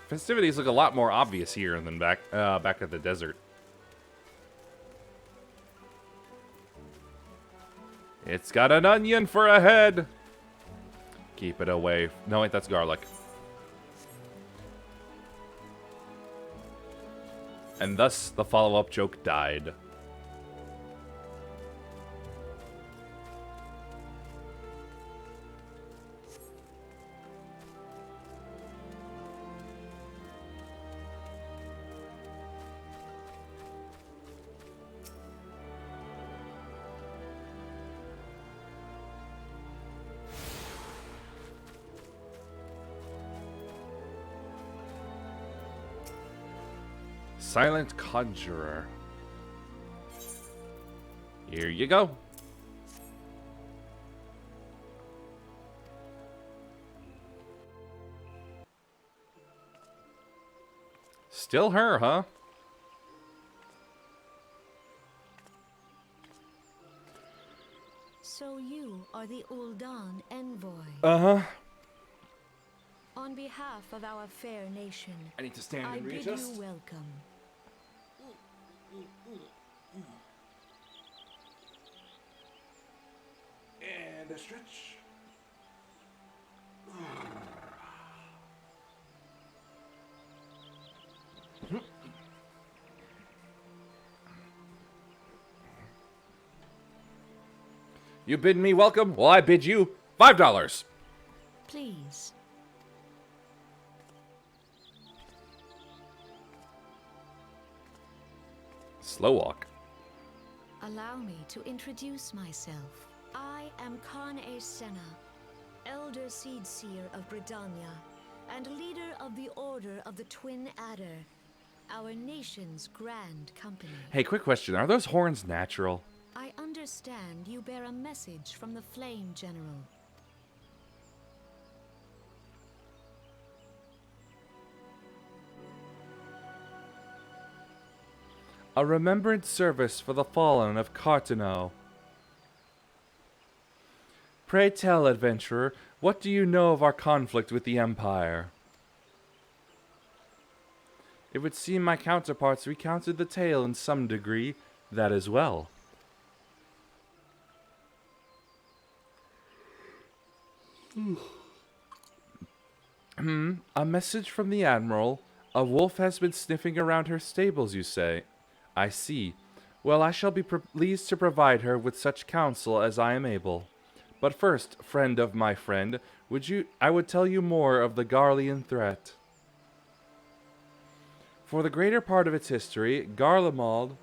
Festivities look a lot more obvious here than back at the desert. It's got an onion for a head. Keep it away. No, wait, that's garlic. And thus, the follow-up joke died. Silent Conjurer. Here you go. Still her, huh? So you are the Ul'dan envoy. Uh-huh. On behalf of our fair nation, I need to stand and I bid readjust. you welcome. And a stretch. You bid me welcome? Well, I bid you $5. Please. Slow walk. Allow me to introduce myself. I am Khan Senna, Elder Seed Seer of Britannia, and leader of the Order of the Twin Adder, our nation's grand company. Hey, quick question. Are those horns natural? I understand you bear a message from the Flame General. A remembrance service for the fallen of Cartano. Pray tell, adventurer, what do you know of our conflict with the Empire? It would seem my counterparts recounted the tale in some degree, that as well. A message from the Admiral. A wolf has been sniffing around her stables, you say? I see. Well, I shall be pleased to provide her with such counsel as I am able. But first, friend of my friend, I would tell you more of the Garlean threat. For the greater part of its history, Garlemald...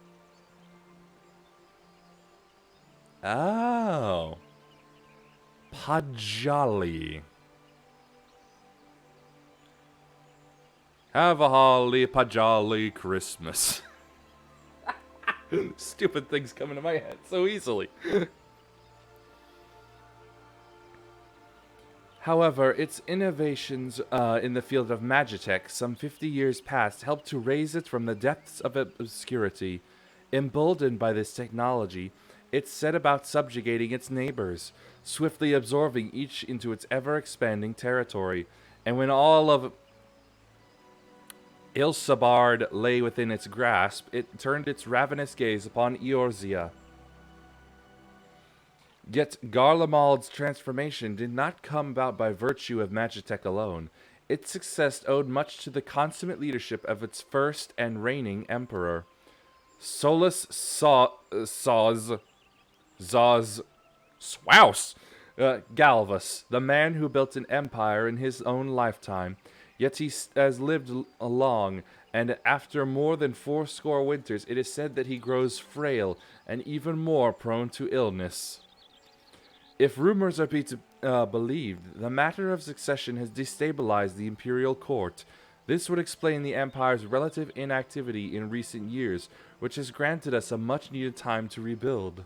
Oh. Pajali. Have a holly pajali Christmas. Stupid things come into my head so easily. However, its innovations in the field of magitech some 50 years past helped to raise it from the depths of obscurity. Emboldened by this technology, it set about subjugating its neighbors, swiftly absorbing each into its ever-expanding territory. And when all of Ilsabard lay within its grasp, it turned its ravenous gaze upon Eorzea. Yet Garlemald's transformation did not come about by virtue of magitech alone. Its success owed much to the consummate leadership of its first and reigning emperor, Solus Zaz Galvus, the man who built an empire in his own lifetime. Yet he has lived long, and after more than 80 winters, it is said that he grows frail and even more prone to illness. If rumors are to be believed, the matter of succession has destabilized the imperial court. This would explain the empire's relative inactivity in recent years, which has granted us a much-needed time to rebuild.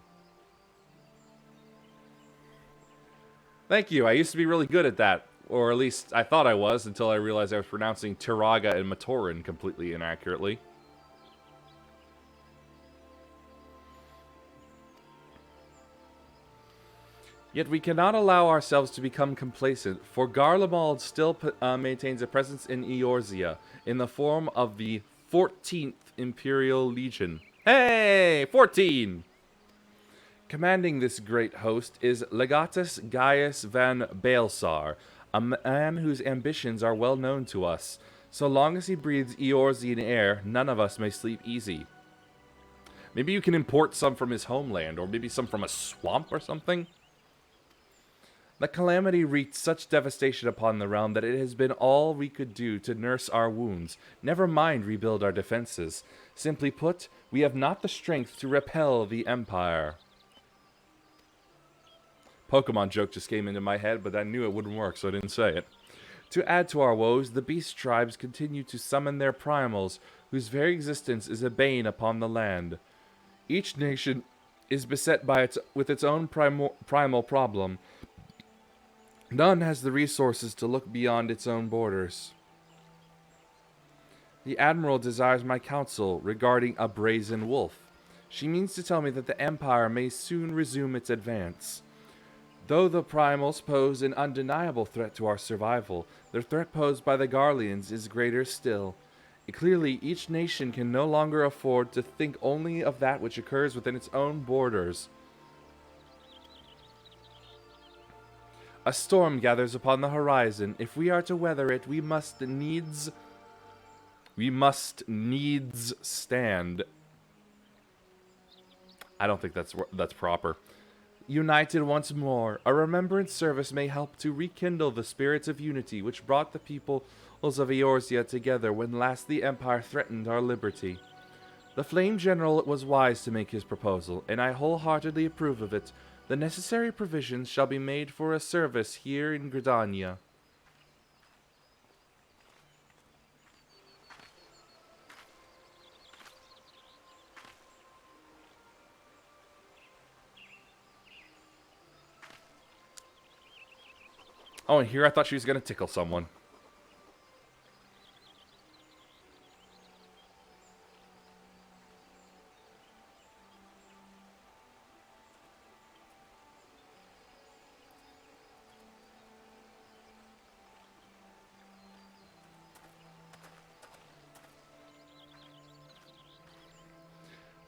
Thank you. I used to be really good at that. Or at least I thought I was, until I realized I was pronouncing Tiraga and Matoran completely inaccurately. Yet we cannot allow ourselves to become complacent, for Garlemald still maintains a presence in Eorzea, in the form of the 14th Imperial Legion. Hey! 14! Commanding this great host is Legatus Gaius van Baelsar, a man whose ambitions are well known to us. So long as he breathes Eorzean air, none of us may sleep easy. Maybe you can import some from his homeland, or maybe some from a swamp or something? The calamity wreaked such devastation upon the realm that it has been all we could do to nurse our wounds, never mind rebuild our defenses. Simply put, we have not the strength to repel the Empire. Pokemon joke just came into my head, but I knew it wouldn't work, so I didn't say it. To add to our woes, the beast tribes continue to summon their primals, whose very existence is a bane upon the land. Each nation is beset by with its own primal problem. None has the resources to look beyond its own borders. The Admiral desires my counsel regarding a brazen wolf. She means to tell me that the Empire may soon resume its advance. Though the primals pose an undeniable threat to our survival, the threat posed by the Garleans is greater still. Clearly, each nation can no longer afford to think only of that which occurs within its own borders. A storm gathers upon the horizon. If we are to weather it, we must needs stand. I don't think that's proper. United once more, a remembrance service may help to rekindle the spirits of unity which brought the peoples of Eorzea together when last the Empire threatened our liberty. The Flame General was wise to make his proposal, and I wholeheartedly approve of it. The necessary provisions shall be made for a service here in Gridania. Oh, and here I thought she was going to tickle someone.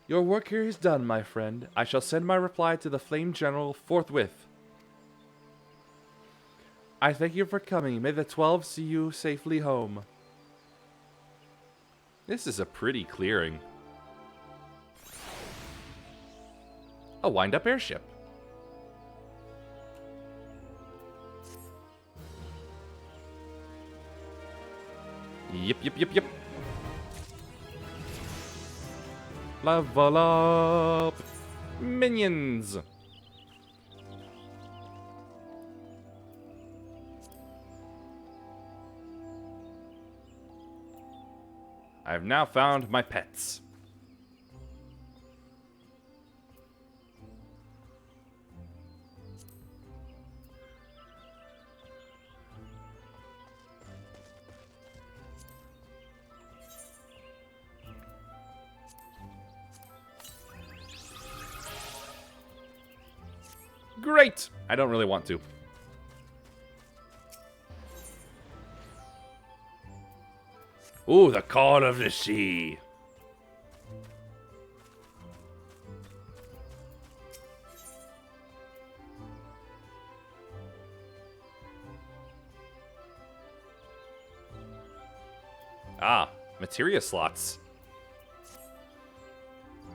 Your work here is done, my friend. I shall send my reply to the Flame General forthwith. I thank you for coming. May the 12 see you safely home. This is a pretty clearing. A wind-up airship. Yep. Level up. Minions. I've now found my pets. Great! I don't really want to. Ooh, the call of the sea. Ah, materia slots.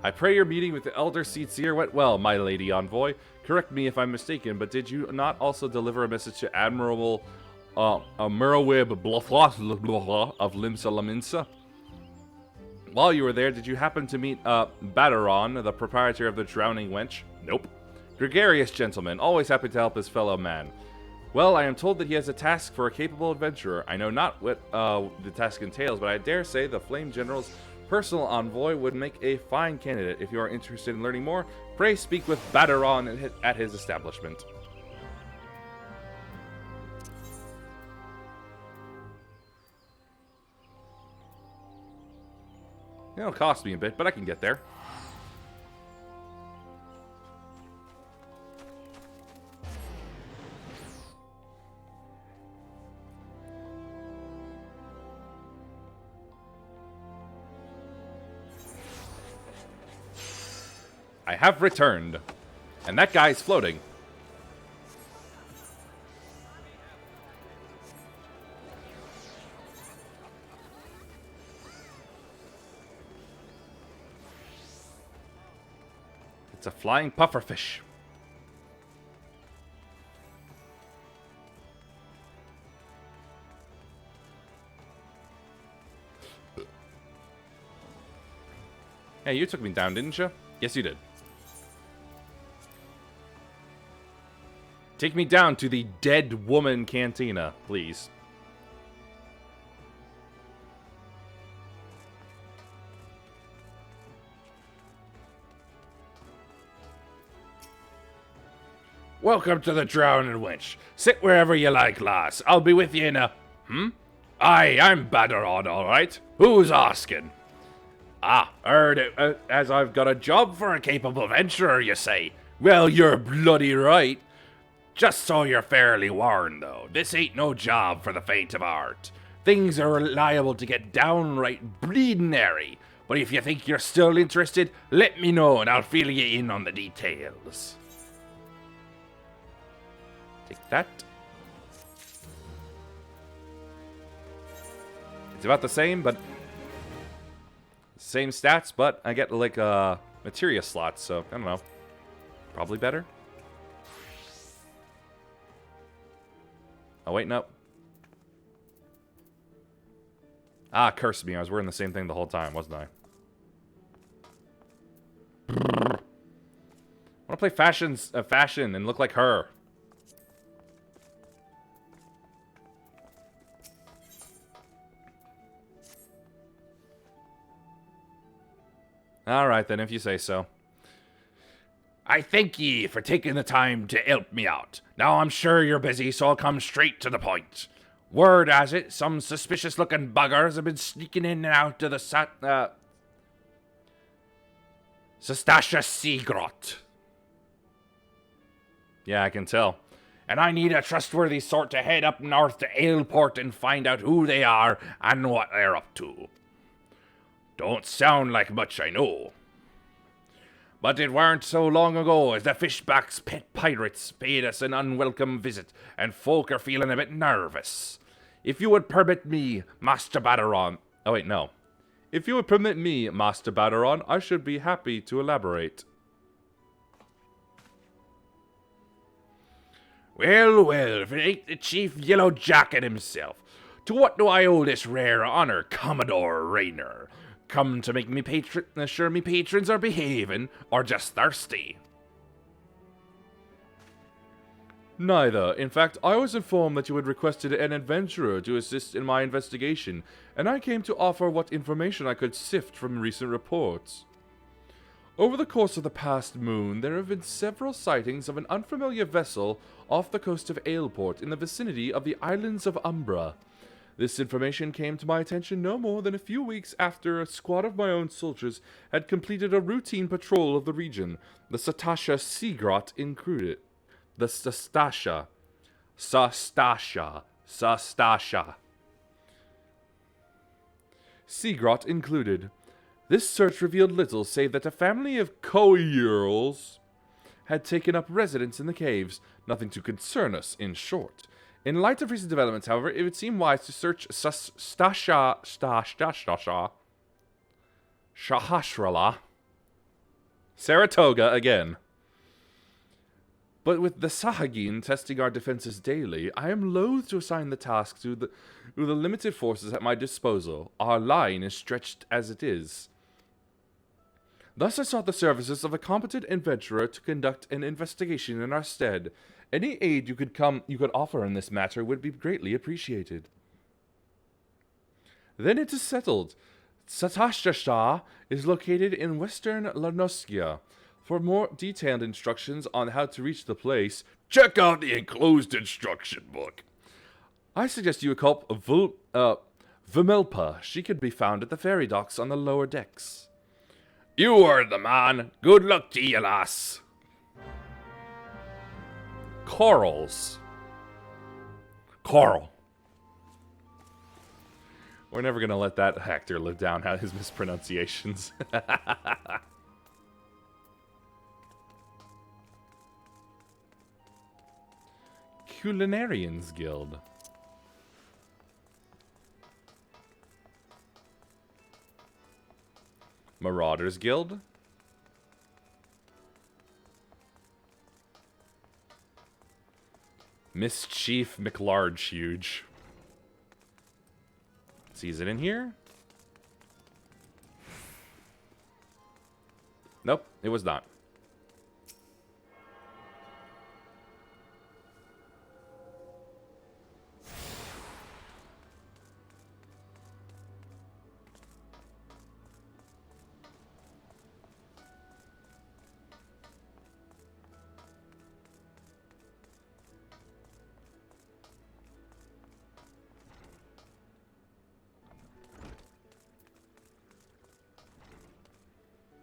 I pray your meeting with the Elder Seetsier went well, my lady envoy. Correct me if I'm mistaken, but did you not also deliver a message to Admiral Merowib Blofloss of Limsa Laminsa? While you were there, did you happen to meet Badaron, the proprietor of the Drowning Wench? Nope. Gregarious gentleman, always happy to help his fellow man. Well, I am told that he has a task for a capable adventurer. I know not what the task entails, but I dare say the Flame General's personal envoy would make a fine candidate. If you are interested in learning more, pray speak with Badaron at his establishment. It'll cost me a bit, but I can get there. I have returned. And that guy's floating. It's a flying pufferfish. Hey, you took me down, didn't you? Yes, you did. Take me down to the Dead Woman Cantina, please. Welcome to the Drowning Wench. Sit wherever you like, lass. I'll be with you in a... Aye, I'm Badaron, all right. Who's asking? Ah, heard it, as I've got a job for a capable venturer, you say. Well, you're bloody right. Just so you're fairly warned, though, this ain't no job for the faint of heart. Things are liable to get downright bleeding airy, but if you think you're still interested, let me know and I'll fill you in on the details. Take that. It's about the same, but... Same stats, but I get, like, materia slots, so, I don't know. Probably better? Oh, wait, no. Ah, curse me. I was wearing the same thing the whole time, wasn't I? I want to play fashion and look like her. Alright then, if you say so. I thank ye for taking the time to help me out. Now I'm sure you're busy, so I'll come straight to the point. Word has it, some suspicious-looking buggers have been sneaking in and out of the Sastasha Sea Grot. Yeah, I can tell. And I need a trustworthy sort to head up north to Aleport and find out who they are and what they're up to. Don't sound like much, I know. But it weren't so long ago as the Fishback's pet pirates paid us an unwelcome visit, and folk are feeling a bit nervous. If you would permit me, Master Badaron... Oh, wait, no. If you would permit me, Master Badaron, I should be happy to elaborate. Well, well, if it ain't the Chief Yellow Jacket himself. To what do I owe this rare honor, Commodore Raynor? Come to make me sure me patrons are behaving, or just thirsty? Neither. In fact, I was informed that you had requested an adventurer to assist in my investigation, and I came to offer what information I could sift from recent reports. Over the course of the past moon, there have been several sightings of an unfamiliar vessel off the coast of Aleport in the vicinity of the islands of Umbra. This information came to my attention no more than a few weeks after a squad of my own soldiers had completed a routine patrol of the region, the Satasha Seagrot included. The Sastasha. Seagrot included. This search revealed little save that a family of Koyurls had taken up residence in the caves. Nothing to concern us, in short. In light of recent developments, however, it would seem wise to search Shahashrala, Saratoga again. But with the Sahagin testing our defenses daily, I am loath to assign the task to the limited forces at my disposal. Our line is stretched as it is. Thus I sought the services of a competent adventurer to conduct an investigation in our stead. Any aid you could offer in this matter would be greatly appreciated. Then it is settled. Satashasha is located in western Lanoskia. For more detailed instructions on how to reach the place, check out the enclosed instruction book. I suggest you call Vimilpa. She could be found at the ferry docks on the lower decks. You heard the man. Good luck to you, lass. Corals. Coral. We're never going to let that actor live down his mispronunciations. Culinarians Guild. Marauders Guild. Mischief McLarge Huge. See, is it in here? Nope, it was not.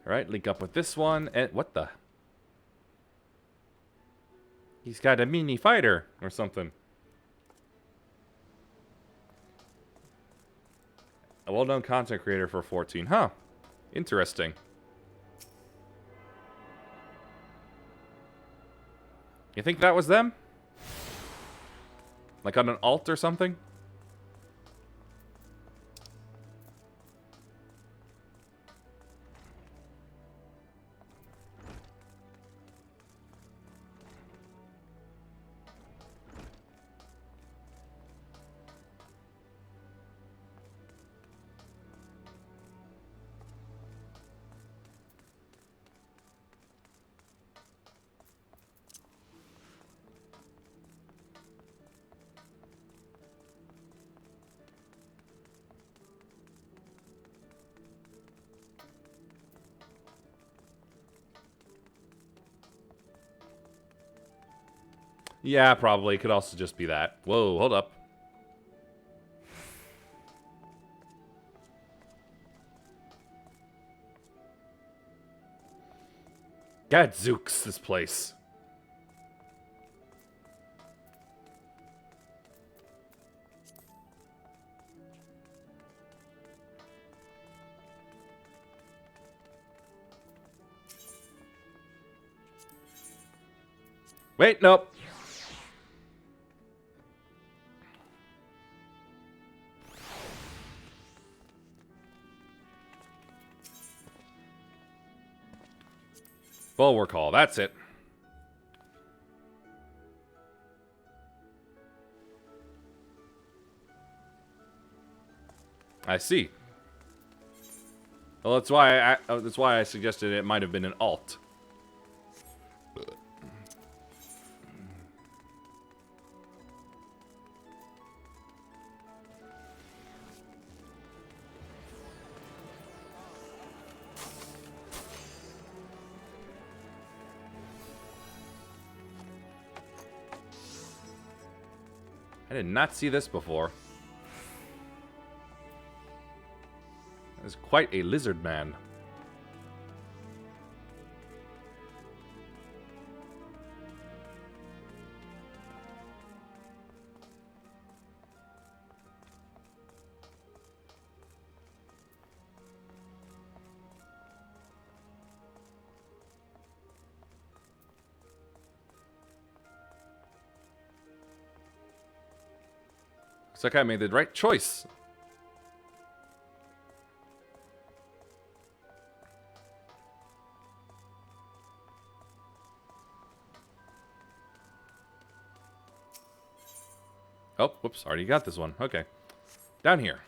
Alright, link up with this one. And what the? He's got a mini fighter or something. A well-known content creator for 14. Huh. Interesting. You think that was them? Like on an alt or something? Yeah, probably. Could also just be that. Whoa, hold up. Gadzooks, this place. Wait, nope. Bulwark Hall, that's it. I see. Well, that's why I suggested it might have been an alt. I did not see this before. That is quite a lizard man. Looks like I made the right choice. Oh, whoops, already got this one. Okay. Down here.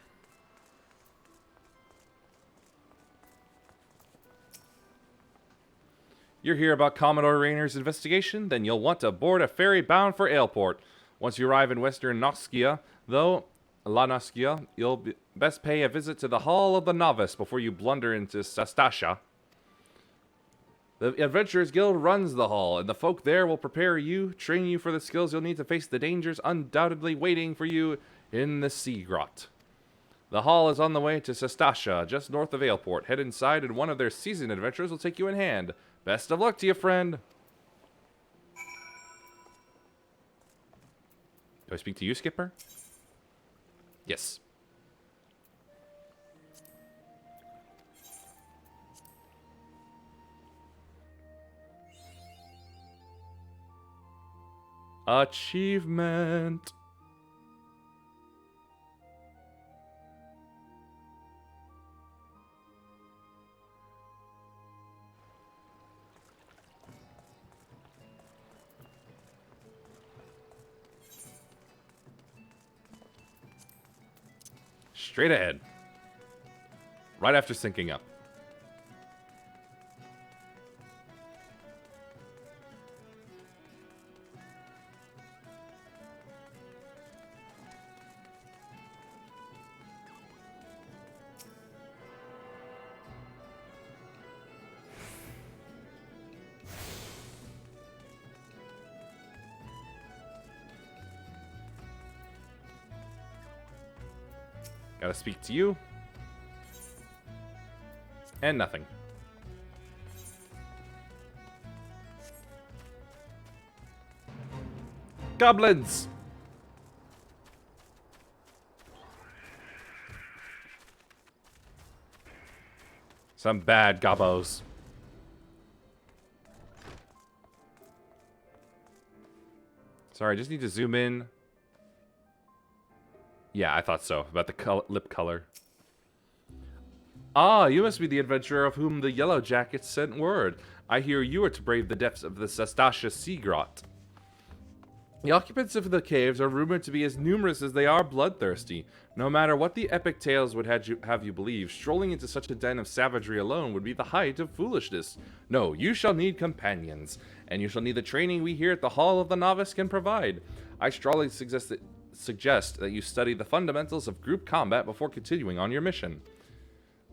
You're here about Commodore Rayner's investigation? Then you'll want to board a ferry bound for Aleport. Once you arrive in western Noskia, though, La Noskia, you'll best pay a visit to the Hall of the Novice before you blunder into Sastasha. The Adventurers Guild runs the hall, and the folk there will prepare you, train you for the skills you'll need to face the dangers undoubtedly waiting for you in the Sea Grot. The hall is on the way to Sastasha, just north of Aleport. Head inside, and one of their seasoned adventurers will take you in hand. Best of luck to you, friend. Do I speak to you, Skipper? Yes. Achievement. Straight ahead. Right after syncing up. Gotta speak to you. And nothing. Goblins! Some bad gobbos. Sorry, I just need to zoom in. Yeah, I thought so. About the lip color. Ah, you must be the adventurer of whom the Yellow Jackets sent word. I hear you are to brave the depths of the Sastasha Sea Grot. The occupants of the caves are rumored to be as numerous as they are bloodthirsty. No matter what the epic tales would have you believe, strolling into such a den of savagery alone would be the height of foolishness. No, you shall need companions, and you shall need the training we here at the Hall of the Novice can provide. I strongly suggest that you study the fundamentals of group combat before continuing on your mission.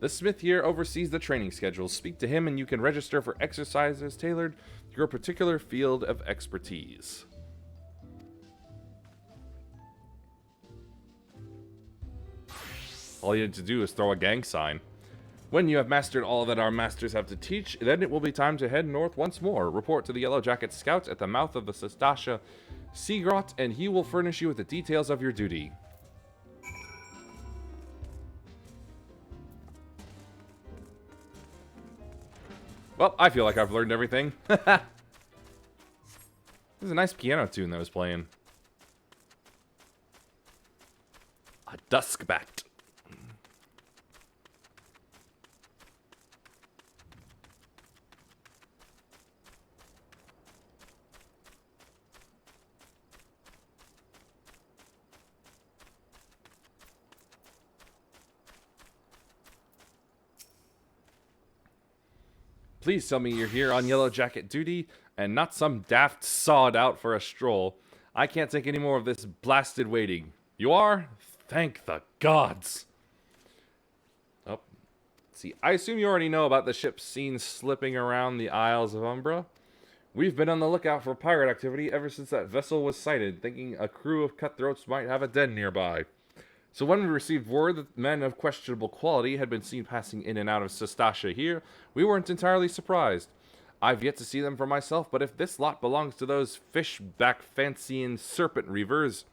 The smith here oversees the training schedule. Speak to him and you can register for exercises tailored to your particular field of expertise. All you need to do is throw a gang sign. When you have mastered all that our masters have to teach, then it will be time to head north once more. Report to the Yellow Jacket Scout at the mouth of the Sastasha Sea Grot, and he will furnish you with the details of your duty. Well, I feel like I've learned everything. This is a nice piano tune that was playing. A Duskbat. Please tell me you're here on Yellow Jacket duty and not some daft sod out for a stroll. I can't take any more of this blasted waiting. You are? Thank the gods. Oh. See, I assume you already know about the ship seen slipping around the Isles of Umbra. We've been on the lookout for pirate activity ever since that vessel was sighted, thinking a crew of cutthroats might have a den nearby. So when we received word that men of questionable quality had been seen passing in and out of Sestasha here, we weren't entirely surprised. I've yet to see them for myself, but if this lot belongs to those fish-back fancying serpent reavers,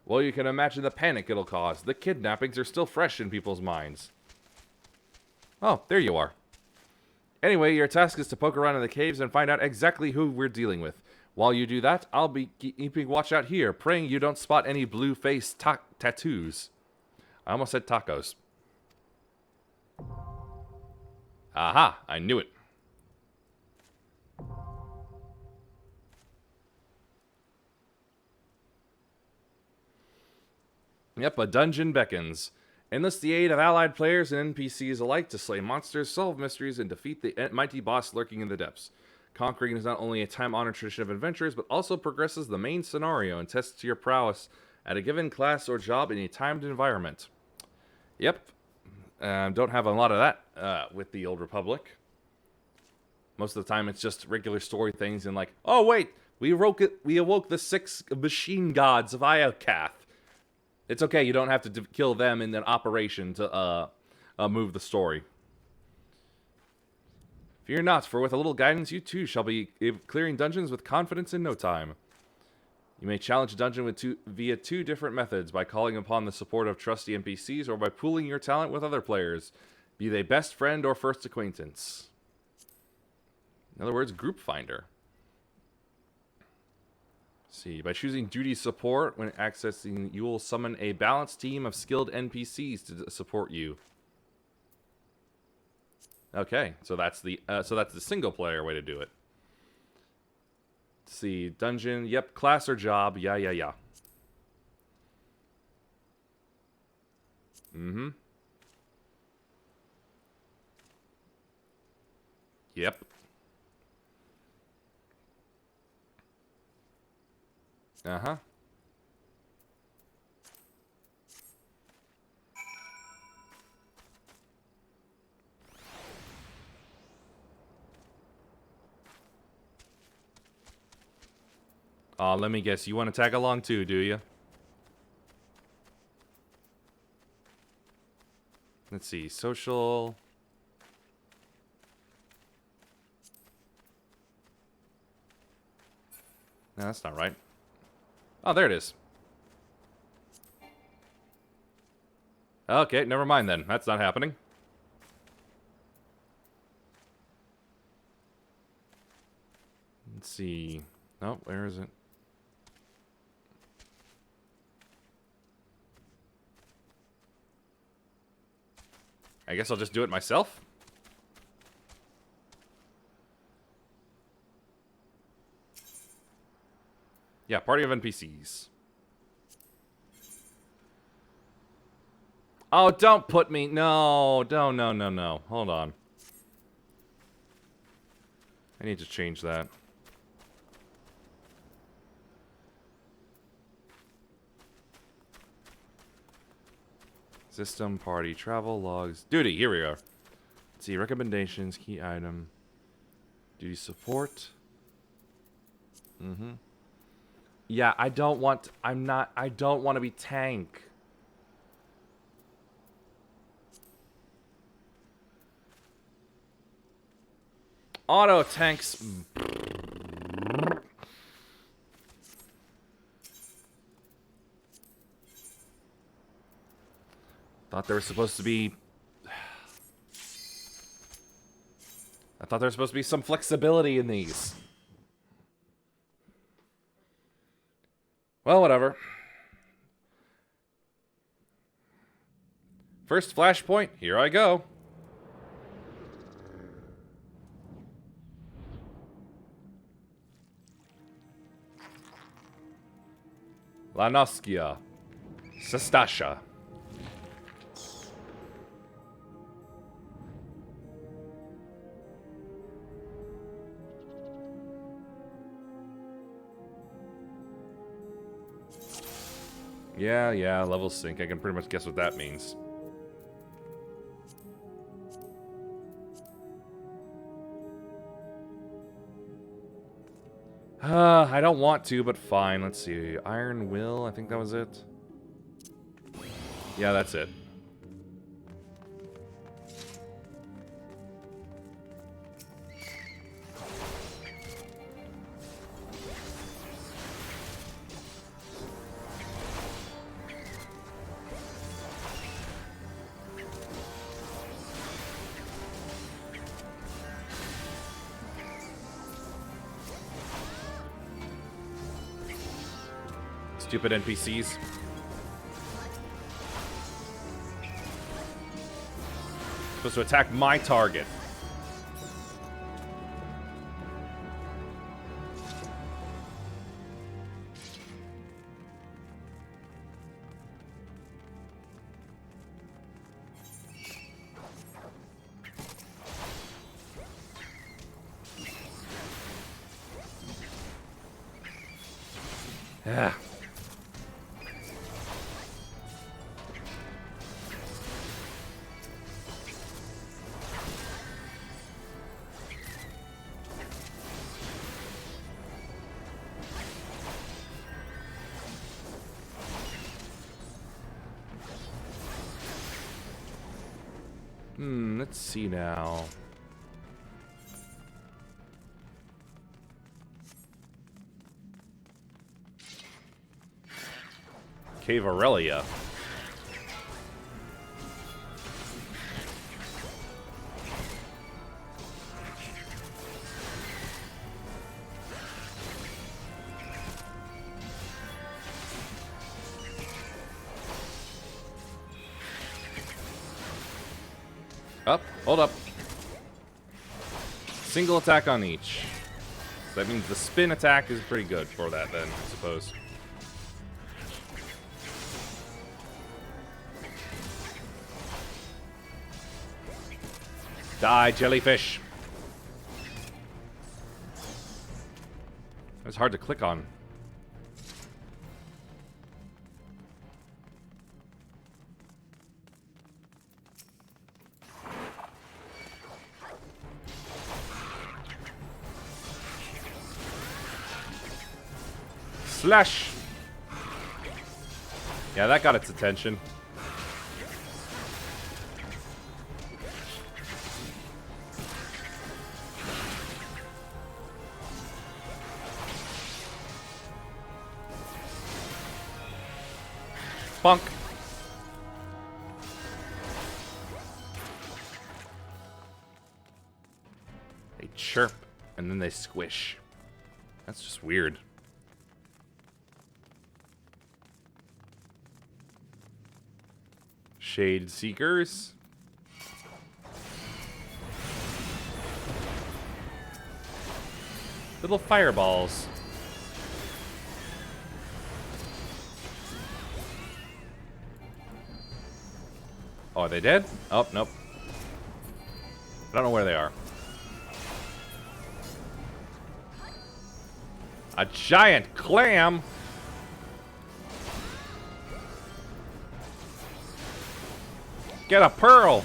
well, you can imagine the panic it'll cause. The kidnappings are still fresh in people's minds. Oh, there you are. Anyway, your task is to poke around in the caves and find out exactly who we're dealing with. While you do that, I'll be keeping watch out here, praying you don't spot any blue-faced tattoos. I almost said tacos. Aha, I knew it. Yep, a dungeon beckons. Enlist the aid of allied players and NPCs alike to slay monsters, solve mysteries, and defeat the mighty boss lurking in the depths. Conquering is not only a time-honored tradition of adventures, but also progresses the main scenario and tests your prowess at a given class or job in a timed environment. Yep. Don't have a lot of that with the Old Republic. Most of the time it's just regular story things and like, oh wait, we awoke the 6 machine gods of Iokath. It's okay, you don't have to kill them in an operation to move the story. Fear not, for with a little guidance you too shall be clearing dungeons with confidence in no time. You may challenge a dungeon via 2 different methods, by calling upon the support of trusty NPCs or by pooling your talent with other players, be they best friend or first acquaintance. In other words, group finder. See, by choosing duty support when accessing, you will summon a balanced team of skilled NPCs to support you. Okay, so that's the single player way to do it. Let's see, dungeon, yep, class or job, yeah. Mm-hmm. Yep. Uh-huh. Let me guess, you want to tag along too, do you? Let's see, social... No, that's not right. Oh, there it is. Okay, never mind then. That's not happening. Let's see. Oh, where is it? I guess I'll just do it myself. Yeah, party of NPCs. Oh, don't put me... No. No. Hold on. I need to change that. System, party, travel, logs, duty. Here we are. Let's see, recommendations, key item, duty support. Mm-hmm. Yeah, I don't want to be tank. Auto tanks. Thought there was supposed to be... I thought there was supposed to be some flexibility in these. Well, whatever. First flashpoint, here I go. Lanoskia. Sestasha. Yeah, level sync. I can pretty much guess what that means. I don't want to, but fine. Let's see. Iron Will, I think that was it. Yeah, that's it. Stupid NPCs. Supposed to attack my target. Yeah. Let's see now. Cave Aurelia. Up, hold up. Single attack on each. So that means the spin attack is pretty good for that then, I suppose. Die, jellyfish. It's hard to click on. Slash! Yeah, that got its attention. Bonk. They chirp, and then they squish. That's just weird. Shade Seekers. Little fireballs. Oh, are they dead? Oh, nope. I don't know where they are. A giant clam! Get a pearl!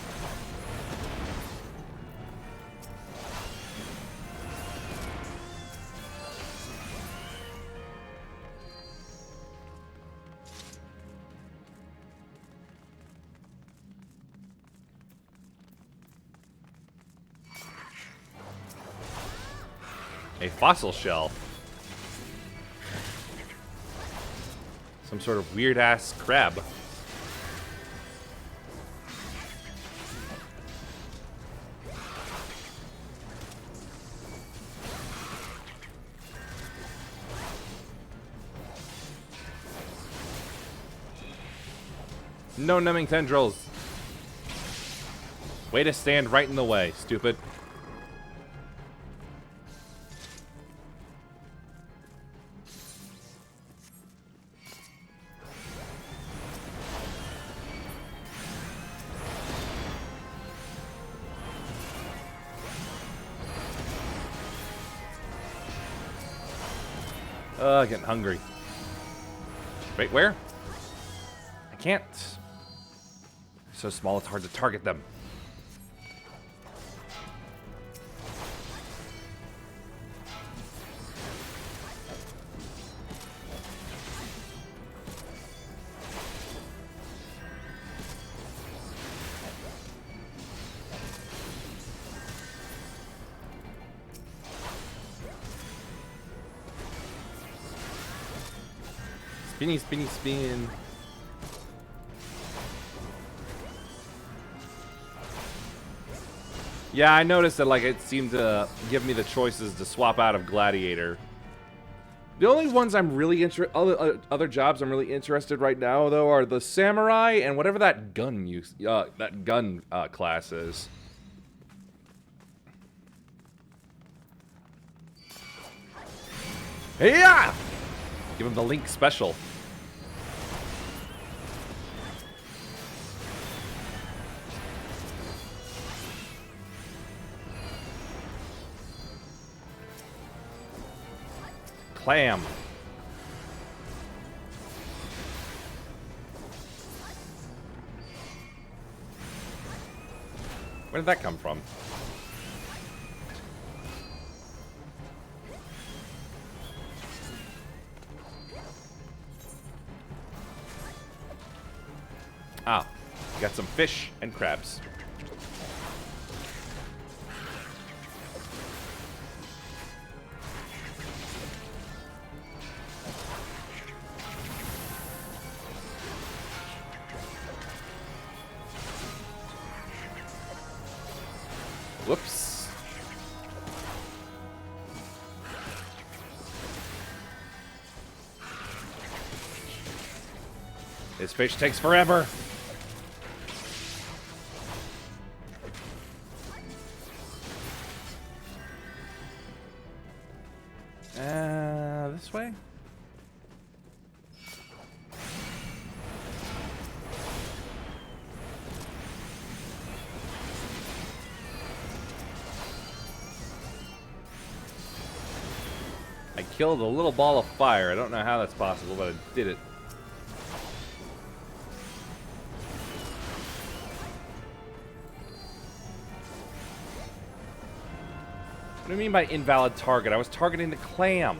A fossil shell. Some sort of weird-ass crab. No numbing tendrils. Way to stand right in the way, stupid. Getting hungry. Wait, where? can't. So small, it's hard to target them. Spinny, spinny, spin. Yeah, I noticed that like it seemed to give me the choices to swap out of Gladiator. The only ones I'm really other jobs I'm really interested right now though are the Samurai and whatever that gun class is. Yeah! Give him the Link special. Clam. Where did that come from? Ah, got some fish and crabs. Whoops. This fish takes forever. This way? I killed a little ball of fire. I don't know how that's possible, but I did it. What do you mean by invalid target? I was targeting the clam.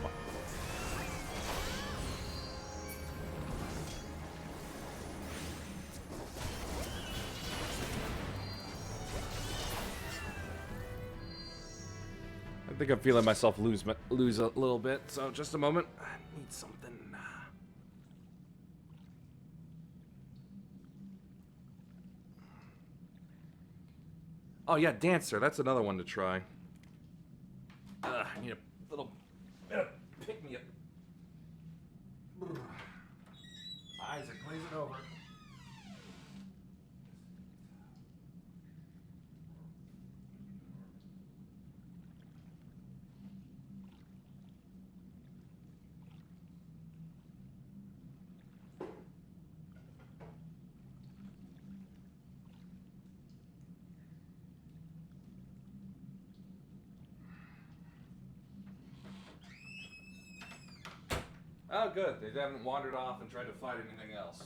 I think I'm feeling myself lose a little bit, so just a moment. I need something. Oh yeah, Dancer. That's another one to try. I need a little bit of pick-me-up. Eyes are glazing over. Oh, good. They haven't wandered off and tried to fight anything else.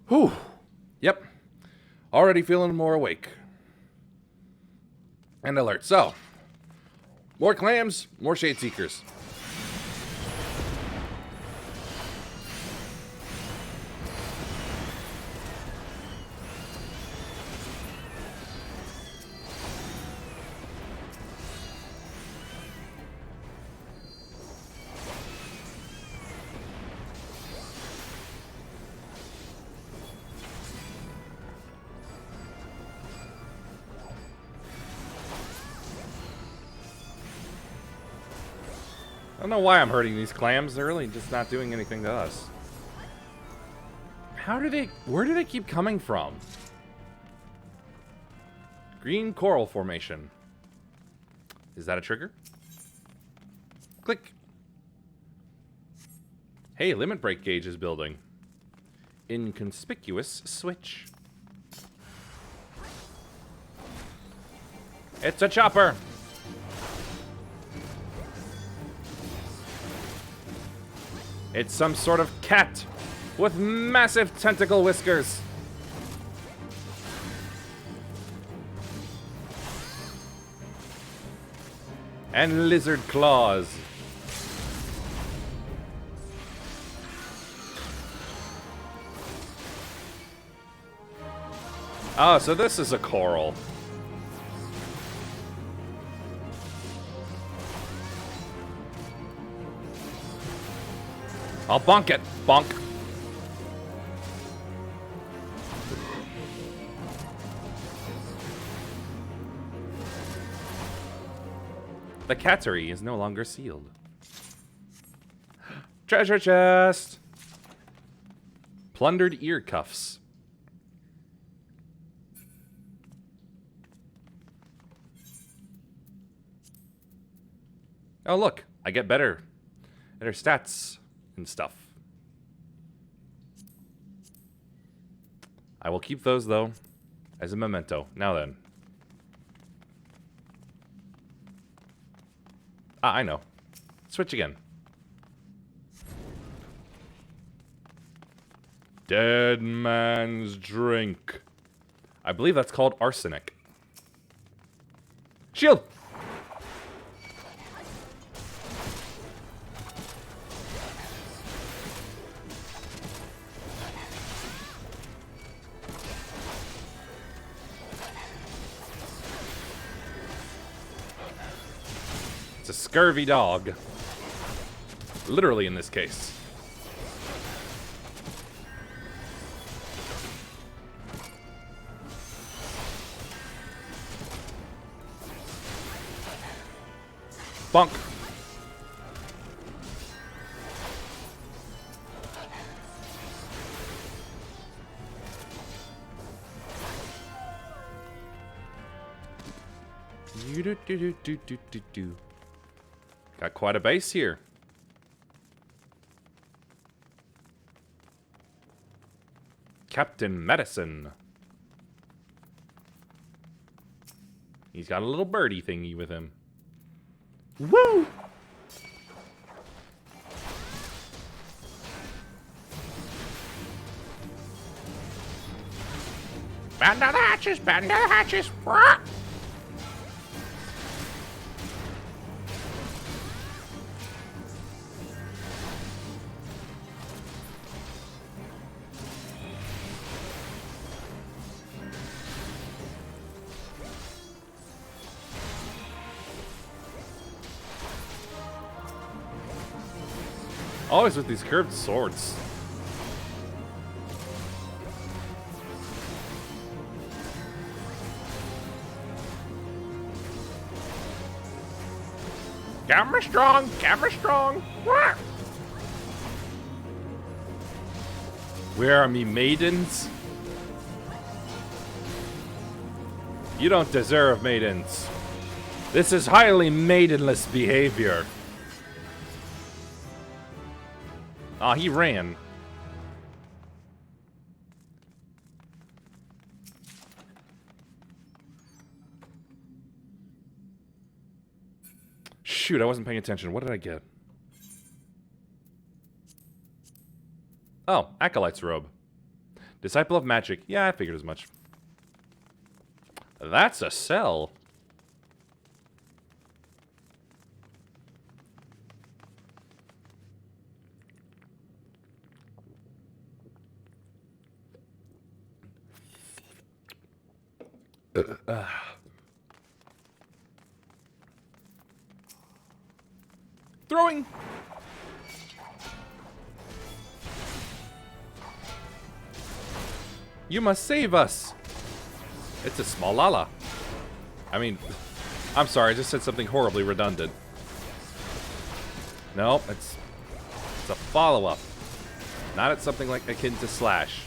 Whew. Yep. Already feeling more awake. And alert. So, more clams, more Shade Seekers. don't know why I'm hurting these clams. They're really just not doing anything to us. Where do they keep coming from? Green coral formation. Is that a trigger? Click. Hey, limit break gauge is building. Inconspicuous switch. It's a chopper. It's some sort of cat with massive tentacle whiskers. And lizard claws. Oh, so this is a coral. I'll bonk it. Bonk. The cattery is no longer sealed. Treasure chest! Plundered ear cuffs. Oh look, I get better stats and stuff. I will keep those though, as a memento. Now then. Ah, I know. Switch again. Dead man's drink. I believe that's called arsenic. Shield! It's a scurvy dog. Literally in this case. Bonk. Do. Got quite a base here. Captain Medicine. He's got a little birdie thingy with him. Woo! Band down the hatches, band down the hatches. Rah! Always with these curved swords. Camera strong, camera strong. Wah! Where are me maidens? You don't deserve maidens. This is highly maidenless behavior. Ah, he ran. Shoot, I wasn't paying attention. What did I get? Oh, Acolyte's robe. Disciple of Magic. Yeah, I figured as much. That's a cell. Throwing. You must save us. It's a small lala. I mean, I'm sorry, I just said something horribly redundant. No, it's a follow-up. Not at something like akin to Slash.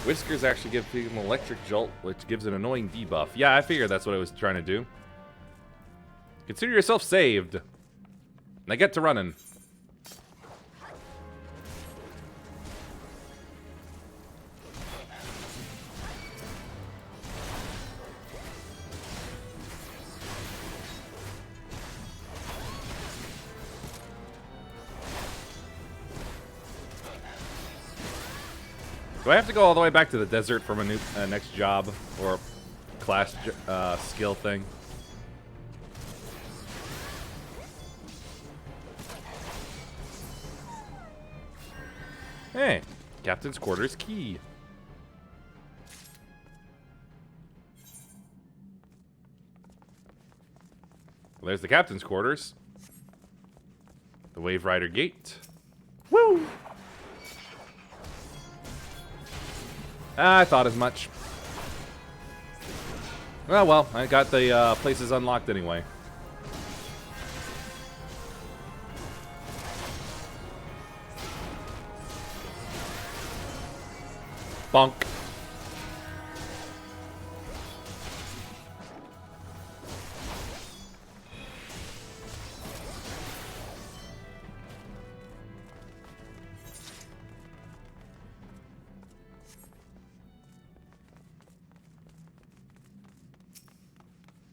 Whiskers actually give people an electric jolt, which gives an annoying debuff. Yeah, I figured that's what I was trying to do. Consider yourself saved. Now get to running. Do I have to go all the way back to the desert from a new next job or class skill thing? Hey, Captain's Quarters key. Well, there's the Captain's Quarters. The Wave Rider Gate. Woo! I thought as much. Well, I got the places unlocked anyway. Bonk.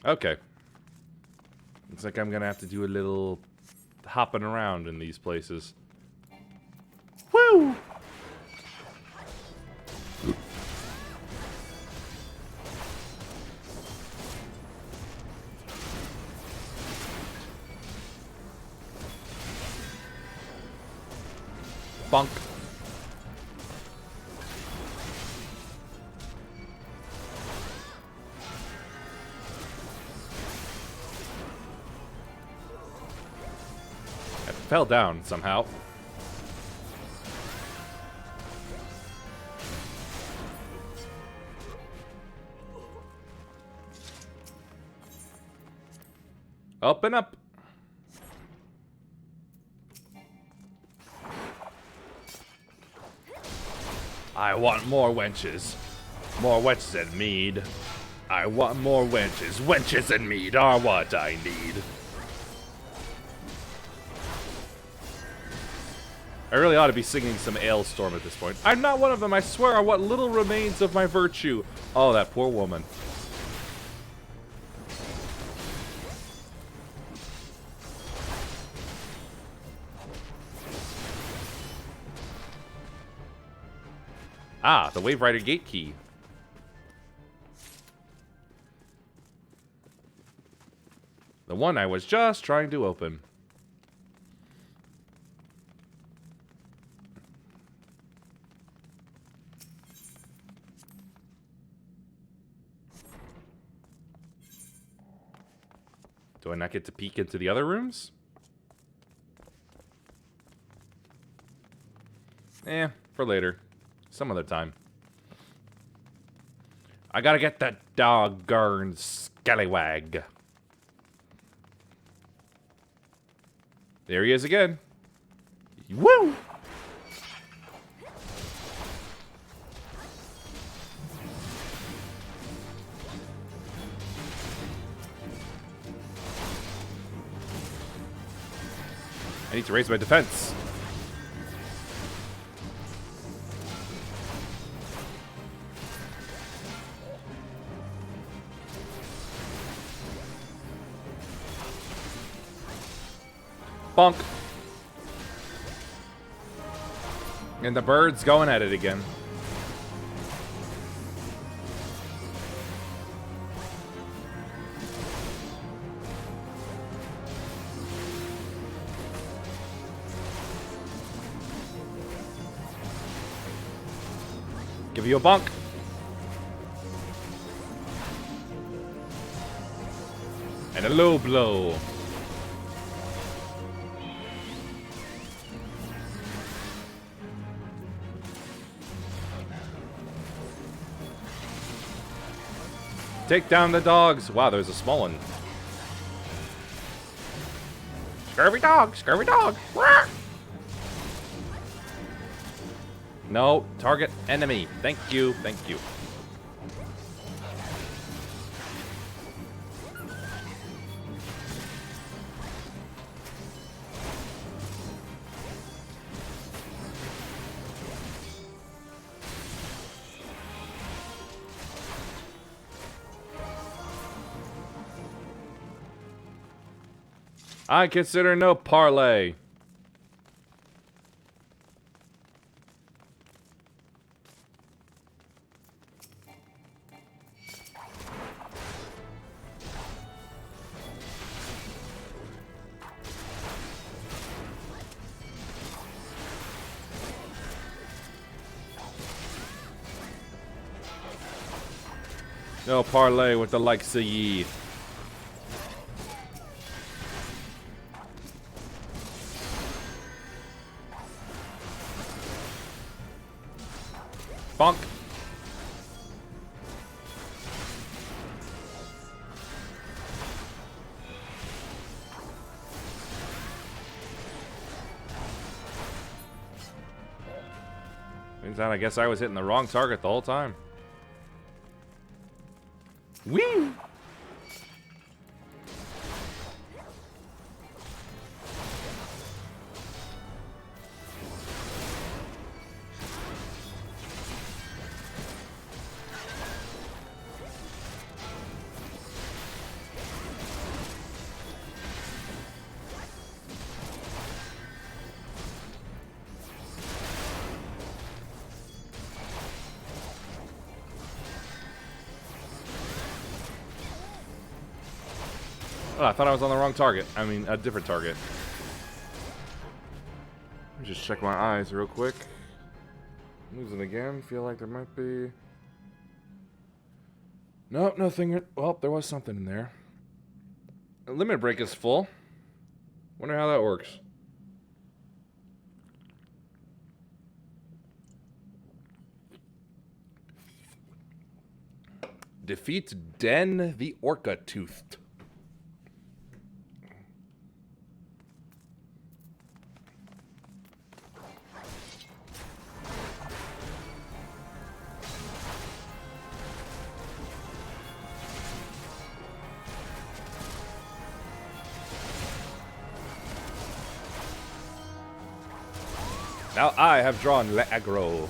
Okay. Looks like I'm gonna have to do a little hopping around in these places. Woo! Bonk. Fell down somehow. Up and up. I want more wenches. More wenches and mead. I want more wenches. Wenches and mead are what I need. I really ought to be singing some Ailstorm at this point. I'm not one of them, I swear, are what little remains of my virtue. Oh, that poor woman. Ah, the Wave Rider Gate key. The one I was just trying to open. Do I not get to peek into the other rooms? For later. Some other time. I gotta get that doggone scallywag. There he is again. Woo! I need to raise my defense. Bonk. And the bird's going at it again. Give you a bonk. And a low blow. Take down the dogs. Wow, there's a small one. Scurvy dog, scurvy dog. No, target enemy. Thank you, thank you. I consider no parlay. No parlay with the likes of ye. Bonk. Means that I guess I was hitting the wrong target the whole time. Whee! Oh, I thought I was on the wrong target. I mean, a different target. Let me just check my eyes real quick. Losing again. Feel like there might be... Nope, nothing. Well, there was something in there. The limit break is full. Wonder how that works. Defeat Den the Orca-Toothed. Now I have drawn Le Aggro.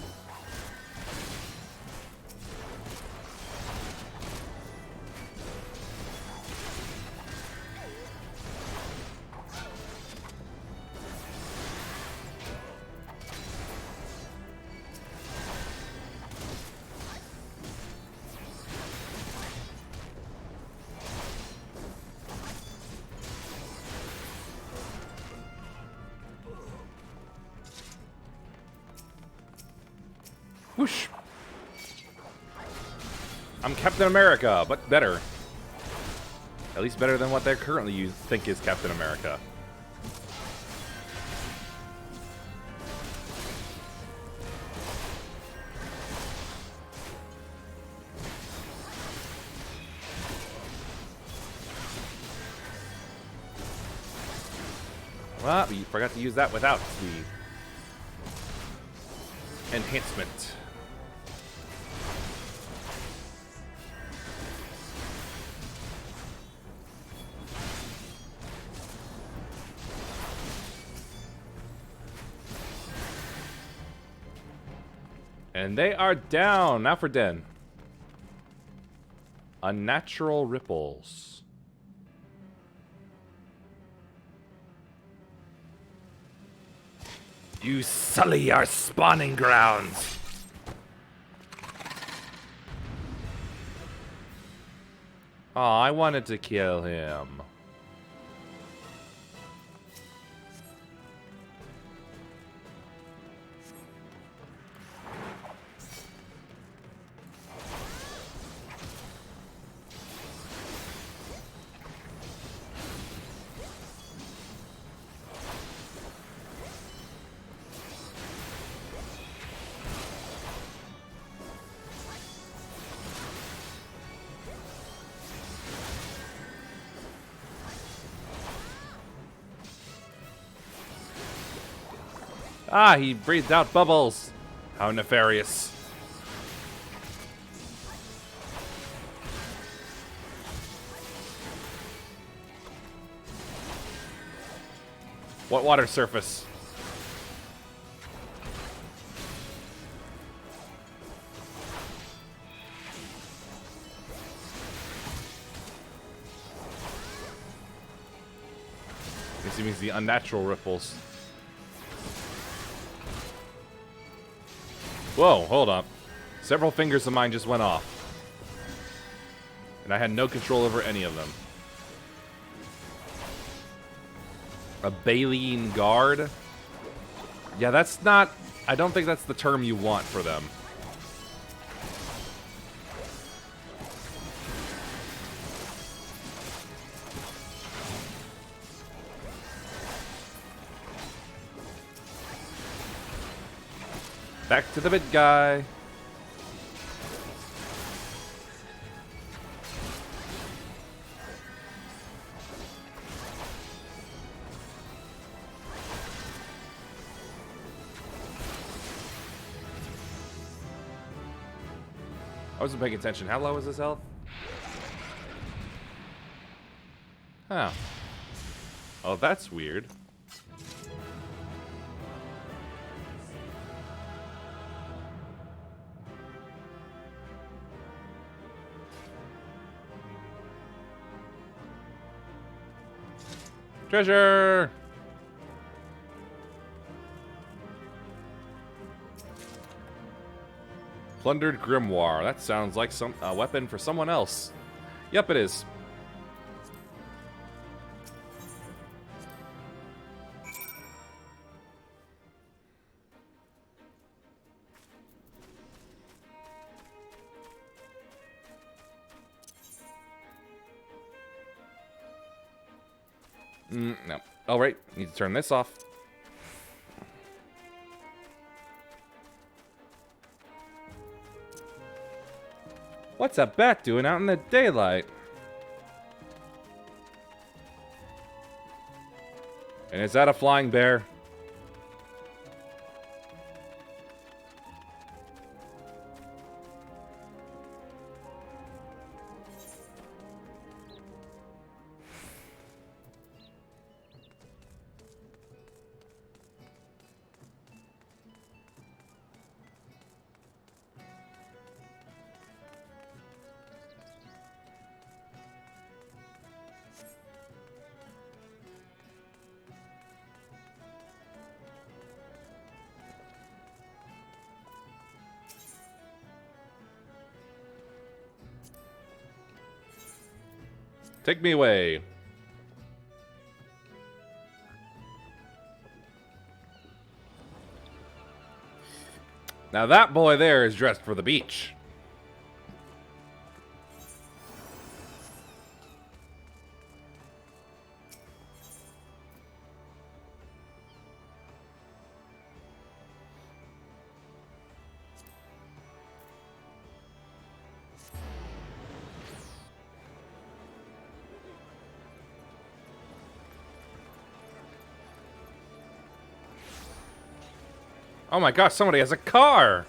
Whoosh. I'm Captain America, but better. At least better than what they currently think is Captain America. Well, you forgot to use that without the enhancement. And they are down. Now for Den. Unnatural ripples. You sully our spawning grounds. Oh, I wanted to kill him. Ah, he breathed out bubbles. How nefarious. What water surface? This means the unnatural ripples. Whoa, hold up. Several fingers of mine just went off. And I had no control over any of them. A baleen guard? Yeah, that's not... I don't think that's the term you want for them. Back to the big guy. I wasn't paying attention. How low is this health? Huh. Oh, that's weird. Treasure! Plundered grimoire. That sounds like a weapon for someone else. Yep, it is. No. Oh, right. Need to turn this off. What's a bat doing out in the daylight? And is that a flying bear? Take me away. Now that boy there is dressed for the beach. Oh my gosh, somebody has a car!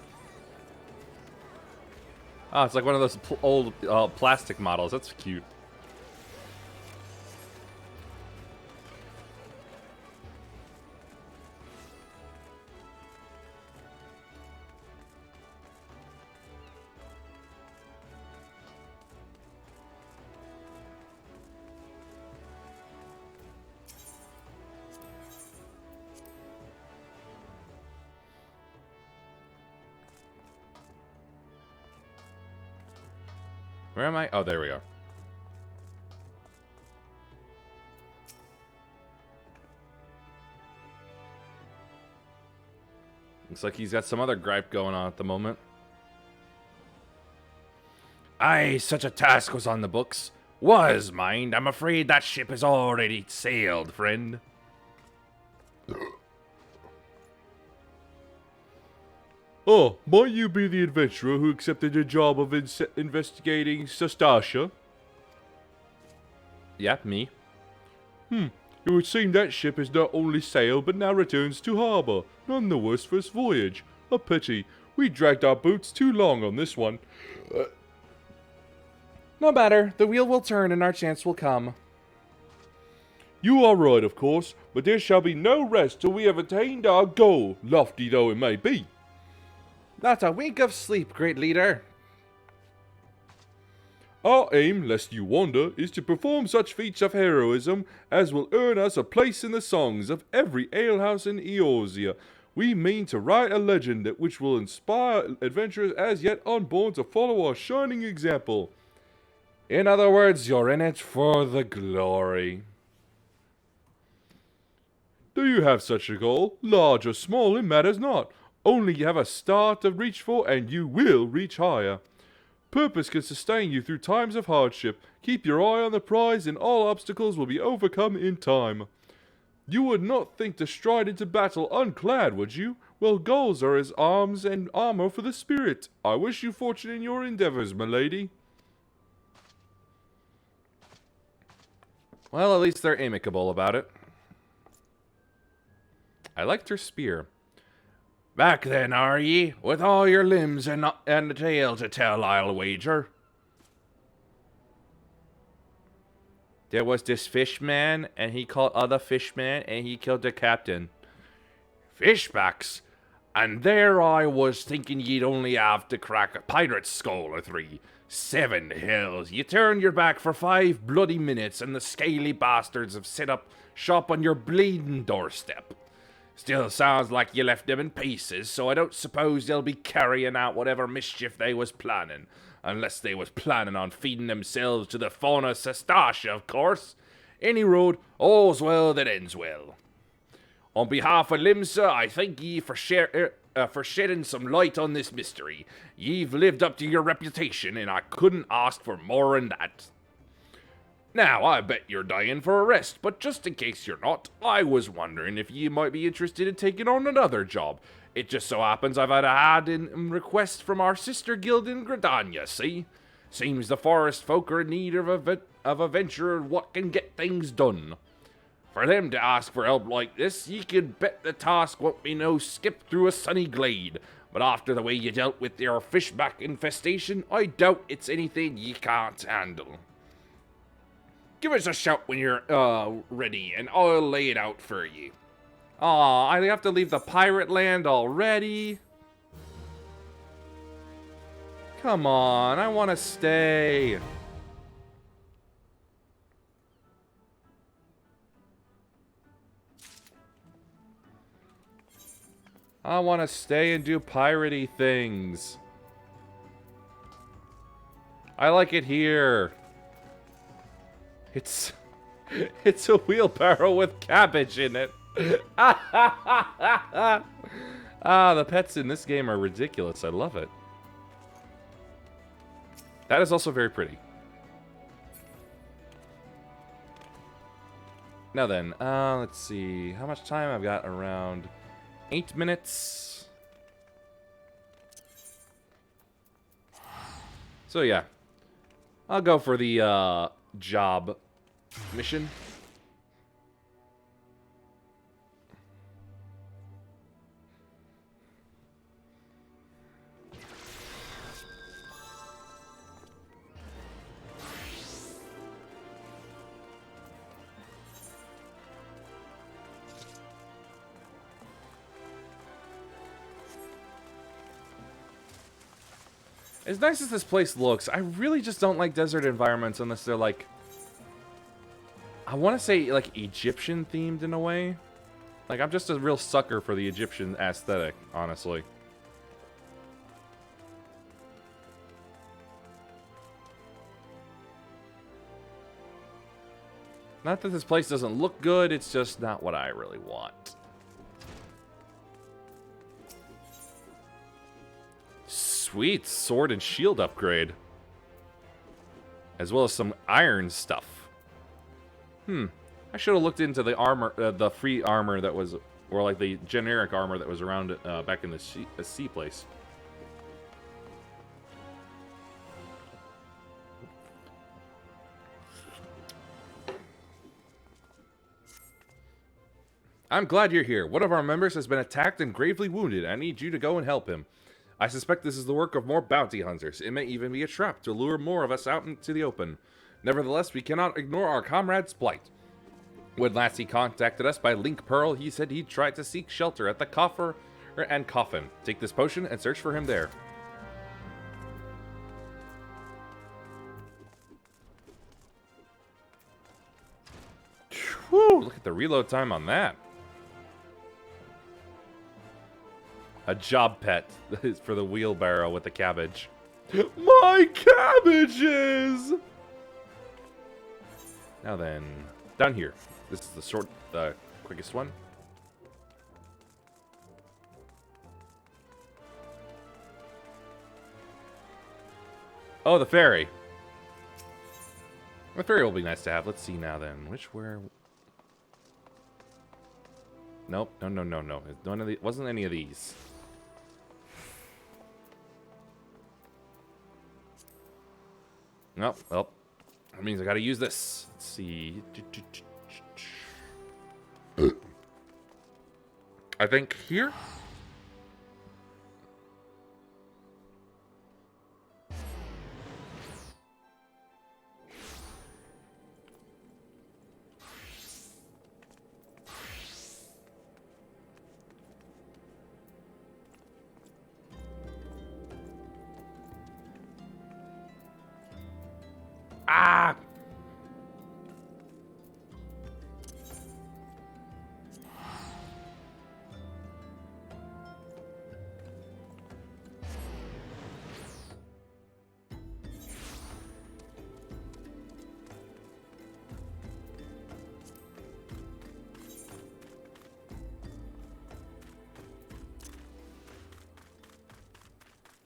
Oh, it's like one of those old plastic models. That's cute. Where am I? Oh, there we are. Looks like he's got some other gripe going on at the moment. Aye, such a task was on the books. Was, mind. I'm afraid that ship has already sailed, friend. Oh, might you be the adventurer who accepted the job of investigating Sastasha? Yep, me. It would seem that ship has not only sailed but now returns to harbour. None the worse for its voyage. A pity. We dragged our boots too long on this one. No matter. The wheel will turn and our chance will come. You are right, of course, but there shall be no rest till we have attained our goal, lofty though it may be. Not a wink of sleep, great leader. Our aim, lest you wonder, is to perform such feats of heroism as will earn us a place in the songs of every alehouse in Eorzea. We mean to write a legend that which will inspire adventurers as yet unborn to follow our shining example. In other words, you're in it for the glory. Do you have such a goal? Large or small, it matters not. Only you have a star to reach for, and you will reach higher. Purpose can sustain you through times of hardship. Keep your eye on the prize, and all obstacles will be overcome in time. You would not think to stride into battle unclad, would you? Well, goals are as arms and armor for the spirit. I wish you fortune in your endeavors, my lady. Well, at least they're amicable about it. I liked her spear. Back then, are ye? With all your limbs and a tale to tell, I'll wager. There was this fishman, and he caught other fishman, and he killed the captain. Fishbacks? And there I was thinking you'd only have to crack a pirate's skull or three. 7 hells, you turned your back for 5 bloody minutes, and the scaly bastards have set up shop on your bleeding doorstep. Still sounds like you left them in pieces, so I don't suppose they'll be carrying out whatever mischief they was planning. Unless they was planning on feeding themselves to the fauna Sestasha, of course. Any road, all's well that ends well. On behalf of Limsa, I thank ye for shedding some light on this mystery. Ye've lived up to your reputation, and I couldn't ask for more than that. Now, I bet you're dying for a rest, but just in case you're not, I was wondering if you might be interested in taking on another job. It just so happens I've had a request from our sister guild in Gridania, see? Seems the forest folk are in need of a venturer what can get things done. For them to ask for help like this, ye could bet the task won't be no skip through a sunny glade. But after the way you dealt with your fishback infestation, I doubt it's anything ye can't handle. Give us a shout when you're, ready, and I'll lay it out for you. Aw, I have to leave the pirate land already? Come on, I want to stay. I want to stay and do piratey things. I like it here. It's a wheelbarrow with cabbage in it. Ah, the pets in this game are ridiculous. I love it. That is also very pretty. Now then, let's see. How much time I've got? Around 8 minutes. So yeah. I'll go for the, job mission. As nice as this place looks, I really just don't like desert environments unless they're like, I want to say like Egyptian themed in a way. Like I'm just a real sucker for the Egyptian aesthetic, honestly. Not that this place doesn't look good, it's just not what I really want. Sweet sword and shield upgrade. As well as some iron stuff. I should have looked into the armor, the free armor that was, or like the generic armor that was around back in the sea place. I'm glad you're here. One of our members has been attacked and gravely wounded. I need you to go and help him. I suspect this is the work of more bounty hunters. It may even be a trap to lure more of us out into the open. Nevertheless, we cannot ignore our comrade's plight. When last he contacted us by Link Pearl, he said he'd tried to seek shelter at the coffer and coffin. Take this potion and search for him there. Whew, look at the reload time on that. A job pet for the wheelbarrow with the cabbage. My cabbages! Now then, down here. This is the quickest one. Oh, the ferry. The ferry will be nice to have. Let's see now then. Where? Nope. No. None of the, wasn't any of these. Nope. Well, that means I gotta use this. Let's see. I think here? Ah!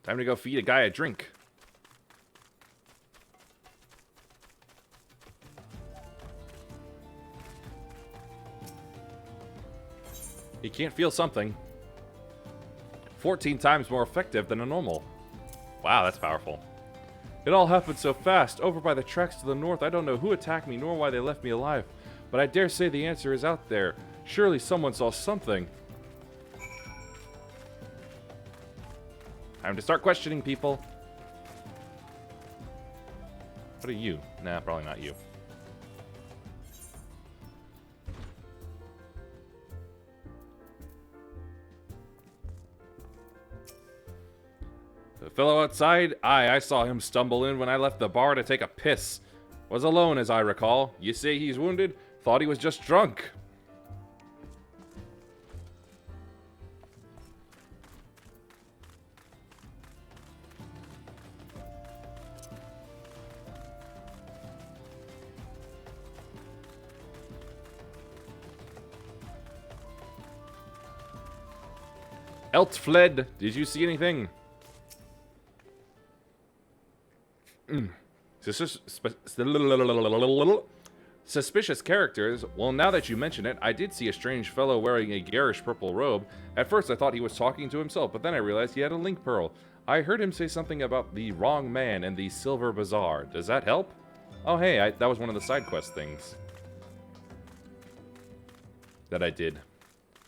Time to go feed a guy a drink. He can't feel something. 14 times more effective than a normal. Wow, that's powerful. It all happened so fast. Over by the tracks to the north, I don't know who attacked me nor why they left me alive. But I dare say the answer is out there. Surely someone saw something. Time to start questioning people. What are you? Nah, probably not you. The fellow outside? Aye, I saw him stumble in when I left the bar to take a piss. Was alone, as I recall. You say he's wounded? Thought he was just drunk. Elt fled. Did you see anything? Suspicious characters. Well, now that you mention it, I did see a strange fellow wearing a garish purple robe. At first I thought he was talking to himself, but then I realized he had a link pearl. I heard him say something about the wrong man and the silver bazaar. Does that help? Oh hey, that was one of the side quest things that I did.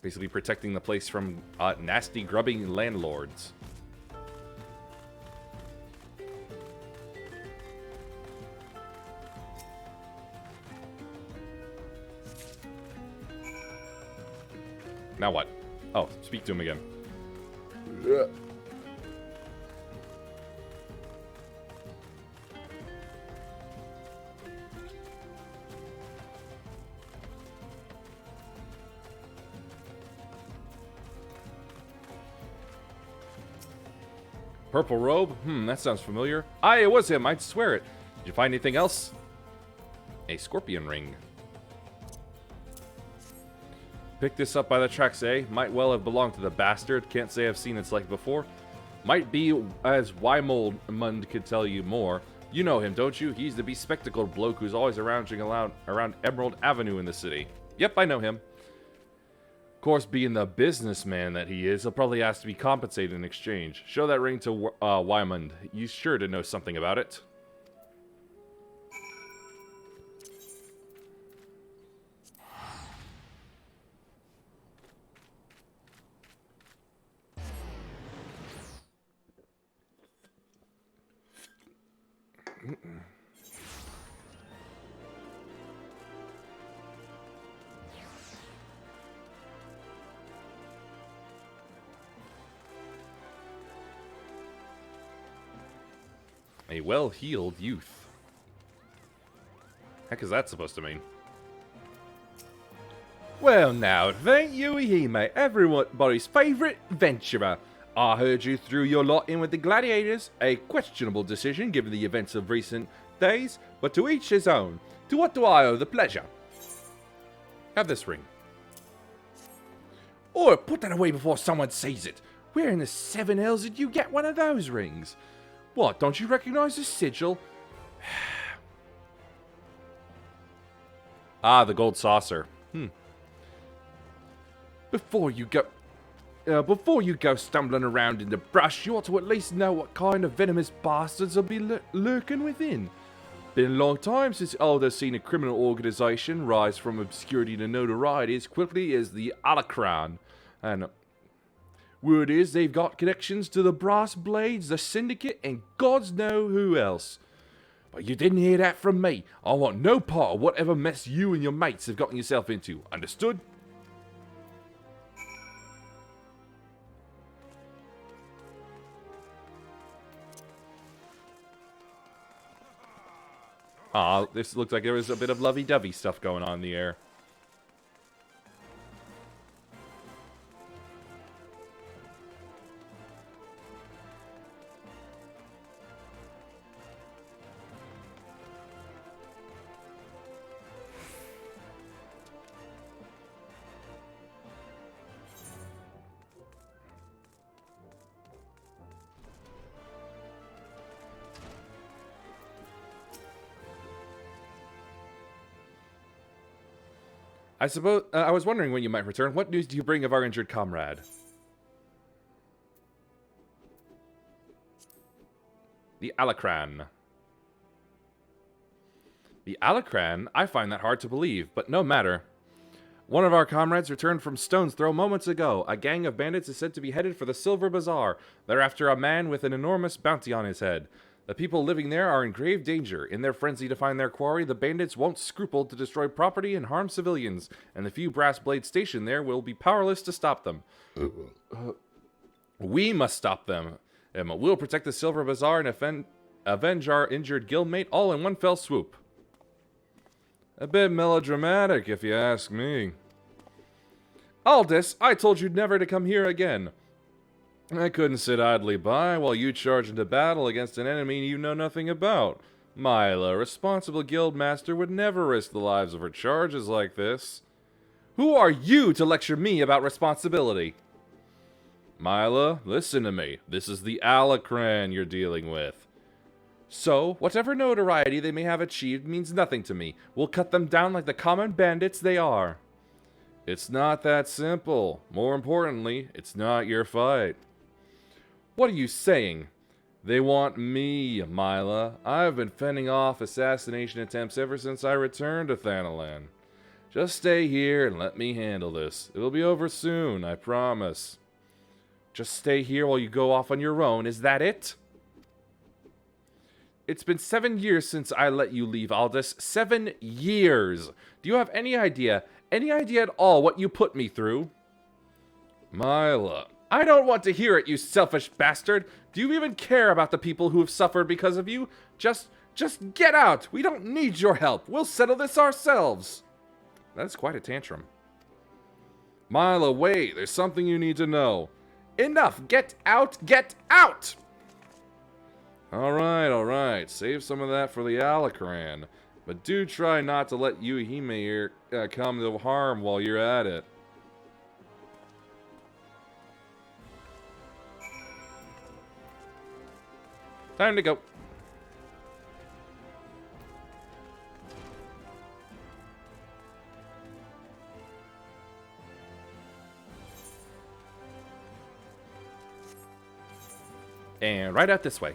Basically protecting the place from nasty, grubbing landlords. Now what? Oh, speak to him again. Purple robe? That sounds familiar. Aye, it was him. I'd swear it. Did you find anything else? A scorpion ring. Picked this up by the tracks, eh? Might well have belonged to the bastard. Can't say I've seen its like before. Might be as Wymond could tell you more. You know him, don't you? He's the bespectacled bloke who's always around Emerald Avenue in the city. Yep, I know him. Of course, being the businessman that he is, he'll probably ask to be compensated in exchange. Show that ring to Wymond. He's sure to know something about it. A well-heeled youth. Heck is that supposed to mean? Well now, thank you, Hime, everybody's favourite adventurer. I heard you threw your lot in with the gladiators, a questionable decision given the events of recent days, but to each his own. To what do I owe the pleasure? Have this ring. Or put that away before someone sees it. Where in the seven hells did you get one of those rings? What, don't you recognize the sigil? Ah, the gold saucer. Before you go stumbling around in the brush, you ought to at least know what kind of venomous bastards will be lurking within. Been a long time since Aldo's seen a criminal organization rise from obscurity to notoriety as quickly as the Alacran. And word is they've got connections to the Brass Blades, the Syndicate, and gods know who else. But you didn't hear that from me. I want no part of whatever mess you and your mates have gotten yourself into. Understood? Ah, this looks like there was a bit of lovey-dovey stuff going on in the air. I suppose I was wondering when you might return. What news do you bring of our injured comrade? The Alacran. The Alacran? I find that hard to believe, but no matter. One of our comrades returned from Stone's Throw moments ago. A gang of bandits is said to be headed for the Silver Bazaar. They're after a man with an enormous bounty on his head. The people living there are in grave danger. In their frenzy to find their quarry, the bandits won't scruple to destroy property and harm civilians, and the few brass blades stationed there will be powerless to stop them. We must stop them. We'll protect the Silver Bazaar and avenge our injured guildmate all in one fell swoop. A bit melodramatic, if you ask me. Aldous, I told you never to come here again. I couldn't sit idly by while you charge into battle against an enemy you know nothing about. Myla, responsible guildmaster, would never risk the lives of her charges like this. Who are you to lecture me about responsibility? Myla, listen to me. This is the Alacran you're dealing with. So, whatever notoriety they may have achieved means nothing to me. We'll cut them down like the common bandits they are. It's not that simple. More importantly, it's not your fight. What are you saying? They want me, Myla. I've been fending off assassination attempts ever since I returned to Thanalan. Just stay here and let me handle this. It'll be over soon, I promise. Just stay here while you go off on your own, is that it? It's been 7 years since I let you leave, Aldous. 7 years! Do you have any idea at all what you put me through? Myla... I don't want to hear it, you selfish bastard. Do you even care about the people who have suffered because of you? Just get out. We don't need your help. We'll settle this ourselves. That's quite a tantrum. Myla, wait. There's something you need to know. Enough. Get out. Get out. All right. Save some of that for the Alacran. But do try not to let Yuhime here come to harm while you're at it. Time to go. And right out this way.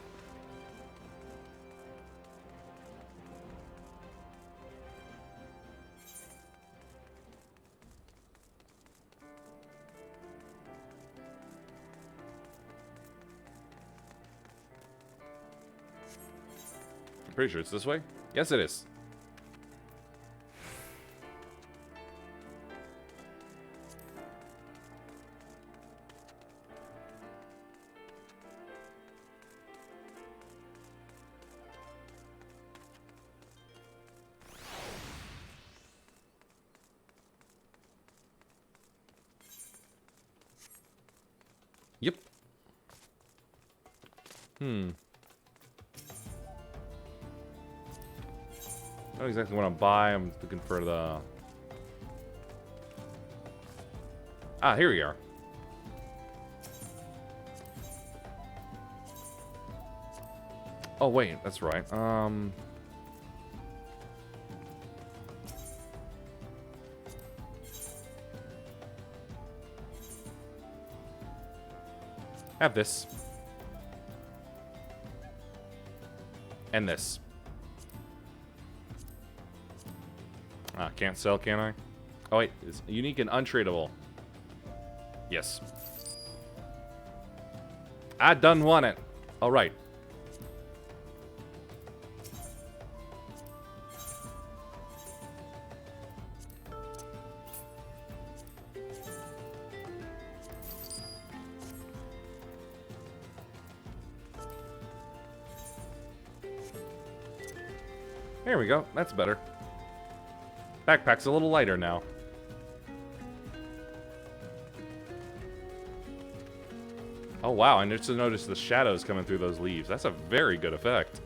I'm pretty sure it's this way. Yes, it is. Yep. Not exactly what I'm buy. I'm looking for the... Ah, here we are. Oh, wait. That's right. Have this. And this. Ah, can't sell, can I? Oh, wait. It's unique and untradeable. Yes. I done won it. All right. There we go. That's better. Backpack's a little lighter now. Oh, wow. I just noticed the shadows coming through those leaves. That's a very good effect.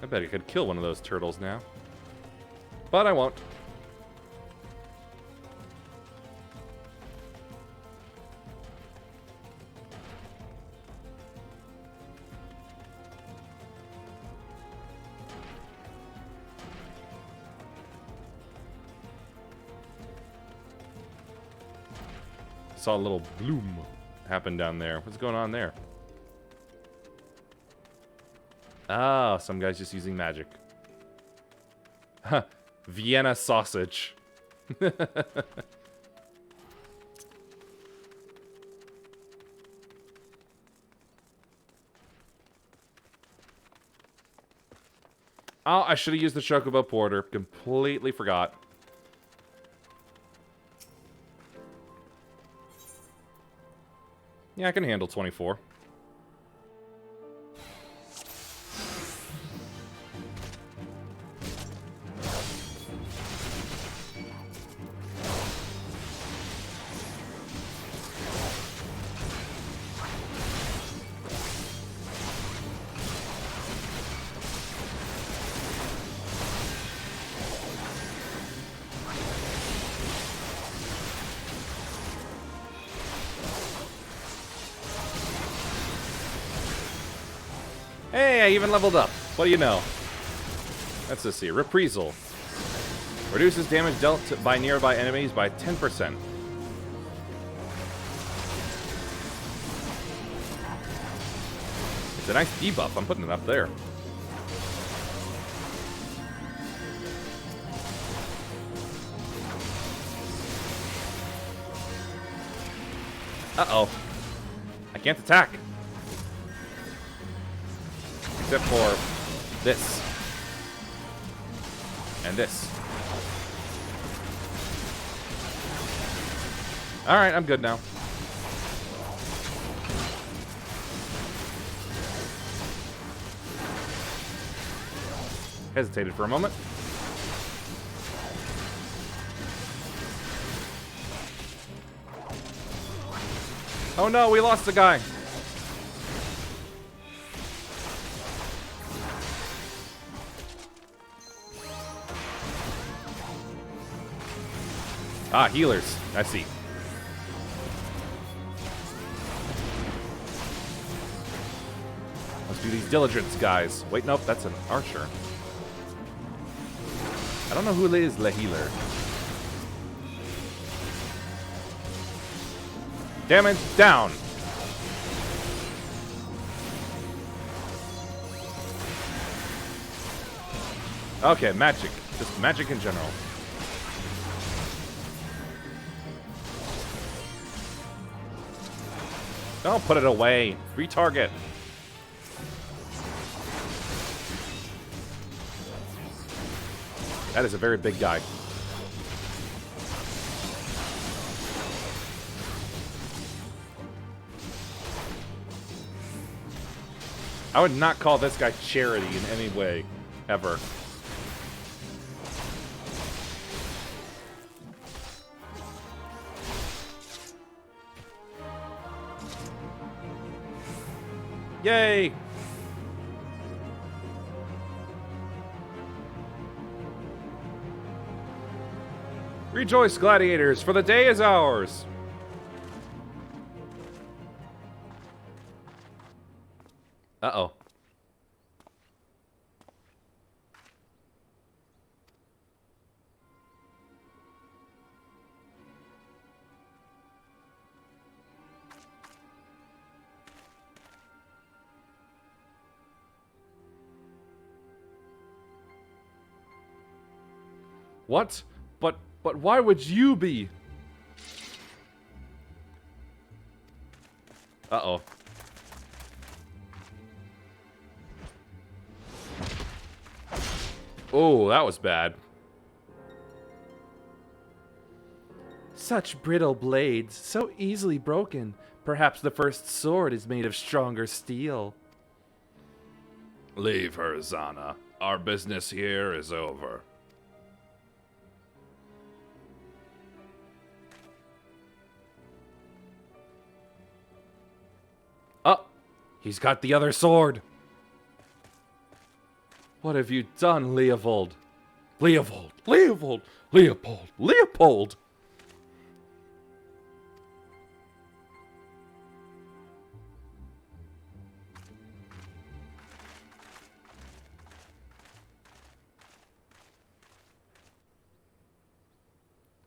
I bet I could kill one of those turtles now. But I won't. Saw a little bloom happen down there. What's going on there? Ah, some guy's just using magic. Huh. Vienna sausage. Oh, I should have used the Chocobo Porter. Completely forgot. Yeah, I can handle 24. Hey, I even leveled up. What do you know? Let's just see. Reprisal. Reduces damage dealt by nearby enemies by 10%. It's a nice debuff. I'm putting it up there. Uh-oh. I can't attack. Except for this. And this. Alright, I'm good now. Hesitated for a moment. Oh no, we lost the guy. Ah, healers. I see. Let's do these diligence guys. Wait, nope, that's an archer. I don't know who is the healer. Damage down. Okay, magic. Just magic in general. Don't put it away. Retarget. That is a very big guy. I would not call this guy charity in any way. ever. Yay! Rejoice, gladiators, for the day is ours! Uh-oh. What? But why would you be? Uh-oh. Oh, that was bad. Such brittle blades, so easily broken. Perhaps the first sword is made of stronger steel. Leave her, Zana. Our business here is over. Oh, he's got the other sword. What have you done, Leopold? Leopold, Leopold, Leopold, Leopold!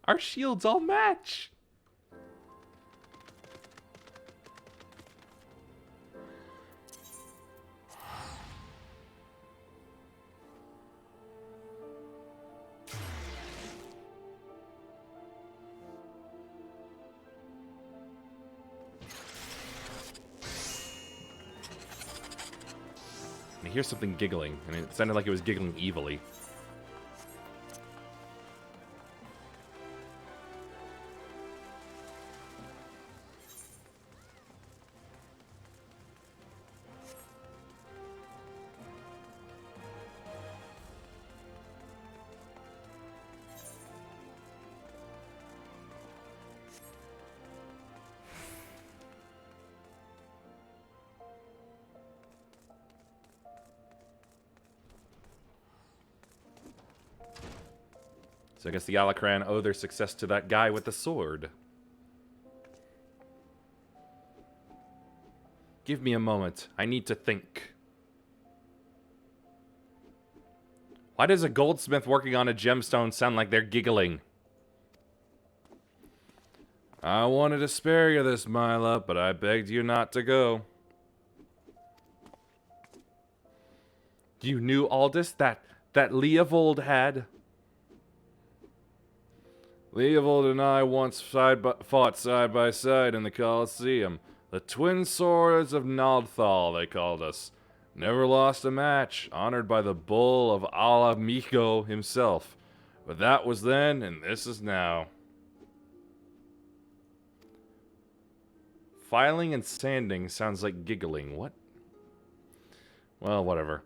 Our shields all match. I hear something giggling, and it sounded like it was giggling evilly. So I guess the Alacran owe their success to that guy with the sword. Give me a moment. I need to think. Why does a goldsmith working on a gemstone sound like they're giggling? I wanted to spare you this, Mila, but I begged you not to go. You knew Aldous that Leovold had? Leovold and I once fought side by side in the Colosseum. The twin swords of Naldthal, they called us. Never lost a match, honored by the bull of Alamico himself. But that was then, and this is now. Filing and sanding sounds like giggling. What? Well, whatever.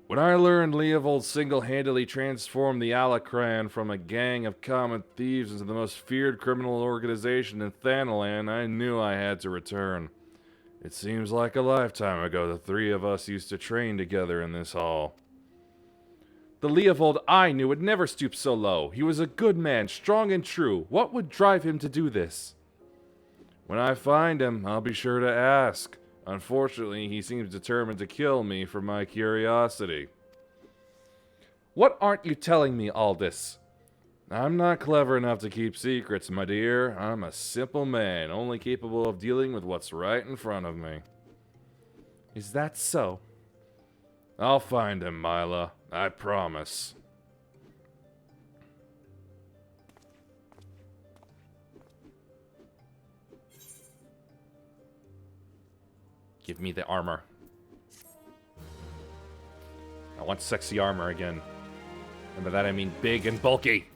When I learned Leovold single-handedly transformed the Alacran from a gang of common thieves into the most feared criminal organization in Thanalan, I knew I had to return. It seems like a lifetime ago the three of us used to train together in this hall. The Leovold I knew would never stoop so low. He was a good man, strong and true. What would drive him to do this? When I find him, I'll be sure to ask. Unfortunately, he seems determined to kill me for my curiosity. What aren't you telling me, Aldous? I'm not clever enough to keep secrets, my dear. I'm a simple man, only capable of dealing with what's right in front of me. Is that so? I'll find him, Mila. I promise. Give me the armor. I want sexy armor again. And by that I mean big and bulky.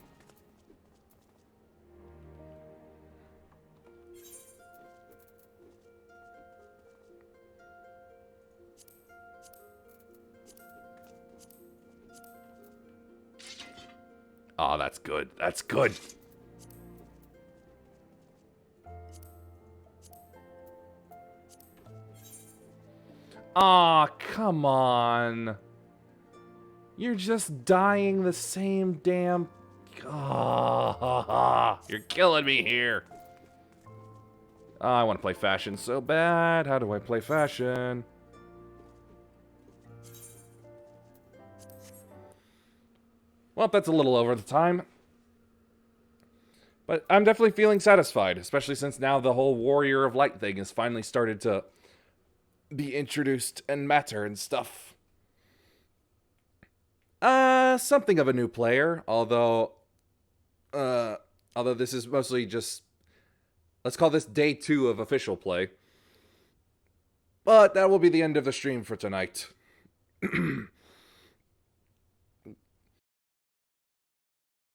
Oh, that's good. That's good. Aw, come on. You're just dying the same damn... Oh, you're killing me here. Oh, I want to play fashion so bad. How do I play fashion? Well, that's a little over the time. But I'm definitely feeling satisfied, especially since now the whole Warrior of Light thing has finally started to be introduced and matter and stuff. Something of a new player, although this is mostly just, let's call this day 2 of official play. But that will be the end of the stream for tonight.